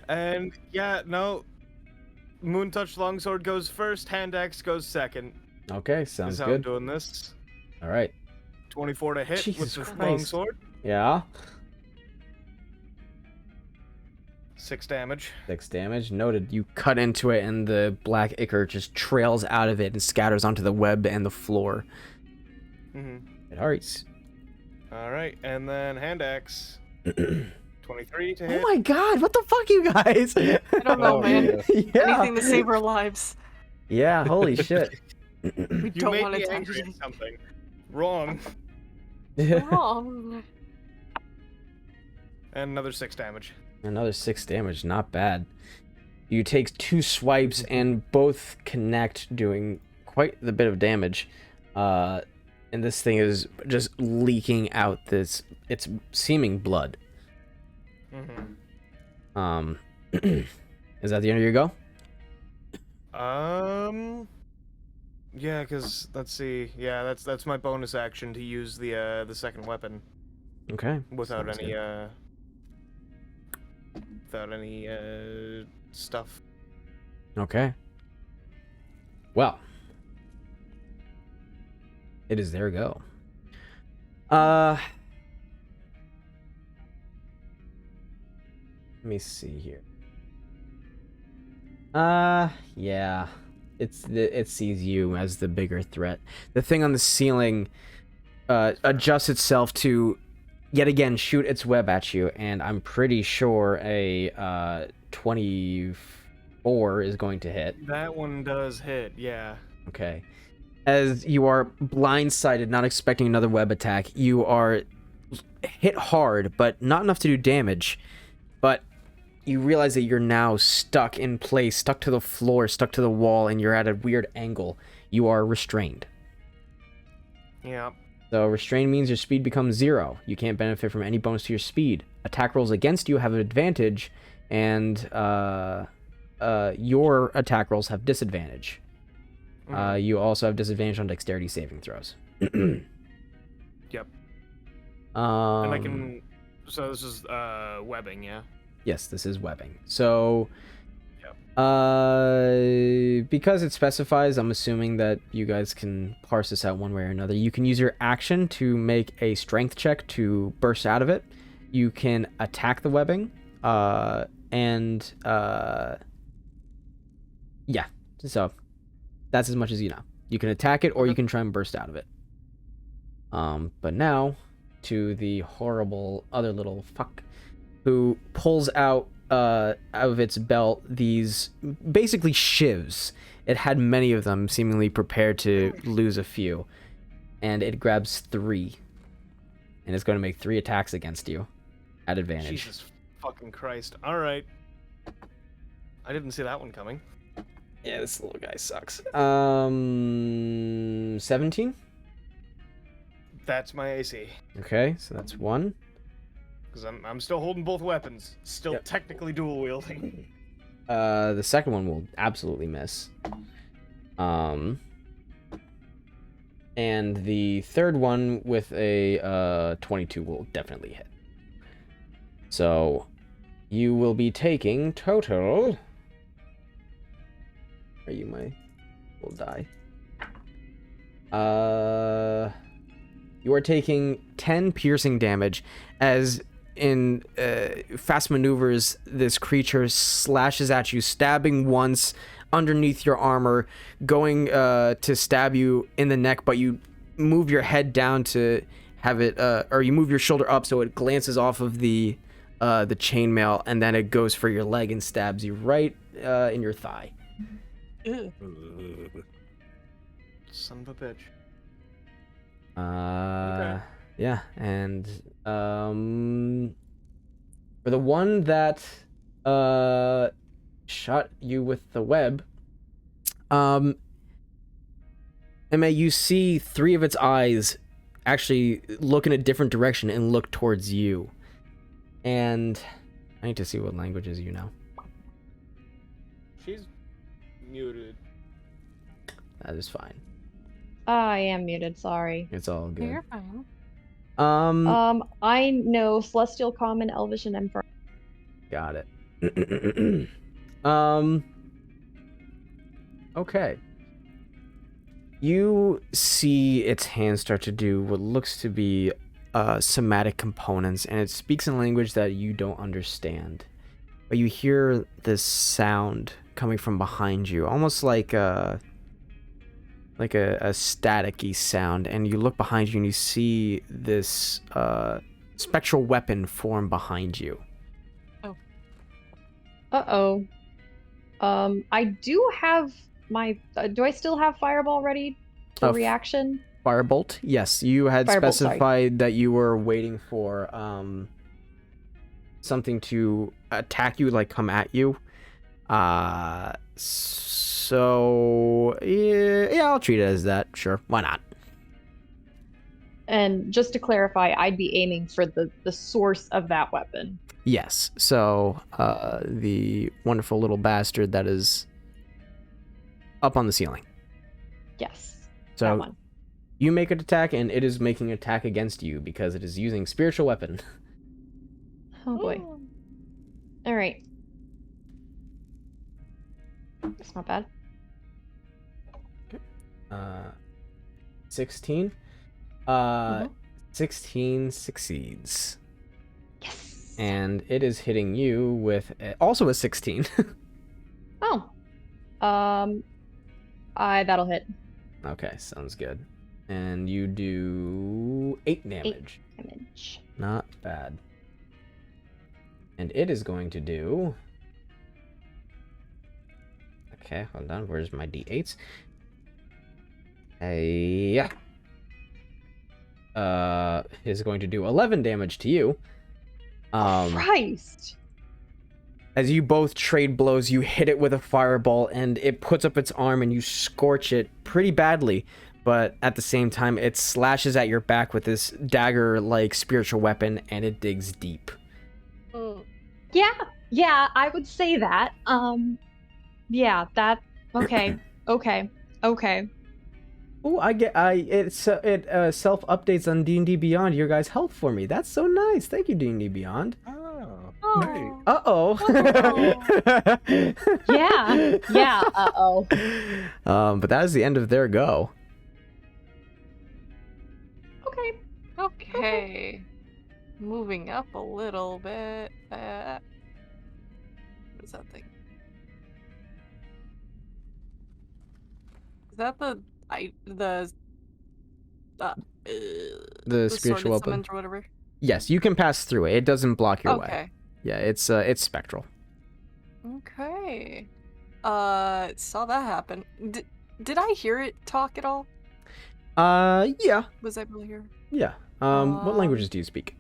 And yeah, no. Moon Touch Longsword goes first, Hand Axe goes second. Okay, Is sounds how I'm good. doing this. Alright. 24 to hit Jesus with the Christ. longsword. Yeah. 6 damage. 6 damage. Noted. You cut into it, and the black ichor just trails out of it and scatters onto the web and the floor. Alright. Alright, and then Hand Axe. 23 to hit. Oh my god, what the fuck, you guys? I don't know, Oh, man. yeah. Anything to save our lives. Yeah, holy shit. We You don't made want me to angry at something. Wrong. Wrong. And another 6 damage. Another 6 damage, not bad. You take 2 swipes and both connect, doing quite a bit of damage. And this thing is just leaking out its seeming blood. Is that the end of your go? Yeah, because let's see. Yeah, that's my bonus action to use the second weapon Okay. without sounds any good. without any stuff. Okay. Well, it is their go. Let me see here. Yeah. It sees you as the bigger threat. The thing on the ceiling adjusts itself to yet again shoot its web at you, and I'm pretty sure a 24 is going to hit. That one does hit, yeah. Okay. As you are blindsided, not expecting another web attack, you are hit hard, but not enough to do damage. But you realize that you're now stuck in place, stuck to the floor, stuck to the wall, and you're at a weird angle. You are restrained. Yeah. So restrained means your speed becomes 0. You can't benefit from any bonus to your speed. Attack rolls against you have an advantage, and your attack rolls have disadvantage. You also have disadvantage on dexterity saving throws. Yep. And I can... So this is webbing, yeah? Yes, this is webbing. So, Yep. because it specifies, I'm assuming that you guys can parse this out one way or another. You can use your action to make a strength check to burst out of it. You can attack the webbing, and yeah. So that's as much as you know. You can attack it, or you can try and burst out of it. But now to the horrible other little fuck who pulls out of its belt these basically shivs. It had many of them, seemingly prepared to lose a few. And it grabs 3. And it's going to make 3 attacks against you at advantage. Jesus fucking Christ. Alright. I didn't see that one coming. Yeah, this little guy sucks. 17? That's my AC. Okay, so that's 1. Because I'm still holding both weapons. Still Yep. technically dual wielding. The second one will absolutely miss. And the third one with a 22 will definitely hit. So you will be taking total. Are you my will die? You are taking 10 piercing damage as in fast maneuvers, this creature slashes at you, stabbing once underneath your armor, going to stab you in the neck, but you move your head down to have it, or you move your shoulder up so it glances off of the chainmail, and then it goes for your leg and stabs you right in your thigh. Ew. Son of a bitch. Okay. Yeah, and for the one that shot you with the web, Emma, you see 3 of its eyes actually look in a different direction and look towards you. And I need to see what languages you know. She's muted. That is fine. I am muted, sorry. It's all good. You're fine. I know Celestial, Common, Elvish, and Emperor. Got it. Okay. You see its hand start to do what looks to be somatic components, and it speaks in a language that you don't understand. But you hear this sound coming from behind you, almost like a staticky sound, and you look behind you and you see this spectral weapon form behind you. Uh-oh. I do have my... do I still have Fireball ready for reaction? Firebolt? Yes, you had Firebolt, specified that you were waiting for something to attack you, like come at you. So yeah, I'll treat it as that. Sure, why not? And just to clarify, I'd be aiming for the source of that weapon. Yes. So the wonderful little bastard that is up on the ceiling. Yes. So that one. you make an attack, and it is making an attack against you because it is using spiritual weapon. Oh boy. All right. That's not bad. 16. Mhm. 16 succeeds. Yes. And it is hitting you with also a 16. Oh. That'll hit. Okay, sounds good. And you do 8 damage. 8 damage. Not bad. And it is going to do... Okay, hold on. Where's my d8s? Yeah. Is going to do 11 damage to you. Christ! As you both trade blows, you hit it with a fireball, and it puts up its arm, and you scorch it pretty badly. But at the same time, it slashes at your back with this dagger-like spiritual weapon, and it digs deep. Yeah, I would say that. Yeah, that. Okay, okay. Oh, it self updates on D&D Beyond your guys' help for me. That's so nice. Thank you, D&D Beyond. Oh, great. Uh-oh. Yeah, uh-oh. But that is the end of their go. Okay. Moving up a little bit. What is that thing? Is that the The sword spiritual it weapon. summoned or whatever? Yes, you can pass through it. It doesn't block your way. Okay. Yeah, it's spectral. Okay. Saw that happen. Did I hear it talk at all? Yeah. Was I able to hear? Yeah. What languages do you speak?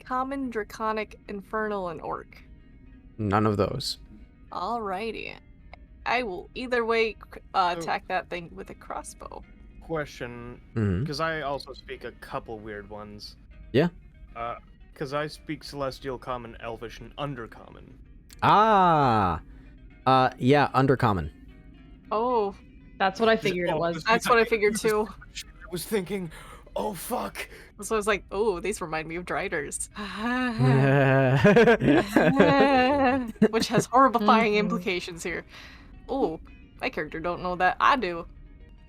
Common, Draconic, Infernal, and Orc. None of those. Alrighty. I will either way attack that thing with a crossbow. Question, Mhm. because I also speak a couple weird ones. Yeah. Because I speak Celestial, Common, Elvish, and Undercommon. Yeah, undercommon. Oh, That's what I figured it was. that's what I figured too. I was thinking, oh fuck. So I was like, oh, these remind me of Driders. Which has horrifying Mhm. implications here. Oh, my character don't know that. I do.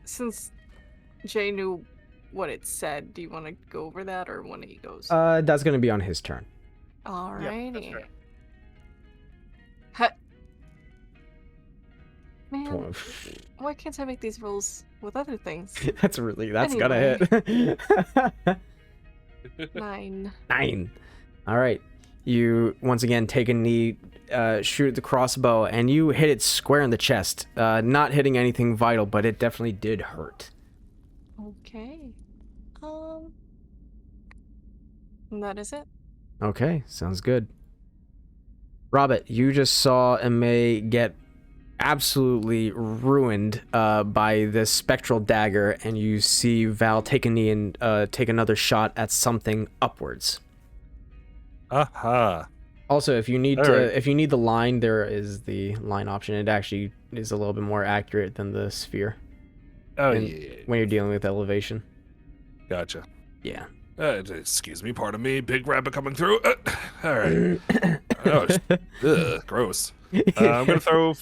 Since Jay knew what it said, do you want to go over that or when he goes? That's gonna be on his turn. Alrighty. fair. Man, why can't I make these rolls with other things? that's gonna hit. 9. 9. All right. You once again take a knee, shoot the crossbow, and you hit it square in the chest. Not hitting anything vital, but it definitely did hurt. Okay. And that is it. Okay, sounds good. Robert, you just saw May get absolutely ruined by this spectral dagger, and you see Val take a knee and take another shot at something upwards. Aha. Also, if you need Alright. if you need the line, there is the line option. It actually is a little bit more accurate than the sphere Oh, And- yeah. when you're dealing with elevation. Gotcha. Yeah. Excuse me, pardon me. Big rabbit coming through. All right. Oh, gross. I'm going to throw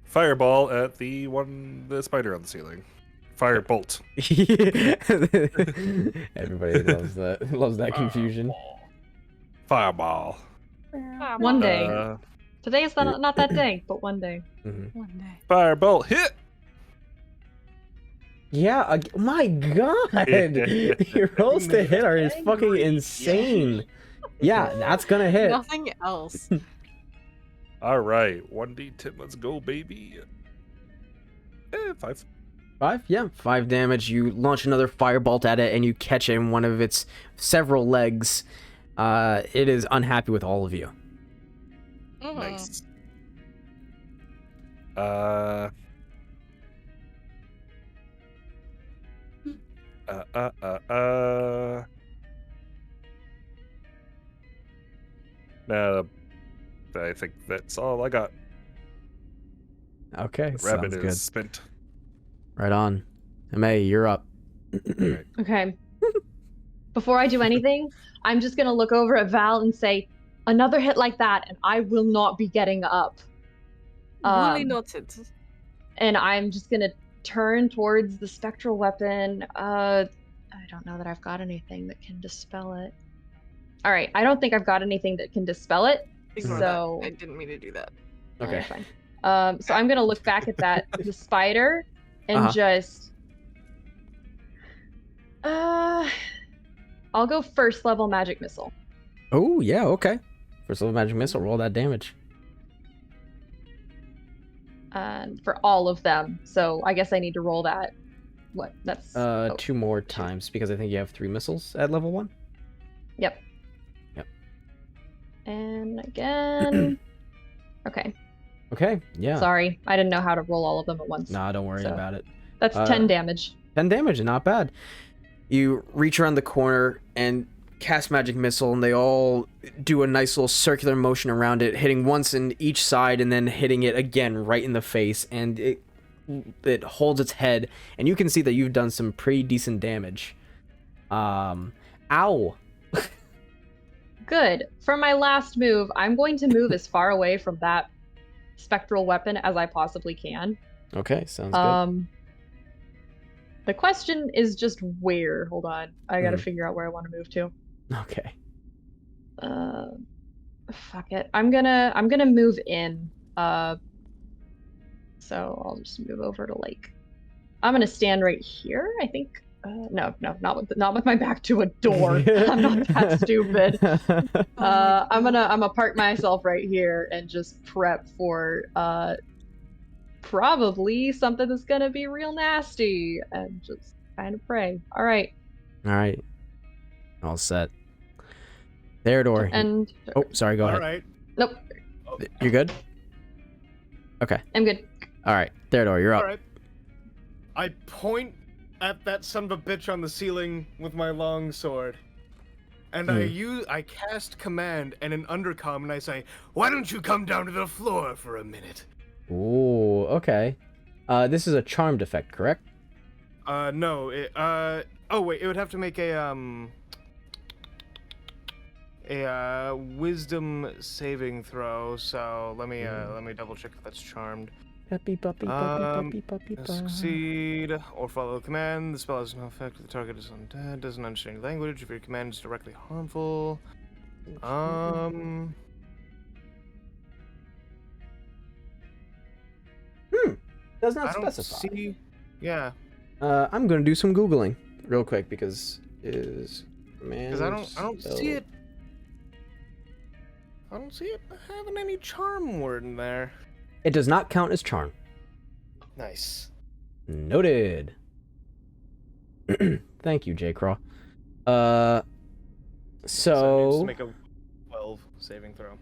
fireball at the spider on the ceiling. Firebolt. Everybody loves that confusion. Fireball. One day. Today is not that day, but one day. Mhm. One day. Firebolt hit. Yeah, my god! Your rolls to hit are fucking insane. Yeah, that's gonna hit. Nothing else. All right. 1d10. Let's go, baby. 5. 5? Yeah, 5 damage. You launch another firebolt at it, and you catch it in one of its several legs. It is unhappy with all of you. Mm. Nice. I think that's all I got. Okay, Rabbit sounds is good. spent. Right on. May, you're up. Okay. Before I do anything, I'm just gonna look over at Val and say, Another hit like that, and I will not be getting up. Duly noted. And I'm just gonna turn towards the spectral weapon. I don't know that I've got anything that can dispel it. All right, I don't think I've got anything that can dispel it. Ignore So that. I didn't mean to do that. Okay. Fine. So I'm gonna look back at the spider and just I'll go first level magic missile. Oh, yeah, okay. First level magic missile, roll that damage. For all of them. So I guess I need to roll that. What? That's 2 more times because I think you have 3 missiles at level 1. Yep. Yep. And again. Okay. Okay, yeah. Sorry, I didn't know how to roll all of them at once. Nah, don't worry about it. That's 10 damage. 10 damage, not bad. You reach around the corner and cast magic missile, and they all do a nice little circular motion around it, hitting once in each side and then hitting it again right in the face, and it holds its head, and you can see that you've done some pretty decent damage. Ow. Good. For my last move, I'm going to move as far away from that spectral weapon as I possibly can. Okay, sounds good. The question is just where. Hold on. I gotta figure out where I want to move to. Okay. Fuck it. I'm gonna move in. So I'll just move over to I'm gonna stand right here, I think. No, not with my back to a door. I'm not that stupid. I'm gonna park myself right here and just prep for probably something that's gonna be real nasty and just kind of pray. All right. All set. Theodore. And oh, sorry, go ahead. All right. Nope. You're good? Okay. I'm good. All right, Theodore, you're up. All right. I point at that son of a bitch on the ceiling with my long sword. And I cast command and an undercom, and I say, "Why don't you come down to the floor for a minute?" Ooh, okay. This is a charmed effect, correct? No. Oh wait, it would have to make a wisdom saving throw. So let me double check if that's charmed. Puppy, puppy, puppy, puppy, puppy. Succeed or follow the command. The spell has no effect if the target is undead, doesn't understand your language, if your command is directly harmful. Does not I don't specify. see. Yeah. I'm gonna do some googling real quick because is man. Because I don't see it. I don't see it having any charm word in there. It does not count as charm. Nice. Noted. Thank you, GreyQrowe. So needs to make a 12 saving throw.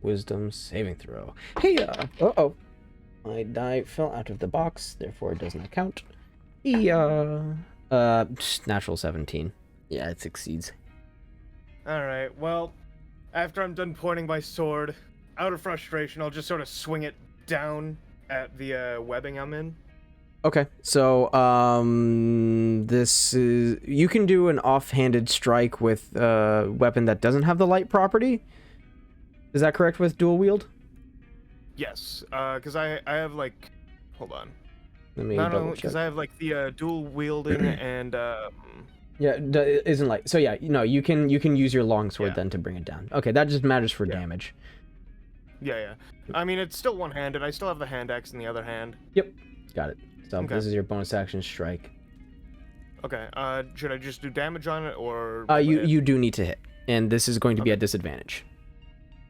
Wisdom saving throw. Hey, uh-oh. My die fell out of the box, therefore it does not count. Natural 17. Yeah, it succeeds. Alright, well, after I'm done pointing my sword, out of frustration, I'll just sort of swing it down at the webbing I'm in. Okay, so, this is... You can do an offhanded strike with a weapon that doesn't have the light property? Is that correct with dual wield? Yes, because I have, like... Hold on. Let me No, double check. because I have, like, the dual wielding and, Yeah, isn't light. So yeah, no, you can use your longsword Yeah. then to bring it down. Okay, that just matters for damage. Yeah. I mean, it's still one-handed. I still have the hand axe in the other hand. Yep, got it. So Okay. this is your bonus action strike. Okay, should I just do damage on it, or... You do need to hit, and this is going to be a disadvantage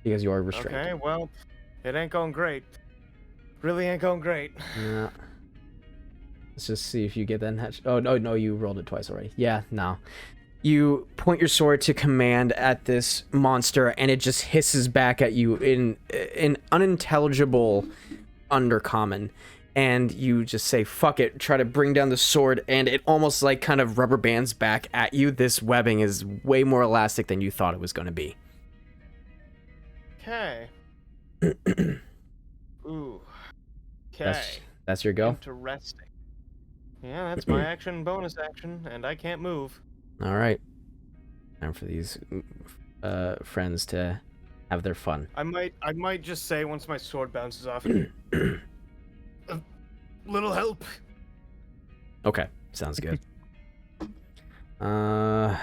because you are restrained. Okay, well, it ain't going great. Really ain't going great. Yeah. Let's just see if you get that. Oh no, you rolled it twice already. Yeah, no. You point your sword to command at this monster, and it just hisses back at you in an unintelligible undercommon. And you just say, fuck it, try to bring down the sword, and it almost like kind of rubber bands back at you. This webbing is way more elastic than you thought it was going to be. Okay. Ooh. Okay. That's your go? Interesting. Yeah, that's my action, bonus action, and I can't move. All right. Time for these friends to have their fun. I might just say once my sword bounces off, a little help. Okay, sounds good. Natural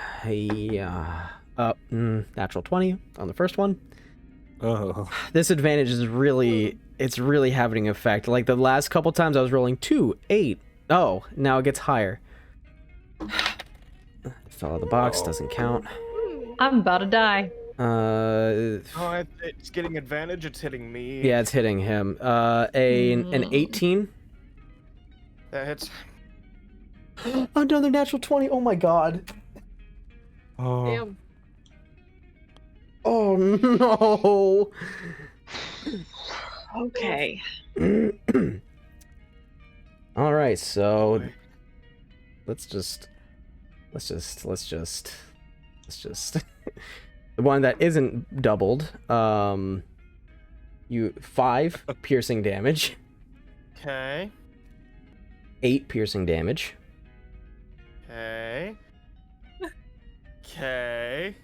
20 on the first one. Oh. This advantage is really, it's really having an effect. Like the last couple times I was rolling 2, 8. Oh, now it gets higher. Fell out of the box, doesn't count. I'm about to die. Oh, it's getting advantage. It's hitting me. Yeah, it's hitting him. An 18. That hits. Another natural 20. Oh my god. Oh. Damn. Oh no. Okay. All right, so Boy. let's just the one that isn't doubled. You 5 piercing damage, Okay. 8 piercing damage. Okay. Okay.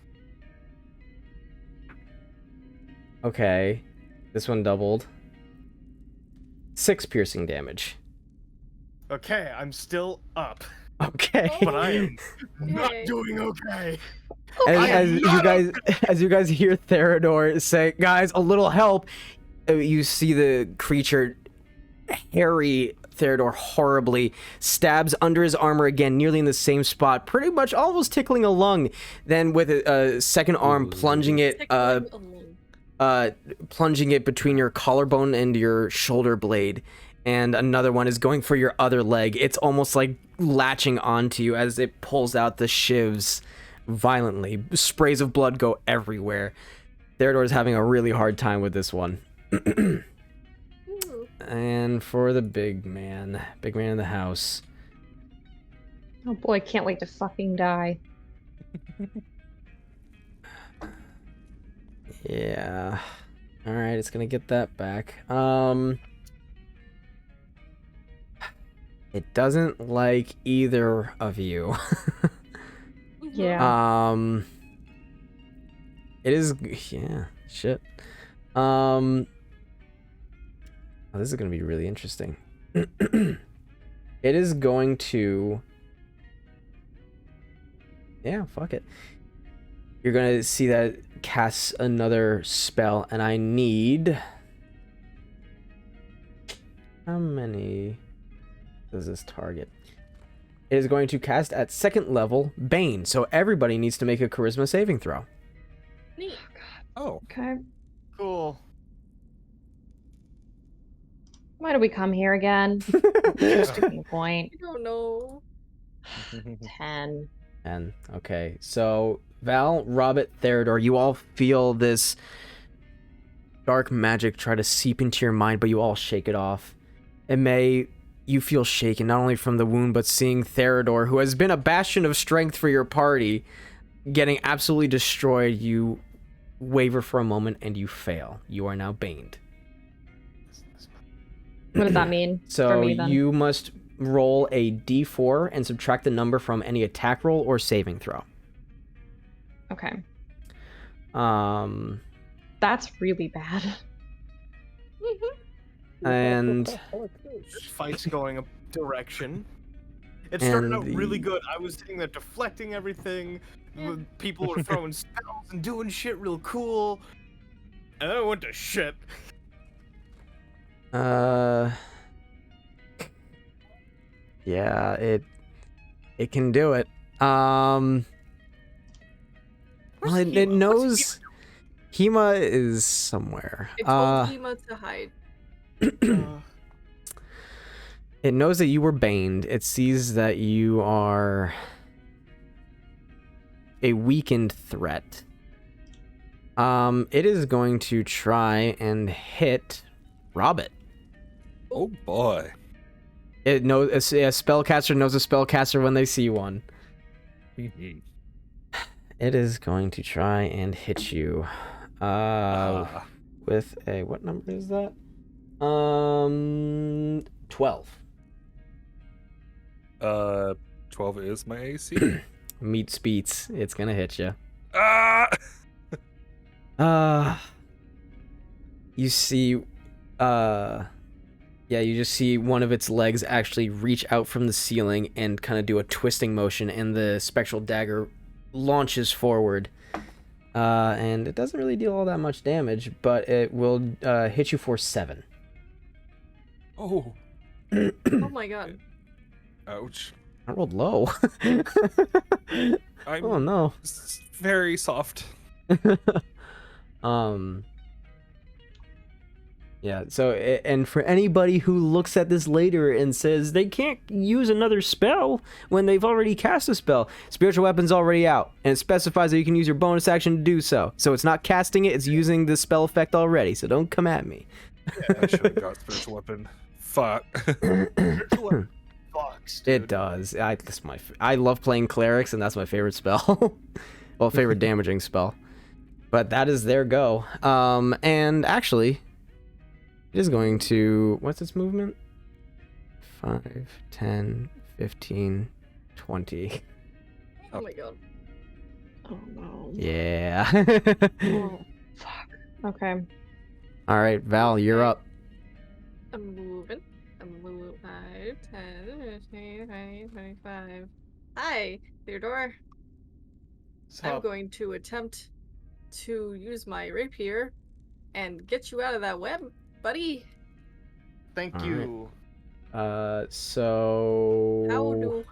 Okay, this one doubled. 6 piercing damage. Okay. I'm still up, Okay. but I am not Yay. doing okay. As am you not guys as you guys hear Theodore say, "Guys, a little help," you see the creature harry Theodore horribly, stabs under his armor again, nearly in the same spot, pretty much almost tickling a lung. Then with a second arm, plunging it between your collarbone and your shoulder blade. And another one is going for your other leg. It's almost like latching onto you as it pulls out the shivs violently. Sprays of blood go everywhere. Theodore's having a really hard time with this one. And for the big man in the house. Oh boy, can't wait to fucking die. Yeah. Alright, it's gonna get that back. It doesn't like either of you. Yeah. It is, yeah, shit. Oh, this is gonna be really interesting. It is going to, yeah, fuck it. You're gonna see that it casts another spell, and I need, how many does this target? It is going to cast at 2nd level Bane, so everybody needs to make a charisma saving throw. Neat. Oh. Okay. Cool. Why do we come here again? Stupid point. I don't know. 10. And okay, so Val, Robert, Theodore, you all feel this dark magic try to seep into your mind, but you all shake it off. And May, you feel shaken not only from the wound, but seeing Theodore, who has been a bastion of strength for your party, getting absolutely destroyed. You waver for a moment and you fail. You are now baned. What does that mean for So me then? you must roll a d4 and subtract the number from any attack roll or saving throw. Okay. Um, That's really bad. and This fight's going a direction. It's starting out really good. I was sitting there deflecting everything. People were throwing spells and doing shit real cool. And then it went to shit. yeah, it can do it. Well, Where's it Hema? knows Hema is somewhere. It told Ema to hide. It knows that you were baned. It sees that you are a weakened threat. It is going to try and hit Robert. Oh boy. It knows a spellcaster knows a spellcaster when they see one. It is going to try and hit you. With a, what number is that? 12. 12 is my AC. Meat speeds. It's gonna hit you. Ah! you see, yeah, you just see one of its legs actually reach out from the ceiling and kind of do a twisting motion, and the spectral dagger launches forward. And it doesn't really deal all that much damage, but it will hit you for 7. Oh, Oh my god. ouch. I rolled low. I'm Oh no. very soft. Yeah, so, and for anybody who looks at this later and says they can't use another spell when they've already cast a spell, spiritual weapon's already out, and it specifies that you can use your bonus action to do so. So it's not casting it, it's using the spell effect already, so don't come at me. I should have got spiritual weapon. Fuck. Fucks, dude. It does. I love playing clerics, and that's my favorite spell. Well, favorite damaging spell. But that is their go. And actually, it is going to... What's its movement? 5, 10, 15, 20. Oh my god. Oh no. Yeah. Oh, fuck. Okay. All right, Val, you're up. I'm moving. I'm moving. 5, 10, 15, 20, 25. Hi, Theodore. I'm So, going to attempt to use my rapier and get you out of that web, buddy. thank All you. So... How do...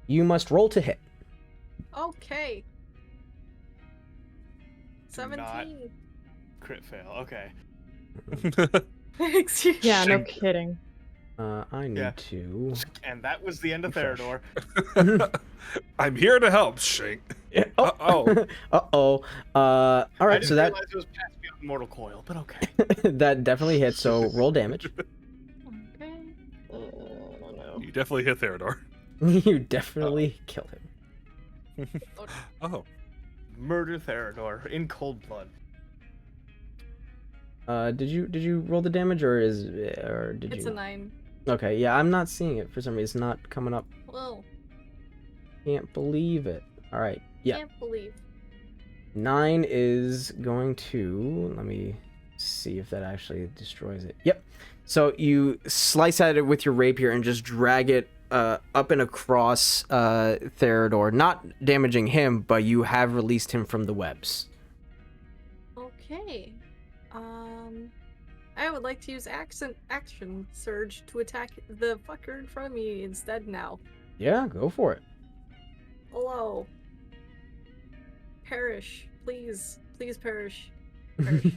You must roll to hit. Okay. Do not- 17. Crit fail. Okay. Excuse Yeah, no Shank. kidding. I need Yeah. to... And that was the end of Refresh. Theodore. I'm here to help, Shank. Uh-oh. Uh-oh. All I right, didn't so that realize it was past beyond mortal coil, but okay. that definitely hits, so roll damage. Okay. I don't know. You definitely hit Theodore. You definitely killed him. Oh. Murder Theodore in cold blood. Did you roll the damage, or did It's you? a 9. Okay, yeah, I'm not seeing it for some reason. It's not coming up. Whoa. Can't believe it. All right, yeah, Can't believe. 9 is going to. Let me see if that actually destroys it. Yep. So you slice at it with your rapier and just drag it up and across Theodore, not damaging him, but you have released him from the webs. Okay. I would like to use action surge to attack the fucker in front of me instead now. Yeah, go for it. Hello. Perish. Please. Please perish. Perish.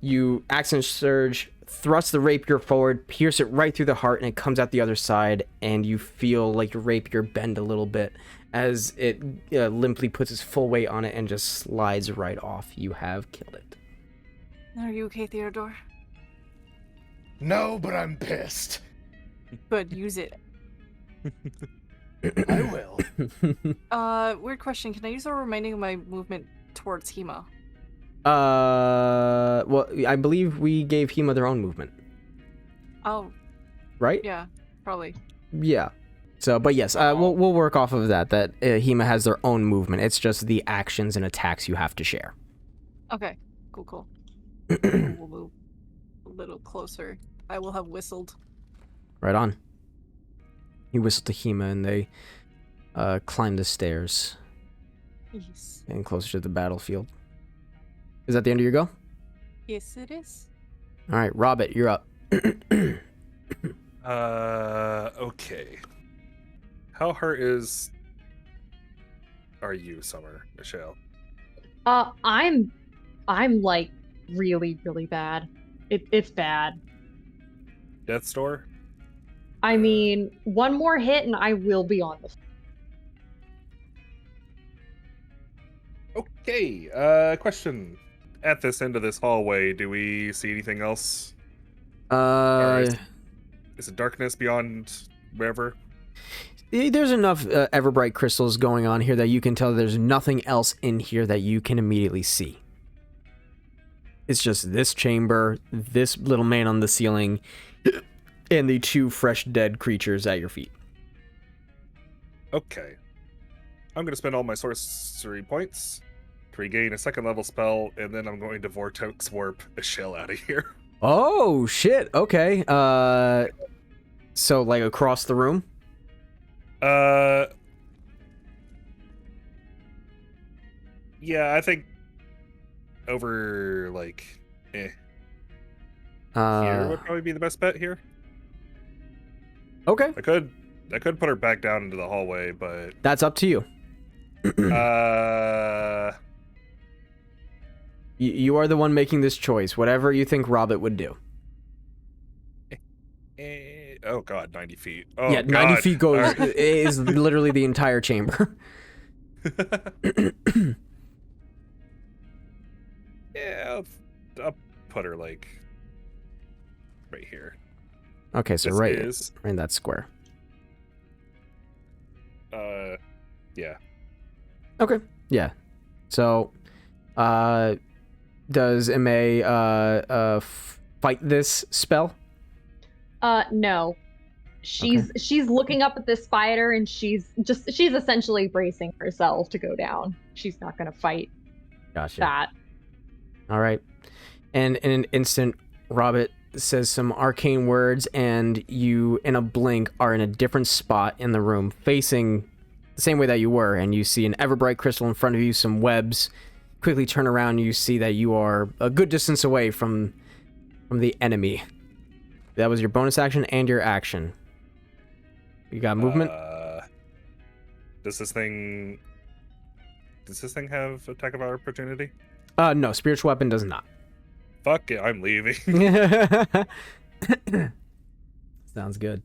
You action surge, thrust the rapier forward, pierce it right through the heart, and it comes out the other side, and you feel like your rapier bend a little bit as it limply puts its full weight on it and just slides right off. You have killed it. Are you okay, Theodore? No, but I'm pissed. Good, use it. I will. Weird question. Can I use the remaining of my movement towards Hema? Well, I believe we gave Hema their own movement, Oh, right? yeah, probably. Yeah. So, but yes, we'll work off of that. That Hema has their own movement. It's just the actions and attacks you have to share. Okay, cool. We'll move a little closer. I will have whistled. Right on. You whistle to Hema, and they climb the stairs Yes. and closer to the battlefield. Is that the end of your go? Yes, it is. All right, Robert, you're up. Okay. How hurt are you, Summer, Michelle? I'm like really, really bad. It's bad. Death's Door? I mean, one more hit and I will be on the. Okay, question. At this end of this hallway, do we see anything else? Is it darkness beyond wherever? There's enough Everbright crystals going on here that you can tell there's nothing else in here that you can immediately see. It's just this chamber, this little man on the ceiling, and the 2 fresh dead creatures at your feet. Okay. I'm gonna spend all my sorcery points to regain a 2nd level spell, and then I'm going to vortex warp a shell out of here. Oh shit. Okay. So like across the room. Yeah, I think over like here would probably be the best bet here. Okay. I could put her back down into the hallway, but That's up to you. You are the one making this choice. Whatever you think Robert would do. Oh god, 90 feet. Oh Yeah, 90 God. feet goes All right. is literally the entire chamber. Yeah, I'll put her like right here. Okay, so This right is in that square. yeah. Okay. Yeah. So, does May fight this spell? No. She's looking up at this spider and she's essentially bracing herself to go down. She's not gonna fight Gotcha. that. All right. And in an instant, Robert says some arcane words, and you, in a blink, are in a different spot in the room, facing the same way that you were, and you see an ever-bright crystal in front of you, some webs. Quickly turn around, and you see that you are a good distance away from the enemy. That was your bonus action and your action. You got movement? Does this thing have attack of opportunity? No, spiritual weapon does not. Fuck it, I'm leaving. Sounds good.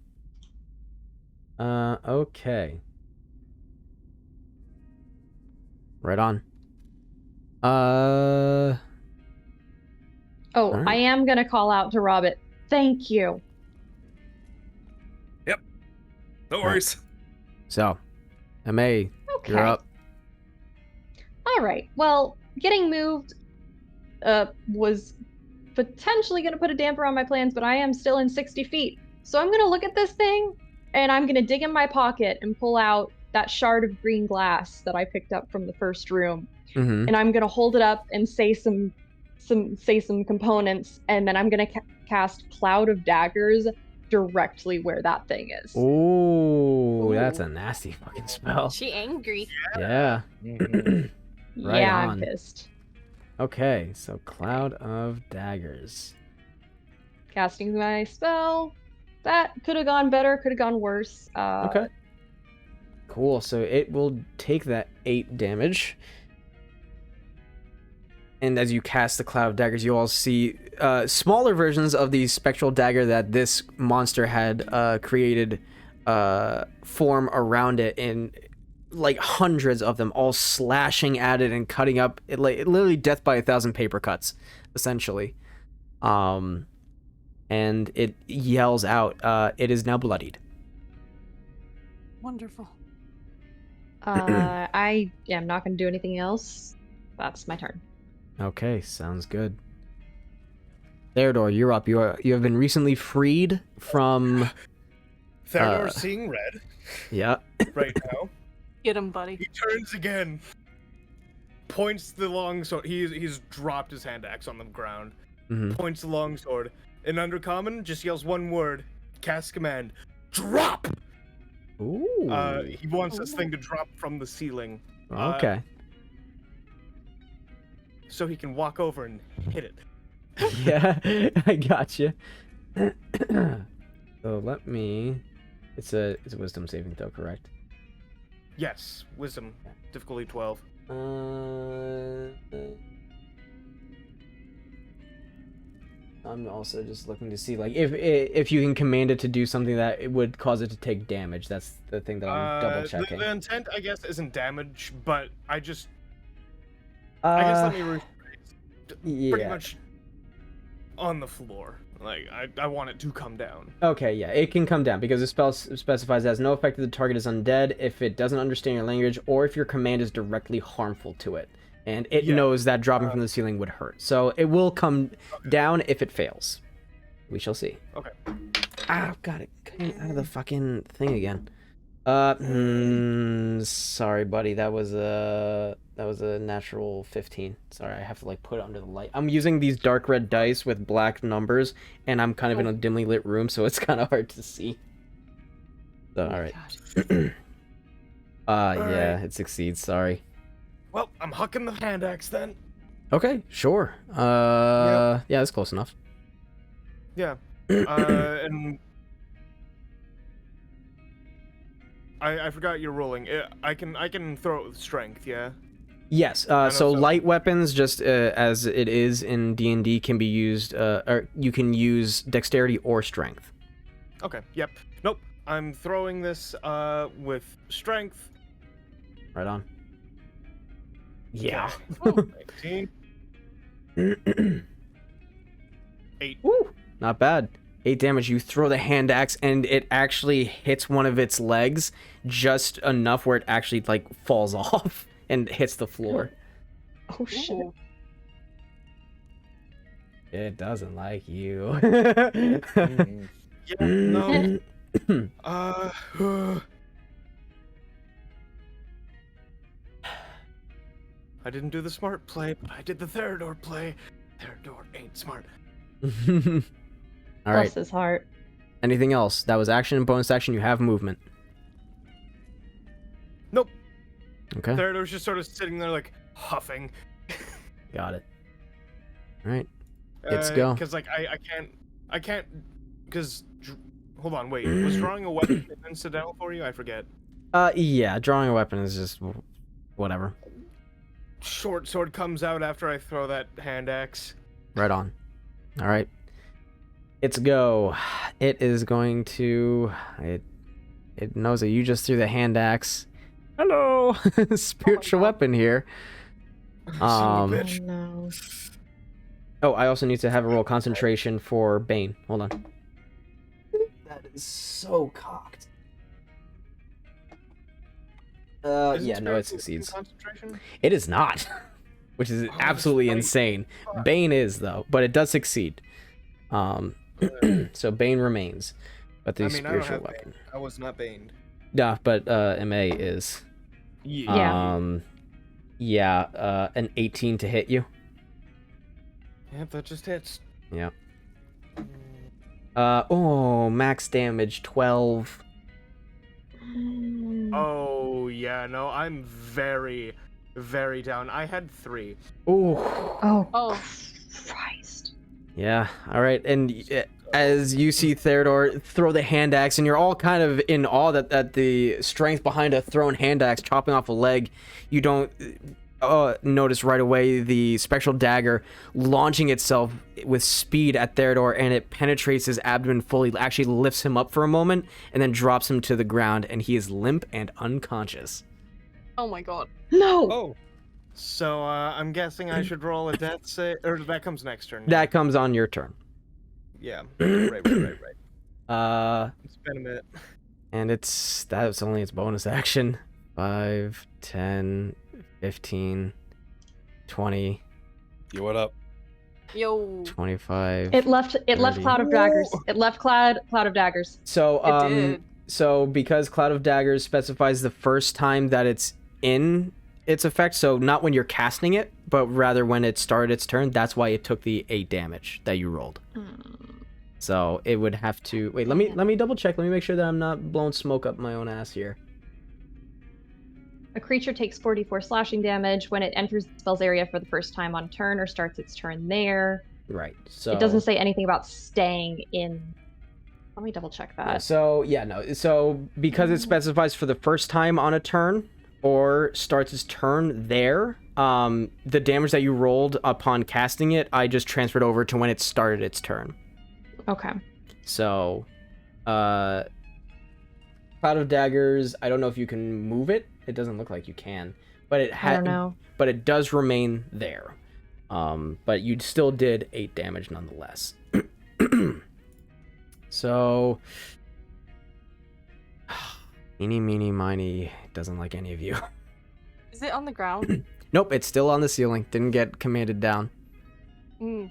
Okay. Right on. Oh, Alright. I am gonna call out to Robert. Thank you. No worries. So, MA, Okay. you're up. All right. Well, getting moved was potentially going to put a damper on my plans, but I am still in 60 feet. So I'm going to look at this thing, and I'm going to dig in my pocket and pull out that shard of green glass that I picked up from the first room. Mm-hmm. And I'm going to hold it up and say some components, and then I'm going to cast Cloud of Daggers directly where that thing is. Ooh, that's a nasty fucking spell. She angry. Yeah. Right yeah, on. I'm pissed. Okay, so Cloud of Daggers. Casting my spell. That could have gone better, could have gone worse. Okay. Cool, so it will take that 8 damage. And as you cast the Cloud of Daggers, you all see smaller versions of the spectral dagger that this monster had created form around it, in like hundreds of them, all slashing at it and cutting up. It literally death by 1,000 paper cuts, essentially. And it yells out, it is now bloodied. Wonderful. I am not going to do anything else. That's my turn. Okay, sounds good. Theodore, you're up. You have been recently freed from... Theodore's seeing red Yeah. right now. Get him, buddy. He turns again, points the long sword. He's dropped his hand axe on the ground. Mm-hmm. Points the long sword. In Undercommon, just yells one word. Cast command. Drop! Ooh. He wants this thing to drop from the ceiling. Okay. So he can walk over and hit it. Yeah, I gotcha. So let me... It's a wisdom saving throw, correct? Yes, wisdom. Difficulty 12. I'm also just looking to see, like, if you can command it to do something that it would cause it to take damage. That's the thing that I'm double checking. The intent, I guess, isn't damage, but I guess let me rephrase. Pretty much on the floor. Like, I want it to come down. Okay, yeah, it can come down because the spell specifies it has no effect if the target is undead, if it doesn't understand your language, or if your command is directly harmful to it. And it knows that dropping from the ceiling would hurt. So it will come down if it fails. We shall see. Okay. Ah, got it. Coming out of the fucking thing again. Sorry, buddy. That was a natural 15. Sorry, I have to like put it under the light. I'm using these dark red dice with black numbers, and I'm kind of in a dimly lit room, so it's kind of hard to see. So, all right. Yeah, it succeeds. Sorry. Well, I'm hucking the hand axe then. Okay, sure. Yeah, that's close enough. Yeah. And I forgot you're rolling. I can throw it with strength, yeah? Yes, so light weapons, just as it is in D&D, can be used, or you can use dexterity or strength. Okay, yep. Nope. I'm throwing this with strength. Right on. Yeah. Okay. 19. 8. Woo! Not bad. 8 damage. You throw the hand axe, and it actually hits one of its legs just enough where it actually, like, falls off and hits the floor. Oh, shit. It doesn't like you. Yeah, no. I didn't do the smart play, but I did the Theodore play. Theodore ain't smart. All Bless right. his heart. Anything else? That was action and bonus action. You have movement. Nope. Okay. Theodore's just sort of sitting there like huffing. Got it. All right. Let's go. Because like I can't. Because hold on, wait. Was drawing a weapon incidental for you? I forget. Yeah. Drawing a weapon is just whatever. Short sword comes out after I throw that hand axe. Right on. All right. It's go. It is going to. It knows that you just threw the hand axe. Hello, spiritual weapon here. Son of a bitch. No. Oh, I also need to have a roll concentration for Bane. Hold on. That is so cocked. Isn't Yeah, no, it spiritual succeeds. concentration? It is not, which is Oh, absolutely that's right. insane. Bane is though, but it does succeed. So Bane remains, but the I mean, I don't spiritual have weapon. Bane. I was not baned. Yeah, but MA is. Yeah. Yeah, an 18 to hit you. Yep, that just hits. Yeah. Oh, max damage 12. Oh yeah, no, I'm very, very down. I had 3. Ooh. Oh, Christ. Yeah. All right. And as you see Theodore throw the hand axe, and you're all kind of in awe that the strength behind a thrown hand axe chopping off a leg, you don't notice right away the spectral dagger launching itself with speed at Theodore, and it penetrates his abdomen fully, actually lifts him up for a moment, and then drops him to the ground, and he is limp and unconscious. Oh my god. No! Oh. So I'm guessing I should roll a death save, or that comes next turn. That comes on your turn. Yeah. Right. Uh, It's been a minute. and that's only its bonus action. 5, 10, 15, 20, Yo, what up? Yo. 25. It left 30. Cloud of Daggers. It left Cloud of Daggers. So It did. so because Cloud of Daggers specifies the first time that it's in its effect, so not when you're casting it, but rather when it started its turn, that's why it took the 8 damage that you rolled. So it would have to wait, let me double check, let me make sure that I'm not blowing smoke up my own ass here. A creature takes 44 slashing damage when it enters the spell's area for the first time on turn or starts its turn there. Right. So It doesn't say anything about staying in. Let me double check that. So because it specifies for the first time on a turn or starts its turn there, the damage that you rolled upon casting it, I just transferred over to when it started its turn. Okay. So, Cloud of Daggers, I don't know if you can move it. It doesn't look like you can, but I don't know. but it does remain there. But you still did 8 damage nonetheless. So, eeny, meeny, miny doesn't like any of you. Is it on the ground? Nope, it's still on the ceiling. Didn't get commanded down. I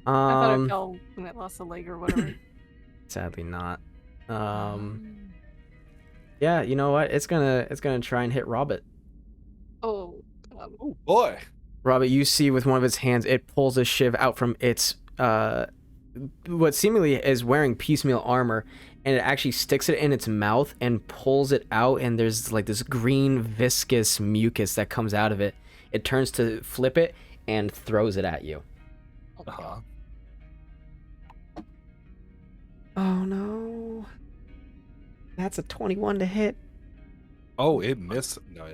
thought it Um, fell when it lost a leg or whatever. sadly not. Yeah, you know what? It's gonna try and hit Robert. Oh. Oh boy. Robert, you see with one of its hands, it pulls a shiv out from its what seemingly is wearing piecemeal armor, and it actually sticks it in its mouth and pulls it out, and there's like this green viscous mucus that comes out of it. It turns to flip it and throws it at you. Uh-huh. Oh no. That's a 21 to hit. Oh, it missed. No,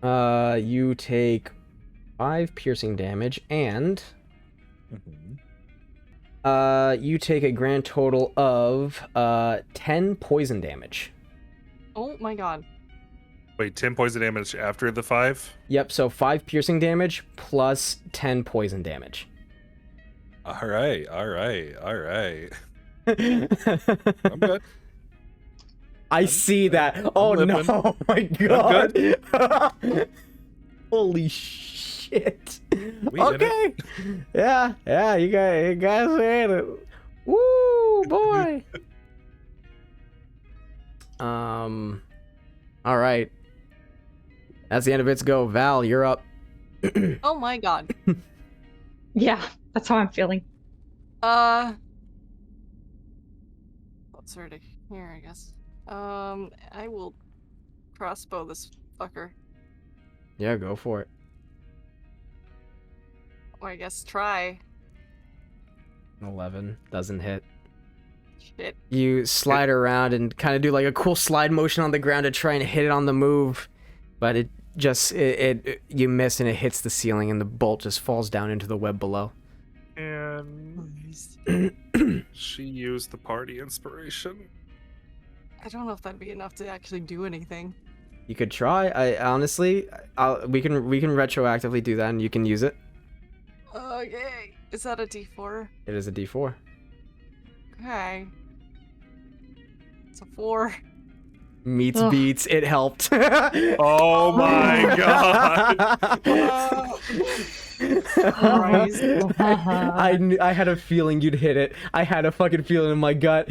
yeah. You take 5 piercing damage, and you take a grand total of 10 poison damage. Oh my god. Wait, 10 poison damage after the 5? Yep, so 5 piercing damage plus 10 poison damage. All right. I'm good. I see that. Oh limping. no, my god. Holy shit. We did Okay. Yeah, you guys made it. Woo, boy. All right. That's the end of its go. Val, you're up. Oh my god. Yeah, that's how I'm feeling. Let's sort of here, I guess. I will crossbow this fucker. Yeah, go for it. Or I guess try. 11 doesn't hit. Shit. You slide around and kind of do like a cool slide motion on the ground to try and hit it on the move, but it just you miss and it hits the ceiling and the bolt just falls down into the web below. And she used the party inspiration. I don't know if that'd be enough to actually do anything. You could try. I honestly, we can retroactively do that and you can use it. Okay. Is that a D4? It is a D4. Okay. It's a 4. Meets Ugh. beats. It helped. Oh my god. Christ. I had a feeling you'd hit it. I had a fucking feeling in my gut.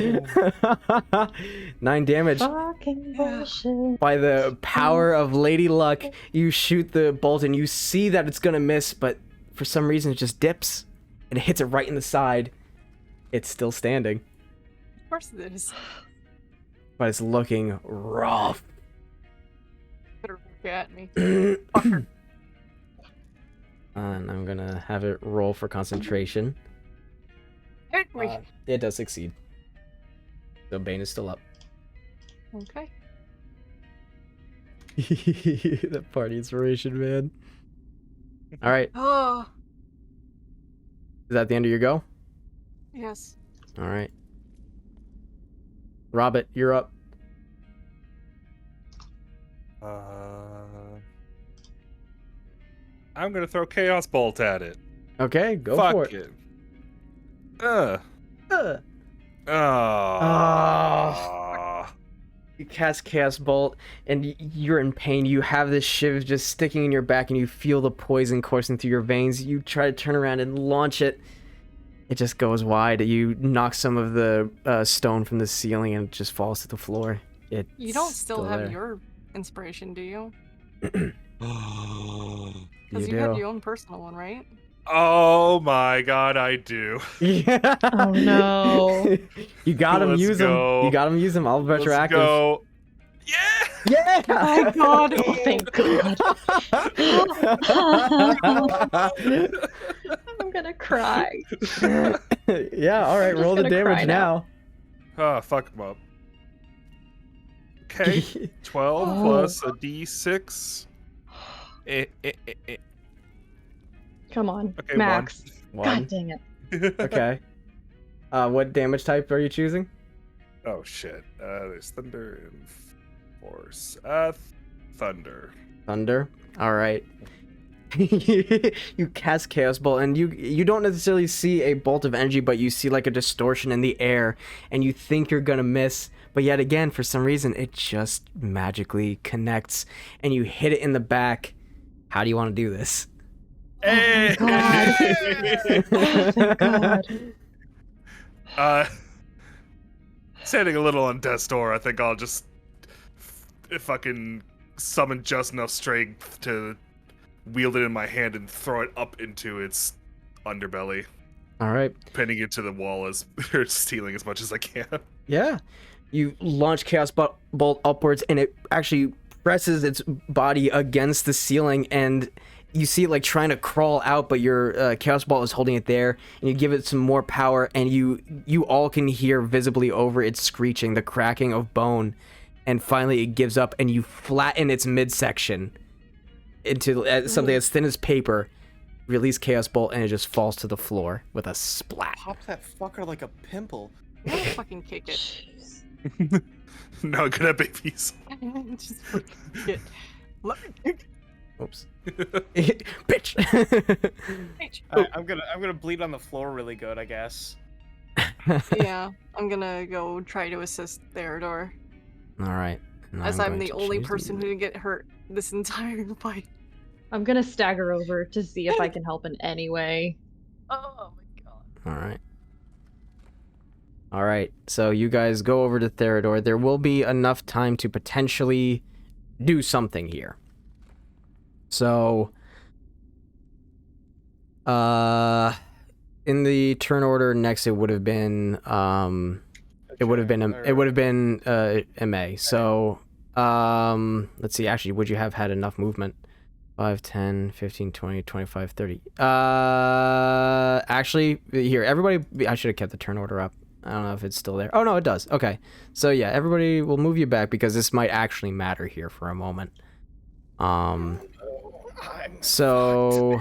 9 damage. Fucking bullshit. By the power of Lady Luck, you shoot the bolt and you see that it's gonna miss, but for some reason it just dips and it hits it right in the side. It's still standing, Of course it is. but it's looking rough. Better look at me. And I'm gonna have it roll for concentration. Hit me. It does succeed. So Bane is still up. Okay. The party inspiration, man. All right, Oh, is that the end of your go? yes. All right. Robert, you're up. I'm gonna throw Chaos Bolt at it. Okay, go Fuck for it. it. Uh. You cast Chaos Bolt, and you're in pain. You have this shiv just sticking in your back, and you feel the poison coursing through your veins. You try to turn around and launch it. It just goes wide. You knock some of the stone from the ceiling, and it just falls to the floor. You don't still have there. your inspiration, do you? You Because you have do. your own personal one, right? Oh my god, I do. Yeah. Oh no. You got him. Let's Use him. go. You got him. Use him. I'll Let's retroactive. go. Yeah! Yeah. Oh my god. Oh, thank God. I'm gonna cry. Yeah. All right. I'm just Roll the gonna cry damage now. now. Ah, fuck him up. Okay, 12 Oh. plus a d6. Come on, Okay, Max. One. God dang it. Okay. What damage type are you choosing? Oh shit. There's thunder and force. Thunder. Thunder. All right. You cast Chaos Bolt, and you don't necessarily see a bolt of energy, but you see like a distortion in the air, and you think you're gonna miss, but yet again, for some reason, it just magically connects, and you hit it in the back. How do you want to do this? Hey! Oh, thank God. standing a little on death's door, I think I'll just fucking summon just enough strength to wield it in my hand and throw it up into its underbelly, All right. pinning it to the wall as or stealing as much as I can. Yeah. You launch Chaos Bolt upwards, and it actually presses its body against the ceiling, and you see it like trying to crawl out, but your Chaos Bolt is holding it there, and you give it some more power, and you all can hear visibly over its screeching, the cracking of bone, and finally it gives up, and you flatten its midsection into something as thin as paper, release Chaos Bolt, and it just falls to the floor with a splat. Pop that fucker like a pimple. I'm gonna fucking kick it. No, good at babies. Just fucking kick it. Let me kick Oops. Bitch. it. I'm gonna bleed on the floor really good, I guess. Yeah, I'm gonna go try to assist Theodore, All right. And as I'm going the to only choose person the- who didn't get hurt this entire fight. I'm gonna stagger over to see if I can help in any way. Oh my god. All right. All right. So you guys go over to Theodore. There will be enough time to potentially do something here. So, in the turn order next, it would have been MA. So, let's see. Actually, would you have had enough movement? 5, 10, 15, 20, 25, 30. Actually, here, everybody, I should have kept the turn order up. I don't know if it's still there. Oh, no, it does. Okay. So, yeah, everybody will move you back because this might actually matter here for a moment. So,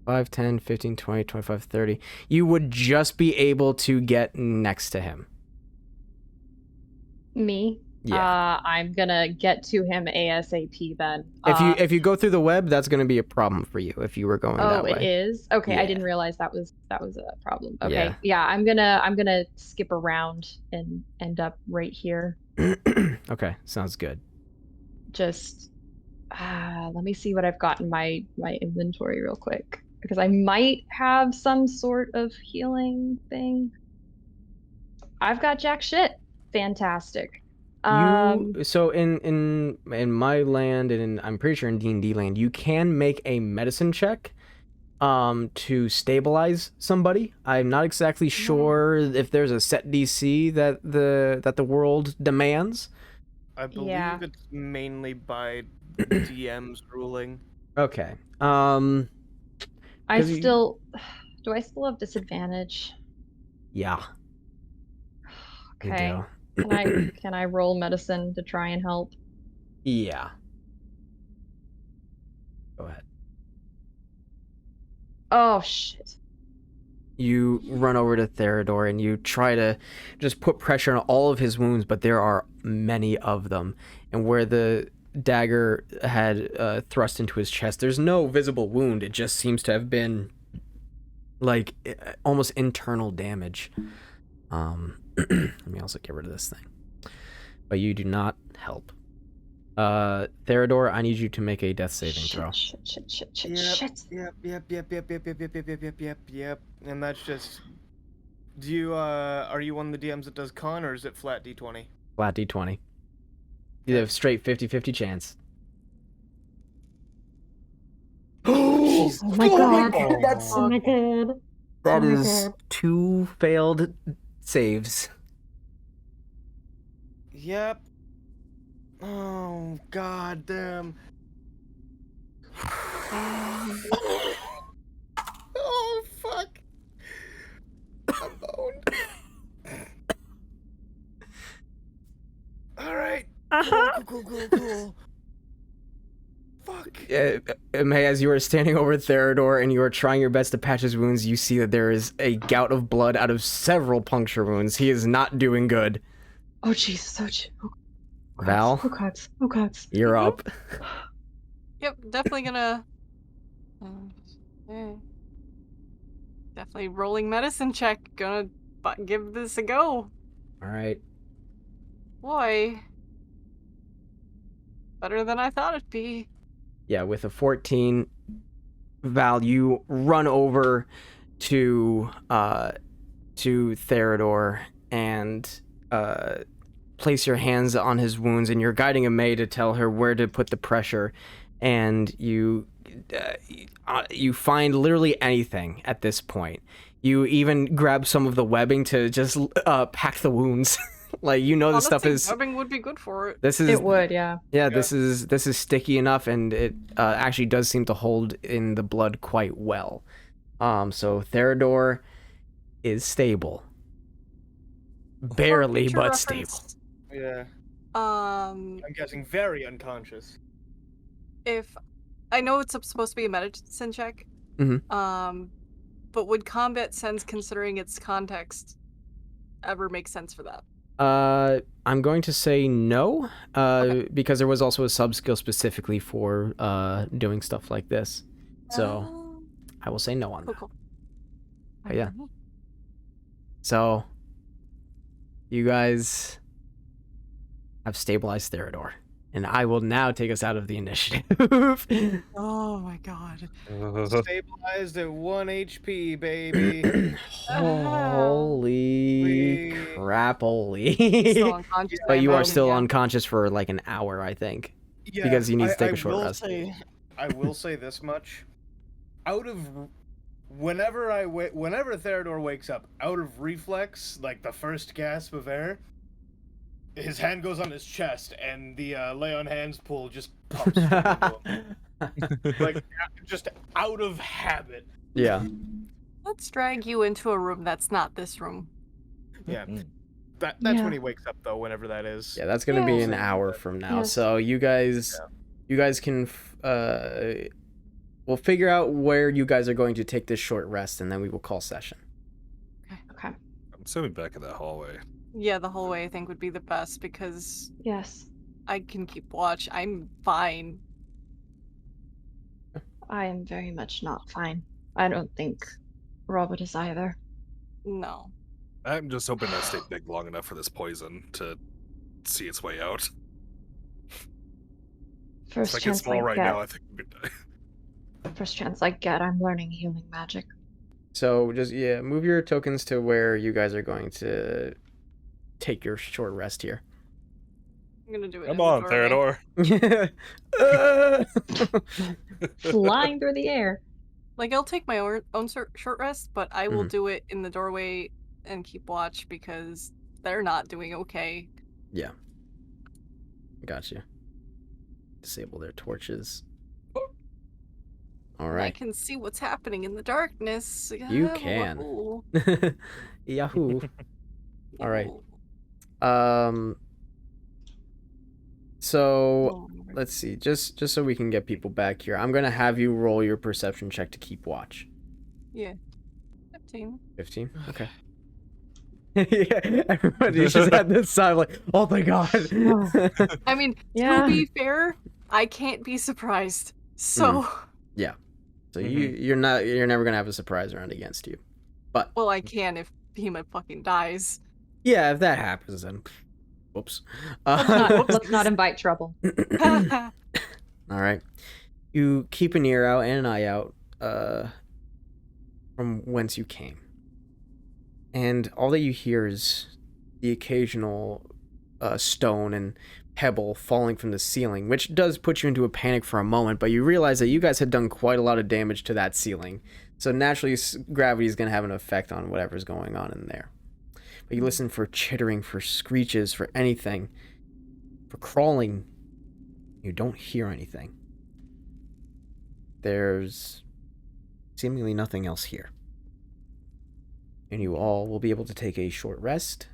5, 10, 15, 20, 25, 30. You would just be able to get next to him. Me? Yeah. I'm gonna get to him ASAP then. If you go through the web, that's going to be a problem for you if you were going that way. Oh, it is? Okay, I Yeah. didn't realize that was a problem. Okay. Yeah. Yeah, I'm gonna skip around and end up right here. Okay, sounds good. Just let me see what I've got in my inventory real quick. Because I might have some sort of healing thing. I've got jack shit. Fantastic. So in my land and I'm pretty sure in D&D land, you can make a medicine check to stabilize somebody. I'm not exactly sure if there's a set DC that the world demands. I believe Yeah. it's mainly by DM's ruling. Okay. I 'cause you- still do I still have disadvantage? Yeah. you Okay. do. Can I roll medicine to try and help? Yeah. Go ahead. Oh shit. You run over to Theodore and you try to just put pressure on all of his wounds, but there are many of them. And where the dagger had thrust into his chest, there's no visible wound. It just seems to have been like almost internal damage. Let me also get rid of this thing. But you do not help. Theodore, I need you to make a death saving throw. Shit. Yep. And that's just. Do you are you one of the DMs that does con, or is it flat D20? Flat D20. You have straight 50-50 chance. Oh my god. That's Oh my god. that Oh my is God. 2 failed saves. Yep. Oh god damn. Oh fuck. I'm boned. All right. Cool. Fuck. May, as you are standing over Theodore and you are trying your best to patch his wounds, you see that there is a gout of blood out of several puncture wounds. He is not doing good. Oh Jesus. Oh God. Val? Oh god. Oh god. You're up. Yep, definitely gonna. Definitely rolling medicine check. Gonna give this a go. All right. Boy. Better than I thought it'd be. Yeah, with a 14, Val, you run over to Theodore and place your hands on his wounds, and you're guiding May to tell her where to put the pressure, and you find literally anything at this point. You even grab some of the webbing to just pack the wounds. Like, you know, this stuff is webbing would be good for it. It would, yeah. Yeah, this is sticky enough, and it actually does seem to hold in the blood quite well. So Theodore is stable. Barely, For but future stable. Yeah. Um, I'm guessing very unconscious. if I know it's supposed to be a medicine check, Mhm. but would combat sense, considering its context, ever make sense for that? I'm going to say no, Okay. because there was also a sub-skill specifically for doing stuff like this. So I will say no on that. Cool. But yeah. So you guys have stabilized Theodore, and I will now take us out of the initiative. Oh my god. Stabilized at 1 HP, baby. Holy crap-oly. Still unconscious. But you are man. still Yeah. unconscious for like an hour, I think. Yeah, Because he needs to take a I short will rest. I will say this much. Out of whenever Theodore wakes up, out of reflex, like the first gasp of air, his hand goes on his chest, and the lay on hands pull just pumps straight into him. Like, just out of habit. Yeah. Let's drag you into a room that's not this room. Yeah. Mm. That's Yeah. when he wakes up, though, whenever that is. Yeah, that's gonna be Yeah. an hour from now. Yes. So you guys can we'll figure out where you guys are going to take this short rest, and then we will call session. Okay. I'm assuming back in that hallway. Yeah, the hallway I think would be the best because Yes. I can keep watch. I'm fine. I am very much not fine. I don't think Robert is either. No. I'm just hoping I stay big long enough for this poison to see its way out. First If I get chance small I right get. now, I think I'm gonna die. First chance I get, I'm learning healing magic. So just move your tokens to where you guys are going to take your short rest here. I'm gonna do it. Come in the on, doorway. Theodore. Flying through the air. Like, I'll take my own short rest, but I will Mhm. do it in the doorway and keep watch because they're not doing okay. Yeah. Gotcha. Disable their torches. All I right. can see what's happening in the darkness. You Yeah, can. wahoo. Yahoo. All right. Wahoo. So Oh, let's see. Just so we can get people back here, I'm gonna have you roll your perception check to keep watch. yeah. 15. 15. Okay. Yeah, everybody just had this sigh like, oh my god. I mean, Yeah. to be fair, I can't be surprised. So, So you're never gonna have a surprise round against you. well, I can if Behemoth fucking dies. Yeah, if that happens, then whoops. Let's not invite trouble. All right. You keep an ear out and an eye out from whence you came. And all that you hear is the occasional stone and pebble falling from the ceiling, which does put you into a panic for a moment, but you realize that you guys had done quite a lot of damage to that ceiling. So naturally, gravity is going to have an effect on whatever's going on in there. But you listen for chittering, for screeches, for anything. For crawling, you don't hear anything. There's seemingly nothing else here. And you all will be able to take a short rest.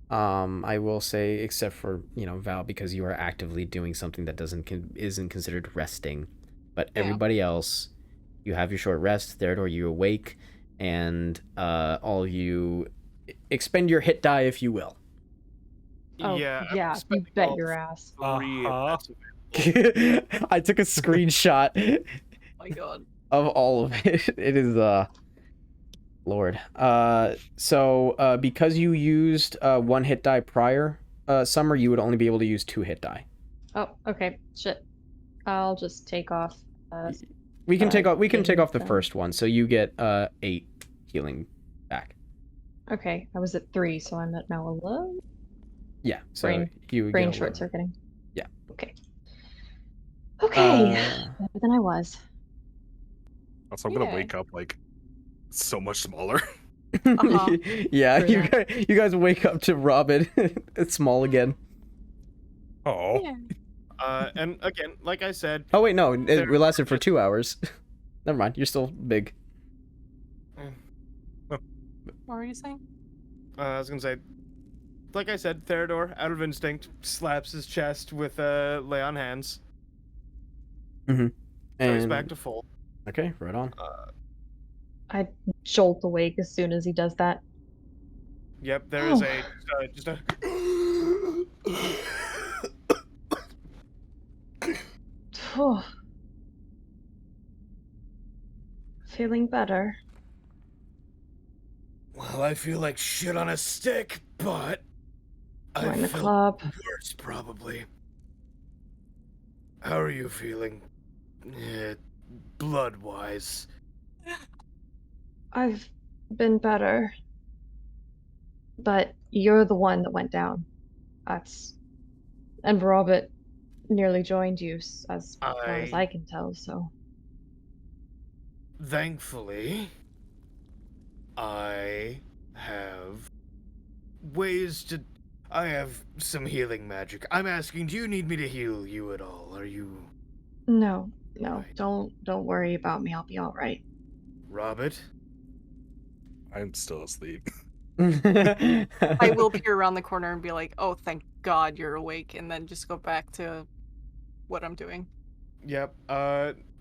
I will say, except for, Val, because you are actively doing something that isn't considered resting. But Yeah. everybody else, you have your short rest. Theodore, you awake, and all of you expend your hit die, if you will. Oh, yeah, I'm yeah, you spending bet all your ass. 3 if Uh-huh. that's available. I took a screenshot Oh my god. of all of it. It is Lord. So because you used 1 hit die prior, Summer, you would only be able to use 2 hit die. Oh, okay. Shit. I'll just take off. We can take off. We can take gain off the that. first one, so you get 8 healing back. Okay, I was at 3, so I'm at now 11. Yeah. So Brain- you would Brain get short 11. circuiting. Yeah. Okay. Okay, Uh, better than I was. Also, I'm gonna Yeah. wake up like so much smaller. Uh-huh. Yeah, True you guys wake up to Robin. It's small again. Oh. Yeah. And again, like I said, Oh wait, no, it There- lasted for 2 hours. Never mind, you're still big. What were you saying? I was gonna say, like I said, Theodore, out of instinct, slaps his chest with lay on hands. So he's back to full. Okay, right on. I jolt awake as soon as he does that. Yep, there is Oh. just a Phew. Feeling better. Well, I feel like shit on a stick, but Join the felt club. worse probably. How are you feeling, blood-wise? I've been better. But you're the one that went down. And Robert nearly joined you, as far as I can tell, so. Thankfully, I have ways to. I have some healing magic. I'm asking, do you need me to heal you at all? Are you, No, Right. don't worry about me. I'll be all right. Robert? I'm still asleep. I will peer around the corner and be like, "Oh, thank God you're awake," and then just go back to what I'm doing. Yep.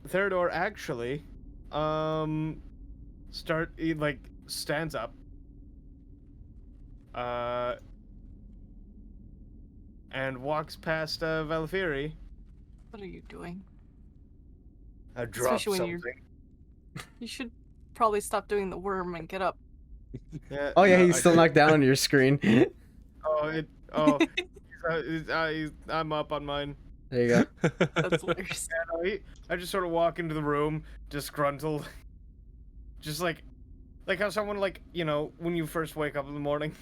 Theodore actually, he stands up. And walks past Valfiri. What are you doing? I dropped Especially when something. You should probably stop doing the worm and get up. Yeah, Oh yeah, no, he's I still did. knocked down on your screen. There I'm up on mine. you go. That's hilarious. I just sort of walk into the room, disgruntled. Just like how someone when you first wake up in the morning,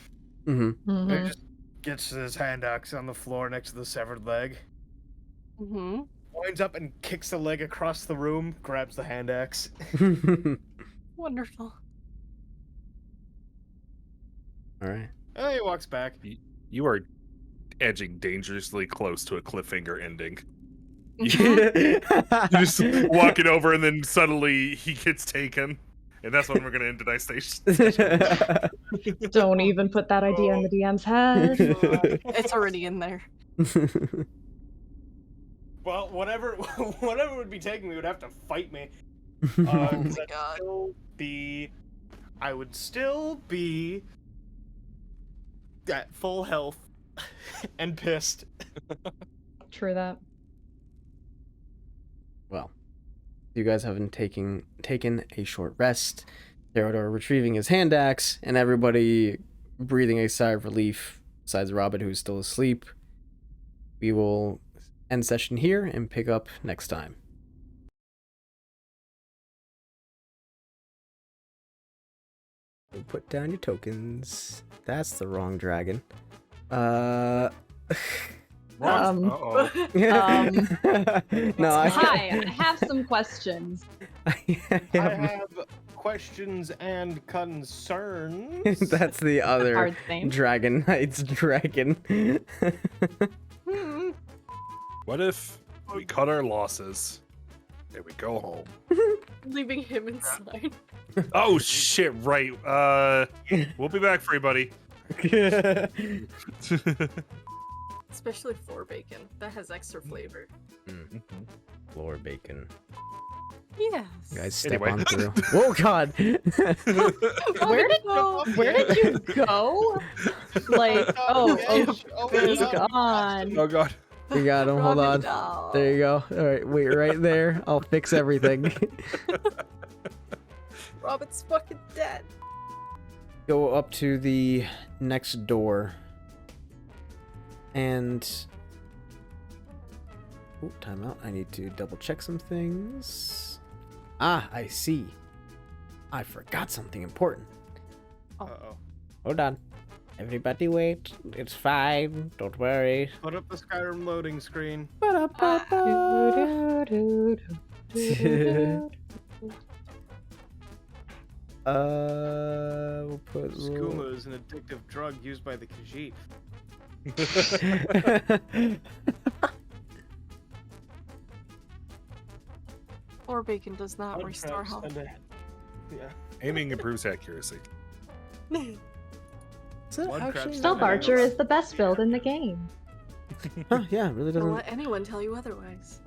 Mm-hmm. and he Mhm. just gets his hand axe on the floor next to the severed leg, Mm-hmm. winds up and kicks the leg across the room, grabs the hand axe. Wonderful. All right. And he walks back. You are edging dangerously close to a cliffhanger ending. Mhm. You just walking over and then suddenly he gets taken. And that's when we're going to end tonight's station. Don't even put that idea in the DM's head. It's already in there. Well, whatever would be taking me would have to fight me. Oh 'Cause my God. I would still be at full health and pissed. True that. Well, you guys haven't taken a short rest. Theodore retrieving his hand axe, and everybody breathing a sigh of relief, besides Robin, who's still asleep. We will end session here and pick up next time. Put down your tokens. That's the wrong dragon. Uh-oh. No, Hi, I have some questions. I have questions and concerns. That's the other Hard name. Dragon Knight's dragon. Hmm. What if we cut our losses and we go home? Leaving him inside. Oh shit, right. We'll be back for you, buddy. Especially for bacon. That has extra flavor. Floor bacon. Yes. You guys step Anyway. on through. Oh god! Where did you go? Like, he's gone. Oh god. You got him. Hold on. There you go. All right, wait right there. I'll fix everything. Robin's fucking dead. Go up to the next door. And time out. I need to double check some things. Ah, I see. I forgot something important. Uh-oh. Hold on. Everybody wait. It's fine. Don't worry. Put up the Skyrim loading screen. We'll put Skooma is an addictive drug used by the Khajiit. Or bacon does not Blood restore traps health. tend to- Yeah. Aiming improves accuracy. Is that Blood actually- traps Stealth Archer is the best build in the game. Huh, yeah, it really Don't doesn't. let anyone tell you otherwise.